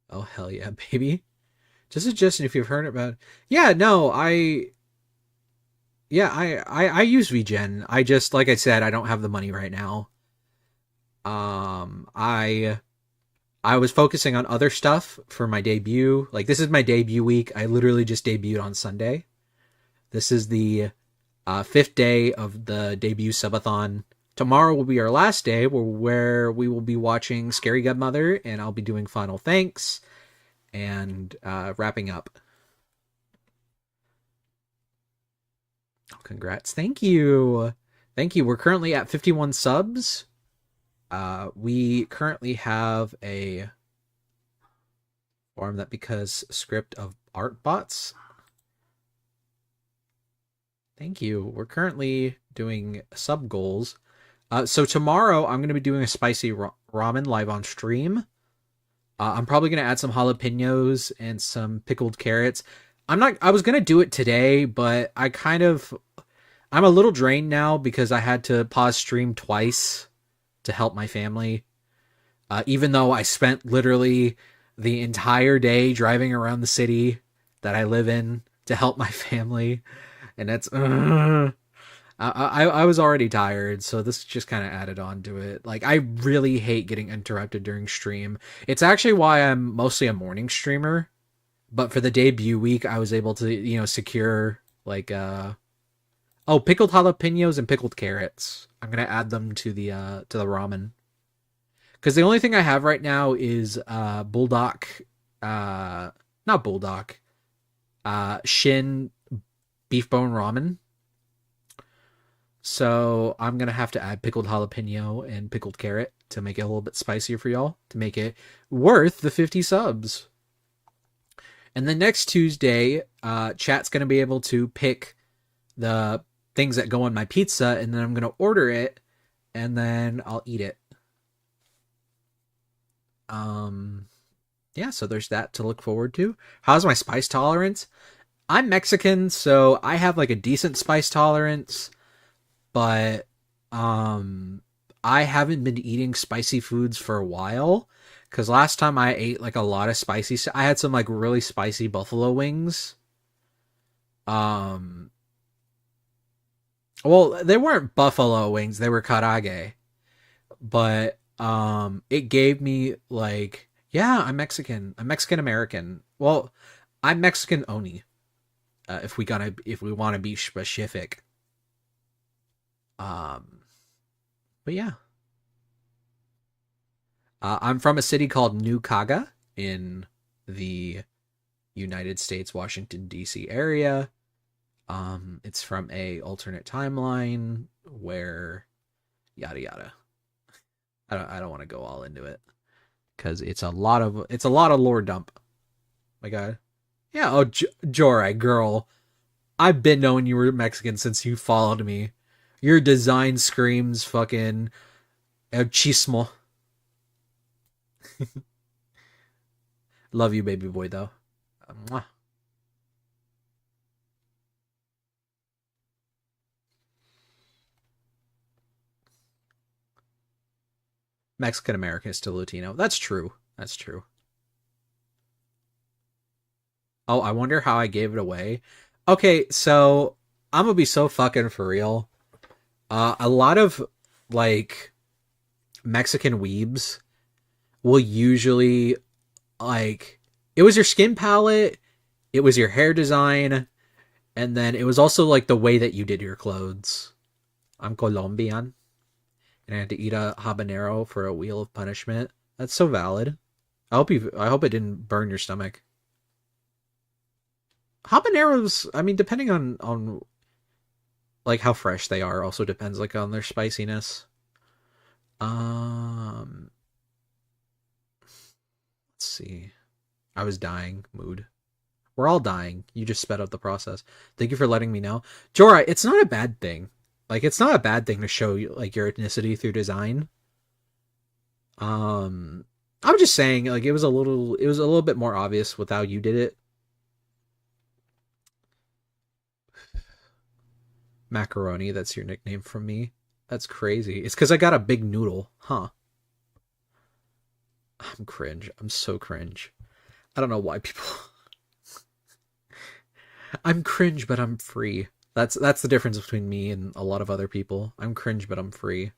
Oh, hell yeah, baby. Just suggesting if you've heard about... Yeah, no, I use VGen. I just, like I said, I don't have the money right now. I was focusing on other stuff for my debut. Like, this is my debut week. I literally just debuted on Sunday. This is the 5th day of the debut subathon. Tomorrow will be our last day where we will be watching Scary Godmother, and I'll be doing final thanks and wrapping up. Oh, congrats. Thank you. Thank you. We're currently at 51 subs. We currently have a form that because script of art bots. Thank you. We're currently doing sub goals. So tomorrow I'm going to be doing a spicy ramen live on stream. I'm probably going to add some jalapenos and some pickled carrots. I was going to do it today, but I'm a little drained now because I had to pause stream twice to help my family. Even though I spent literally the entire day driving around the city that I live in to help my family. And that's, I was already tired, so this just kind of added on to it. Like, I really hate getting interrupted during stream. It's actually why I'm mostly a morning streamer. But for the debut week, I was able to, secure, like, pickled jalapenos and pickled carrots. I'm going to add them to the ramen. Because the only thing I have right now is, not Bulldog. Shin beef bone ramen. So I'm gonna have to add pickled jalapeno and pickled carrot to make it a little bit spicier for y'all, to make it worth the 50 subs. And then next Tuesday, chat's gonna be able to pick the things that go on my pizza, and then I'm gonna order it, and then I'll eat it. Yeah, so there's that to look forward to. How's my spice tolerance? I'm Mexican, so I have like a decent spice tolerance, but I haven't been eating spicy foods for a while, because last time I ate like a lot of spicy, I had some like really spicy buffalo wings. Well, they weren't buffalo wings, they were karaage. But it gave me like, yeah, I'm Mexican. I'm Mexican American. Well, I'm Mexican Oni. If we want to be specific. But yeah. I'm from a city called New Kaga in the United States, Washington, D.C. area. It's from a alternate timeline where yada yada. I don't want to go all into it because it's a lot of lore dump. My God, yeah. Oh, Jorai girl, I've been knowing you were Mexican since you followed me. Your design screams fucking el chismo. Love you, baby boy, though. Mwah. Mexican American is still Latino. That's true. That's true. Oh, I wonder how I gave it away. Okay, so I'm gonna be so fucking for real. A lot of like Mexican weebs will usually like, it was your skin palette, it was your hair design, and then it was also like the way that you did your clothes. I'm Colombian, and I had to eat a habanero for a wheel of punishment. That's so valid. I hope it didn't burn your stomach. Habaneros, I mean, depending on like how fresh they are, also depends like on their spiciness. Let's see. I was dying. Mood. We're all dying. You just sped up the process. Thank you for letting me know. Jorah, it's not a bad thing. Like, it's not a bad thing to show like your ethnicity through design. I'm just saying, like, it was a little bit more obvious with how you did it. Macaroni, that's your nickname from me. That's crazy. It's because I got a big noodle, huh? I'm cringe. I'm so cringe. I don't know why people... I'm cringe, but I'm free. That's the difference between me and a lot of other people. I'm cringe, but I'm free.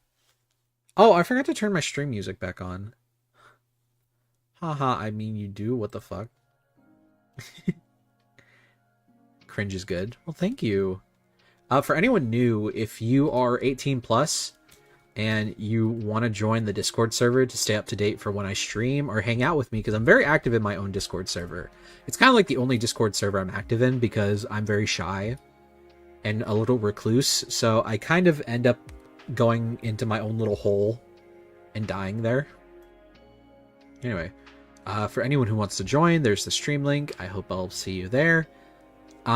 Oh, I forgot to turn my stream music back on. Haha, I mean you do. What the fuck? Cringe is good. Well, thank you. For anyone new, if you are 18 plus and you want to join the Discord server to stay up to date for when I stream or hang out with me, because I'm very active in my own Discord server. It's kind of like the only Discord server I'm active in because I'm very shy and a little recluse, so I kind of end up going into my own little hole and dying there. Anyway, for anyone who wants to join, there's the stream link. I hope I'll see you there.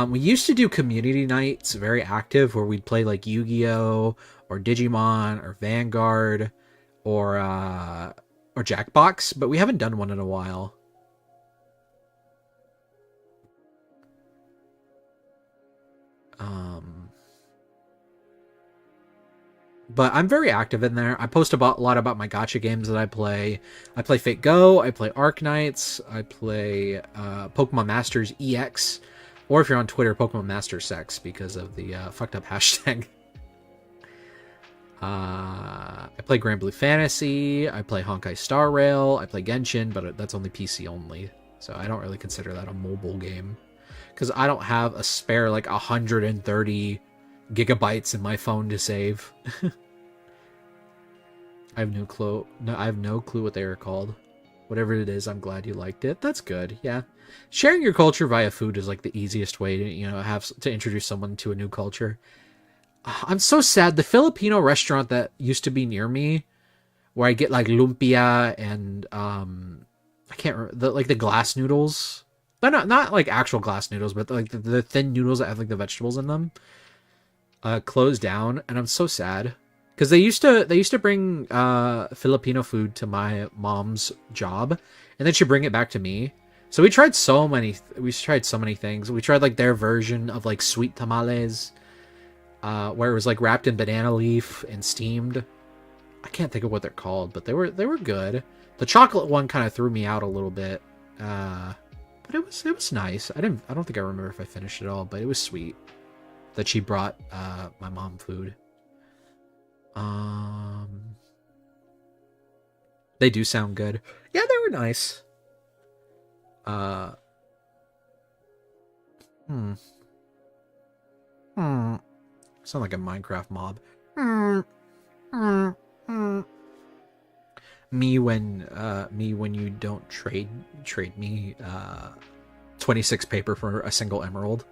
We used to do community nights, very active, where we'd play like Yu-Gi-Oh! Or Digimon or Vanguard or Jackbox, but we haven't done one in a while. But I'm very active in there. I post a lot about my gacha games that I play. I play Fate Go, I play Arknights, I play Pokemon Masters EX, or if you're on Twitter, Pokemon Master Sex, because of the fucked up hashtag. I play Grand Blue Fantasy, I play Honkai Star Rail, I play Genshin, but that's only PC only, so I don't really consider that a mobile game. Because I don't have a spare, like, 130 gigabytes in my phone to save. I have no clue what they are called. Whatever it is, I'm glad you liked it. That's good. Yeah. Sharing your culture via food is like the easiest way to, have to introduce someone to a new culture. I'm so sad. The Filipino restaurant that used to be near me, where I get like lumpia and I can't remember the glass noodles. They're not like actual glass noodles, but like the thin noodles that have like the vegetables in them. Closed down, and I'm so sad because they used to bring Filipino food to my mom's job, and then she'd bring it back to me. So we tried so many things. We tried like their version of like sweet tamales, where it was like wrapped in banana leaf and steamed. I can't think of what they're called, but they were good. The chocolate one kind of threw me out a little bit, but it was nice. I don't think I remember if I finished it all, but it was sweet that she brought my mom food. They do sound good. Yeah, they were nice. Sound like a Minecraft mob. Me when you don't trade me 26 paper for a single emerald.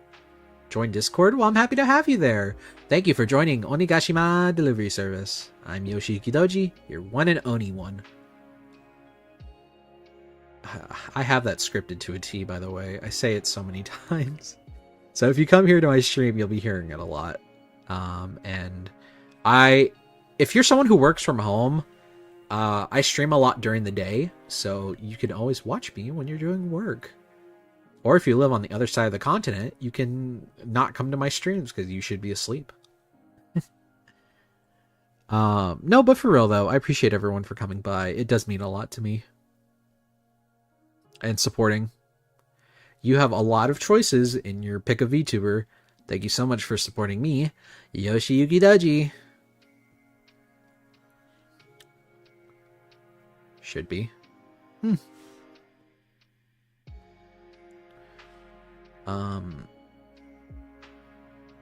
Join Discord? Well, I'm happy to have you there. Thank you for joining Onigashima Delivery Service. I'm Yoshi Yukidoji, your one and only one. I have that scripted to a T, by the way. I say it so many times. So if you come here to my stream, you'll be hearing it a lot. And if you're someone who works from home, I stream a lot during the day, so you can always watch me when you're doing work. Or if you live on the other side of the continent, you can not come to my streams because you should be asleep. No, but for real though, I appreciate everyone for coming by. It does mean a lot to me. And supporting. You have a lot of choices in your pick a VTuber. Thank you so much for supporting me, Yoshi Yukidaji. Should be.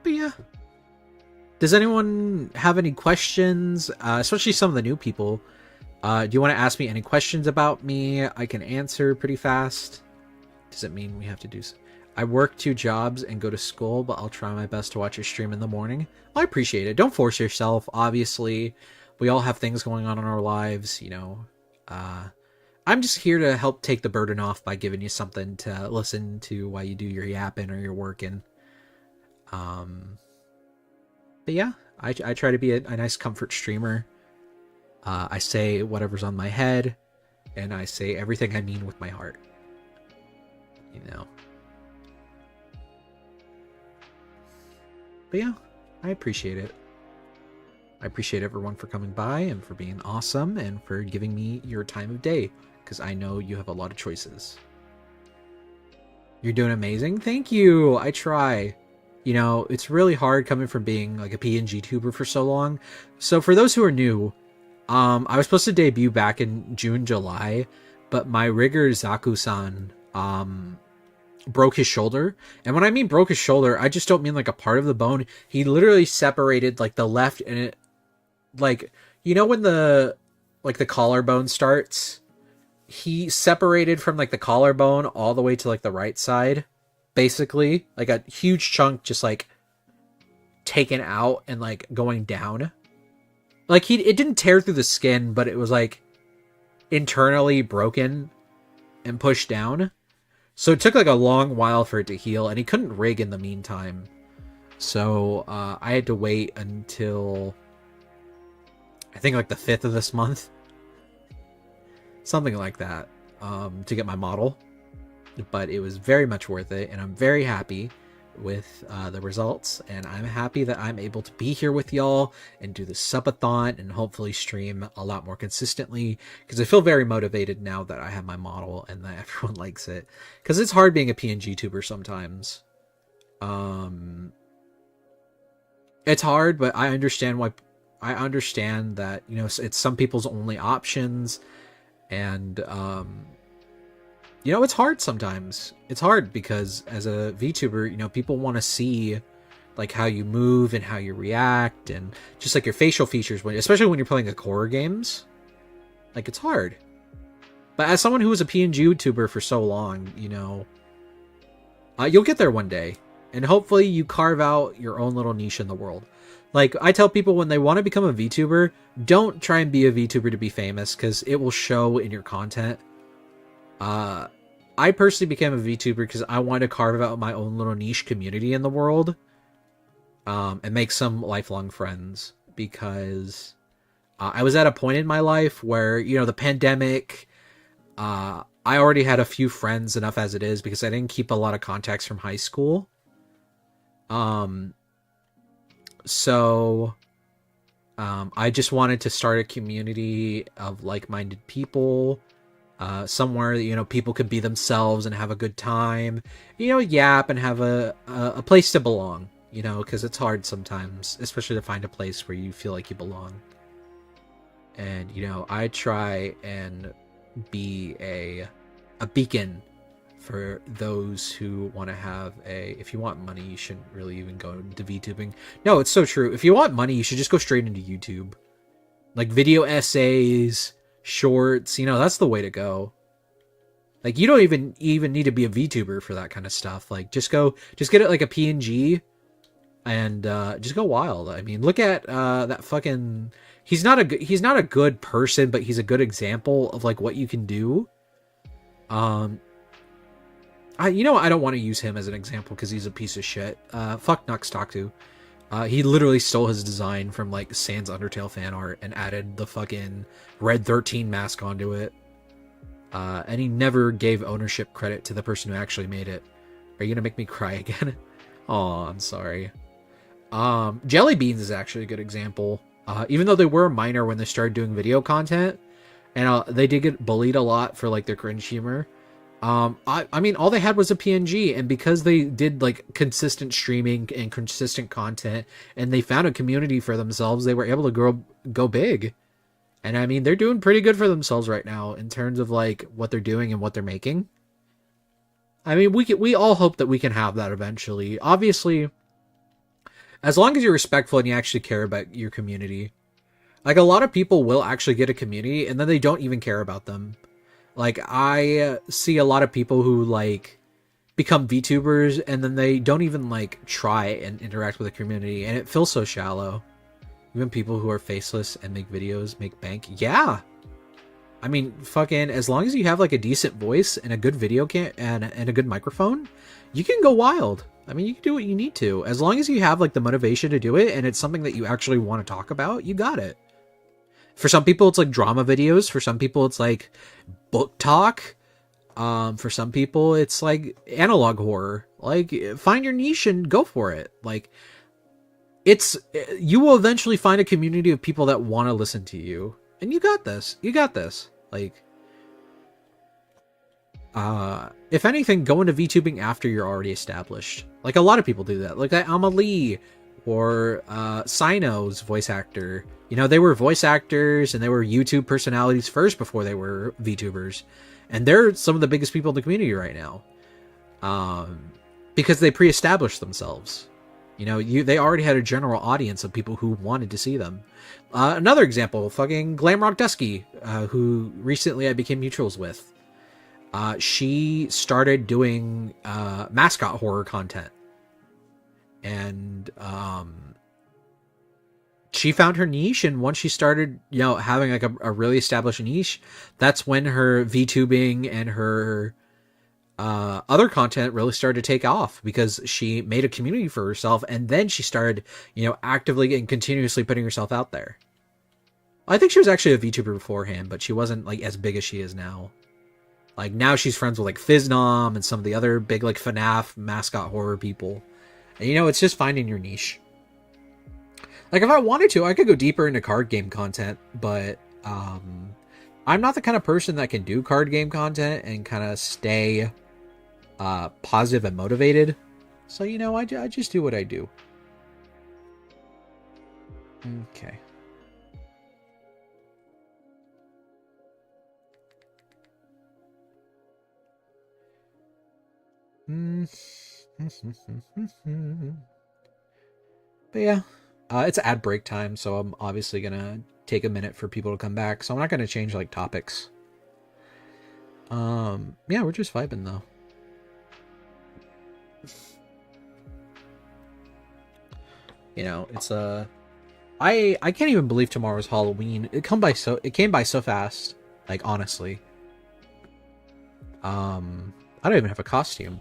But yeah. Does anyone have any questions? Especially some of the new people. Do you want to ask me any questions about me? I can answer pretty fast. Does it mean we have to do so? I work 2 jobs and go to school, but I'll try my best to watch your stream in the morning. I appreciate it. Don't force yourself. Obviously, we all have things going on in our lives, I'm just here to help take the burden off by giving you something to listen to while you do your yapping or your working. But yeah, I try to be a nice comfort streamer. I say whatever's on my head, and I say everything I mean with my heart. But yeah, I appreciate it. I appreciate everyone for coming by and for being awesome and for giving me your time of day, because I know you have a lot of choices. You're doing amazing. Thank you. I try. It's really hard coming from being like a PNG tuber for so long. So for those who are new, I was supposed to debut back in June, July, but my rigger Zaku-san broke his shoulder. And when I mean broke his shoulder, I just don't mean like a part of the bone. He literally separated like the left and it, like, when the collarbone starts, he separated from like the collarbone all the way to like the right side, basically, like a huge chunk just like taken out and like going down. Like it didn't tear through the skin, but it was like internally broken and pushed down. So it took like a long while for it to heal, and he couldn't rig in the meantime. So I had to wait until I think like the 5th of this month. Something like that, to get my model. But it was very much worth it, and I'm very happy with the results, and I'm happy that I'm able to be here with y'all and do the subathon and hopefully stream a lot more consistently, because I feel very motivated now that I have my model and that everyone likes it, because it's hard being a PNG tuber sometimes. It's hard, but I understand that it's some people's only options, and it's hard sometimes. It's hard because as a VTuber, people want to see like how you move and how you react and just like your facial features, especially when you're playing like horror games. Like, it's hard. But as someone who was a PNG YouTuber for so long, you know, you'll get there one day. And hopefully you carve out your own little niche in the world. Like, I tell people when they want to become a VTuber, don't try and be a VTuber to be famous, because it will show in your content. I personally became a VTuber because I wanted to carve out my own little niche community in the world. And make some lifelong friends. Because I was at a point in my life where, you know, the pandemic... I already had a few friends enough as it is because I didn't keep a lot of contacts from high school. So I just wanted to start a community of like-minded people, somewhere that, you know, people could be themselves and have a good time, you know, yap and have a place to belong, you know, because it's hard sometimes, especially to find a place where you feel like you belong. And, you know, I try and be a beacon for those who want to have if you want money, you shouldn't really even go into VTubing. No, it's so true. If you want money, you should just go straight into YouTube. Like video essays, shorts, you know, that's the way to go. Like, you don't even need to be a VTuber for that kind of stuff. Like, just get it like a PNG and just go wild. I mean, look at that fucking... He's not a good person, but he's a good example of like what you can do. I don't want to use him as an example because he's a piece of shit. Fuck Nuxtaktu. He literally stole his design from like Sans Undertale fan art and added the fucking Red 13 mask onto it. And he never gave ownership credit to the person who actually made it. Are you gonna make me cry again? Oh, I'm sorry. Jelly Beans is actually a good example. Even though they were minor when they started doing video content, and they did get bullied a lot for like their cringe humor. I mean, all they had was a PNG, and because they did like consistent streaming and consistent content, and they found a community for themselves, they were able to go big. And I mean, they're doing pretty good for themselves right now in terms of like what they're doing and what they're making. I mean, we all hope that we can have that eventually. Obviously, as long as you're respectful and you actually care about your community. Like, a lot of people will actually get a community and then they don't even care about them. Like, I see a lot of people who, like, become VTubers and then they don't even, like, try and interact with the community, and it feels so shallow. Even people who are faceless and make videos make bank. Yeah! I mean, fucking, as long as you have, like, a decent voice and a good video and a good microphone, you can go wild. I mean, you can do what you need to. As long as you have, like, the motivation to do it and it's something that you actually want to talk about, you got it. For some people, it's like drama videos. For some people, it's like book talk. For some people, it's like analog horror. Like, find your niche and go for it. Like, you will eventually find a community of people that want to listen to you. And you got this. You got this. Like, if anything, go into VTubing after you're already established. Like, a lot of people do that. Like, Amalie or Sino's voice actor. You know, they were voice actors and they were YouTube personalities first before they were VTubers. And they're some of the biggest people in the community right now. Because they pre-established themselves. You know, they already had a general audience of people who wanted to see them. Another example, fucking Glamrock Dusky, who recently I became mutuals with. She started doing mascot horror content. And she found her niche, and once she started, you know, having like a really established niche, that's when her VTubing and her other content really started to take off, because she made a community for herself, and then she started, you know, actively and continuously putting herself out there. I think she was actually a VTuber beforehand, but she wasn't like as big as she is now. Like, now she's friends with like Fiznom and some of the other big like FNAF mascot horror people. And, you know, it's just finding your niche. Like, if I wanted to, I could go deeper into card game content, but I'm not the kind of person that can do card game content and kind of stay positive and motivated. So, you know, I just do what I do. Okay. But yeah, it's ad break time, so I'm obviously gonna take a minute for people to come back, so I'm not gonna change like topics. Yeah, we're just vibing though. You know, it's I can't even believe tomorrow's Halloween. It came by so fast. Like honestly. I don't even have a costume.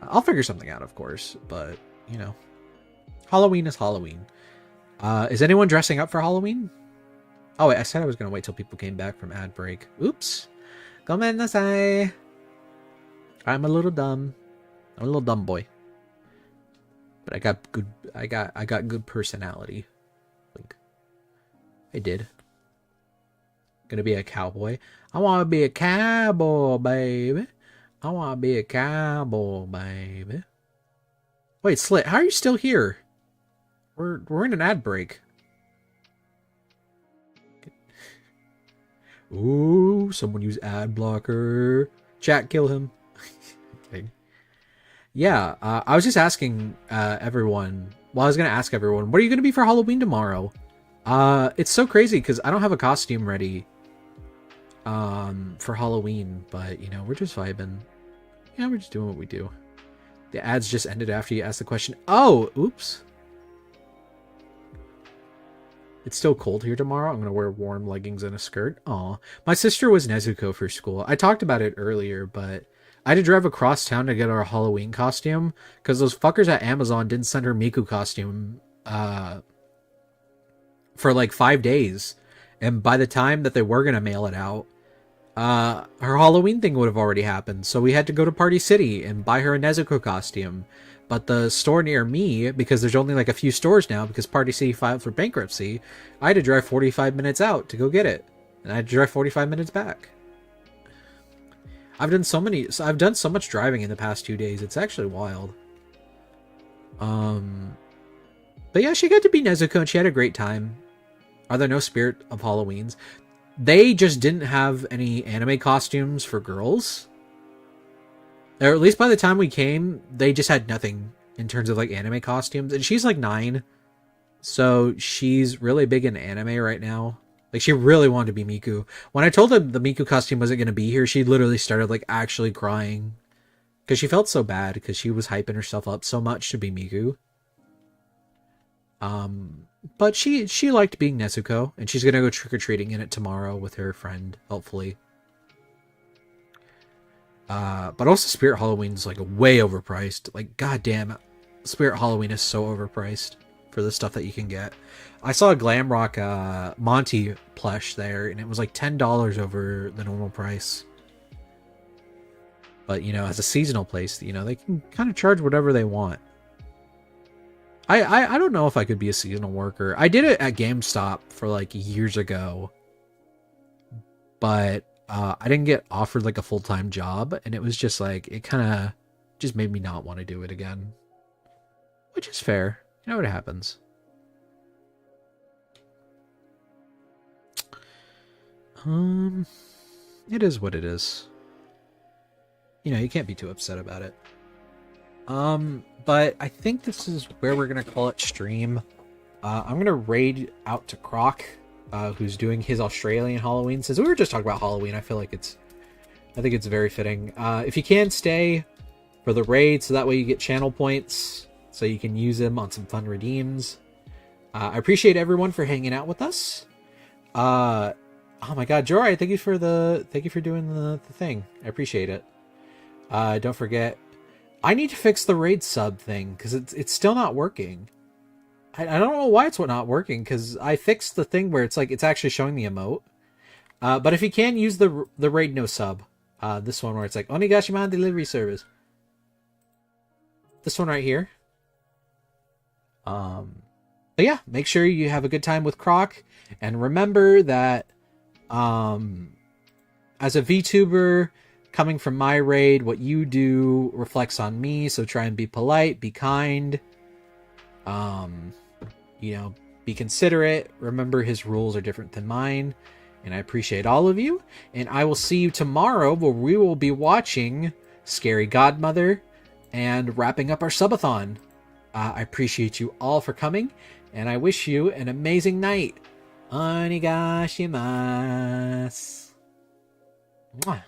I'll figure something out, of course, but you know, Halloween is Halloween. Is anyone dressing up for Halloween? Oh wait, I said I was gonna wait till people came back from ad break. Oops. Gomennasai. I'm a little dumb. I'm a little dumb boy. But I got good personality. Like I did. Gonna be a cowboy. I wanna be a cowboy, baby. I wanna be a cowboy, baby. Wait, Slit, how are you still here? We're in an ad break. Ooh, someone use ad blocker. Chat, kill him. Okay. Yeah, I was just asking everyone. Well, I was gonna ask everyone, what are you gonna be for Halloween tomorrow? It's so crazy because I don't have a costume ready for Halloween, but you know, we're just vibing. Yeah, we're just doing what we do. The ads just ended after you asked the question. Oh, oops. It's still cold here tomorrow. I'm gonna wear warm leggings and a skirt. Aw. My sister was Nezuko for school. I talked about it earlier, but I had to drive across town to get our Halloween costume because those fuckers at Amazon didn't send her Miku costume for like 5 days. And by the time that they were gonna mail it out, her Halloween thing would have already happened. So we had to go to Party City and buy her a Nezuko costume. But the store near me, because there's only like a few stores now because Party City filed for bankruptcy, I had to drive 45 minutes out to go get it. And I had to drive 45 minutes back. I've done so much driving in the past 2 days. It's actually wild. But yeah, she got to be Nezuko and she had a great time. Are there no Spirit of Halloweens? They just didn't have any anime costumes for girls. Or at least by the time we came, they just had nothing in terms of like anime costumes. And she's like 9. So she's really big in anime right now. Like she really wanted to be Miku. When I told her the Miku costume wasn't going to be here, she literally started like actually crying. Because she felt so bad because she was hyping herself up so much to be Miku. But she liked being Nezuko. And she's going to go trick-or-treating in it tomorrow with her friend, hopefully. But also Spirit Halloween is like way overpriced. Like, goddamn, Spirit Halloween is so overpriced for the stuff that you can get. I saw a Glamrock Monty plush there, and it was like $10 over the normal price. But, you know, as a seasonal place, you know, they can kind of charge whatever they want. I don't know if I could be a seasonal worker. I did it at GameStop for like years ago. But I didn't get offered like a full-time job, and it was just like, it kind of just made me not want to do it again. Which is fair. You know what happens. It is what it is. You know, you can't be too upset about it. But I think this is where we're going to call it stream. I'm going to raid out to Croc, who's doing his Australian Halloween. Since we were just talking about Halloween, I think it's very fitting. If you can stay for the raid, so that way you get channel points, so you can use them on some fun redeems. I appreciate everyone for hanging out with us. Oh my god, Jory, thank you for doing the thing. I appreciate it. Don't forget, I need to fix the raid sub thing because it's still not working. I don't know why it's not working, because I fixed the thing where it's like it's actually showing the emote. But if you can use the raid no sub, this one where it's like Onigashima delivery service. This one right here. But yeah, make sure you have a good time with Croc, and remember that as a VTuber coming from my raid, what you do reflects on me, so try and be polite, be kind. You know, be considerate. Remember, his rules are different than mine. And I appreciate all of you. And I will see you tomorrow, where we will be watching Scary Godmother and wrapping up our subathon. I appreciate you all for coming. And I wish you an amazing night. Onegashimasu. Mwah.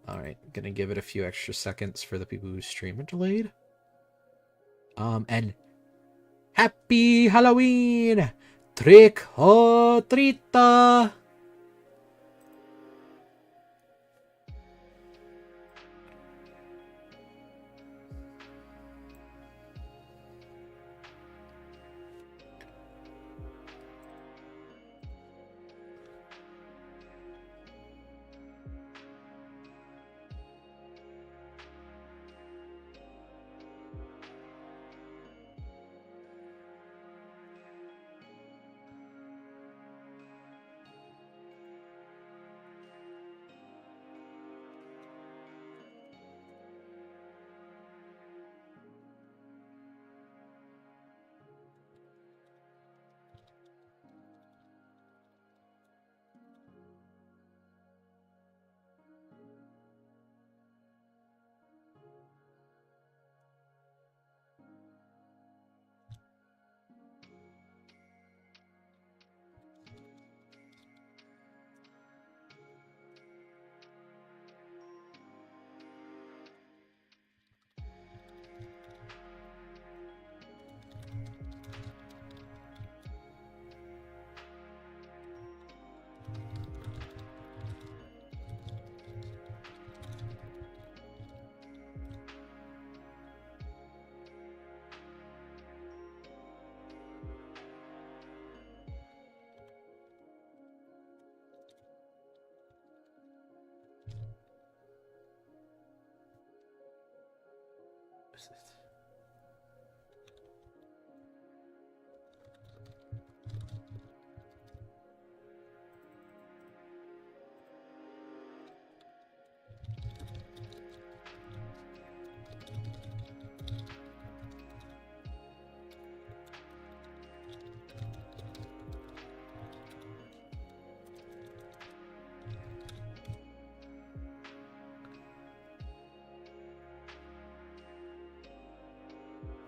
Alright, gonna give it a few extra seconds for the people whose stream are delayed. And happy Halloween! Trick or treat!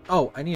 Oh, I need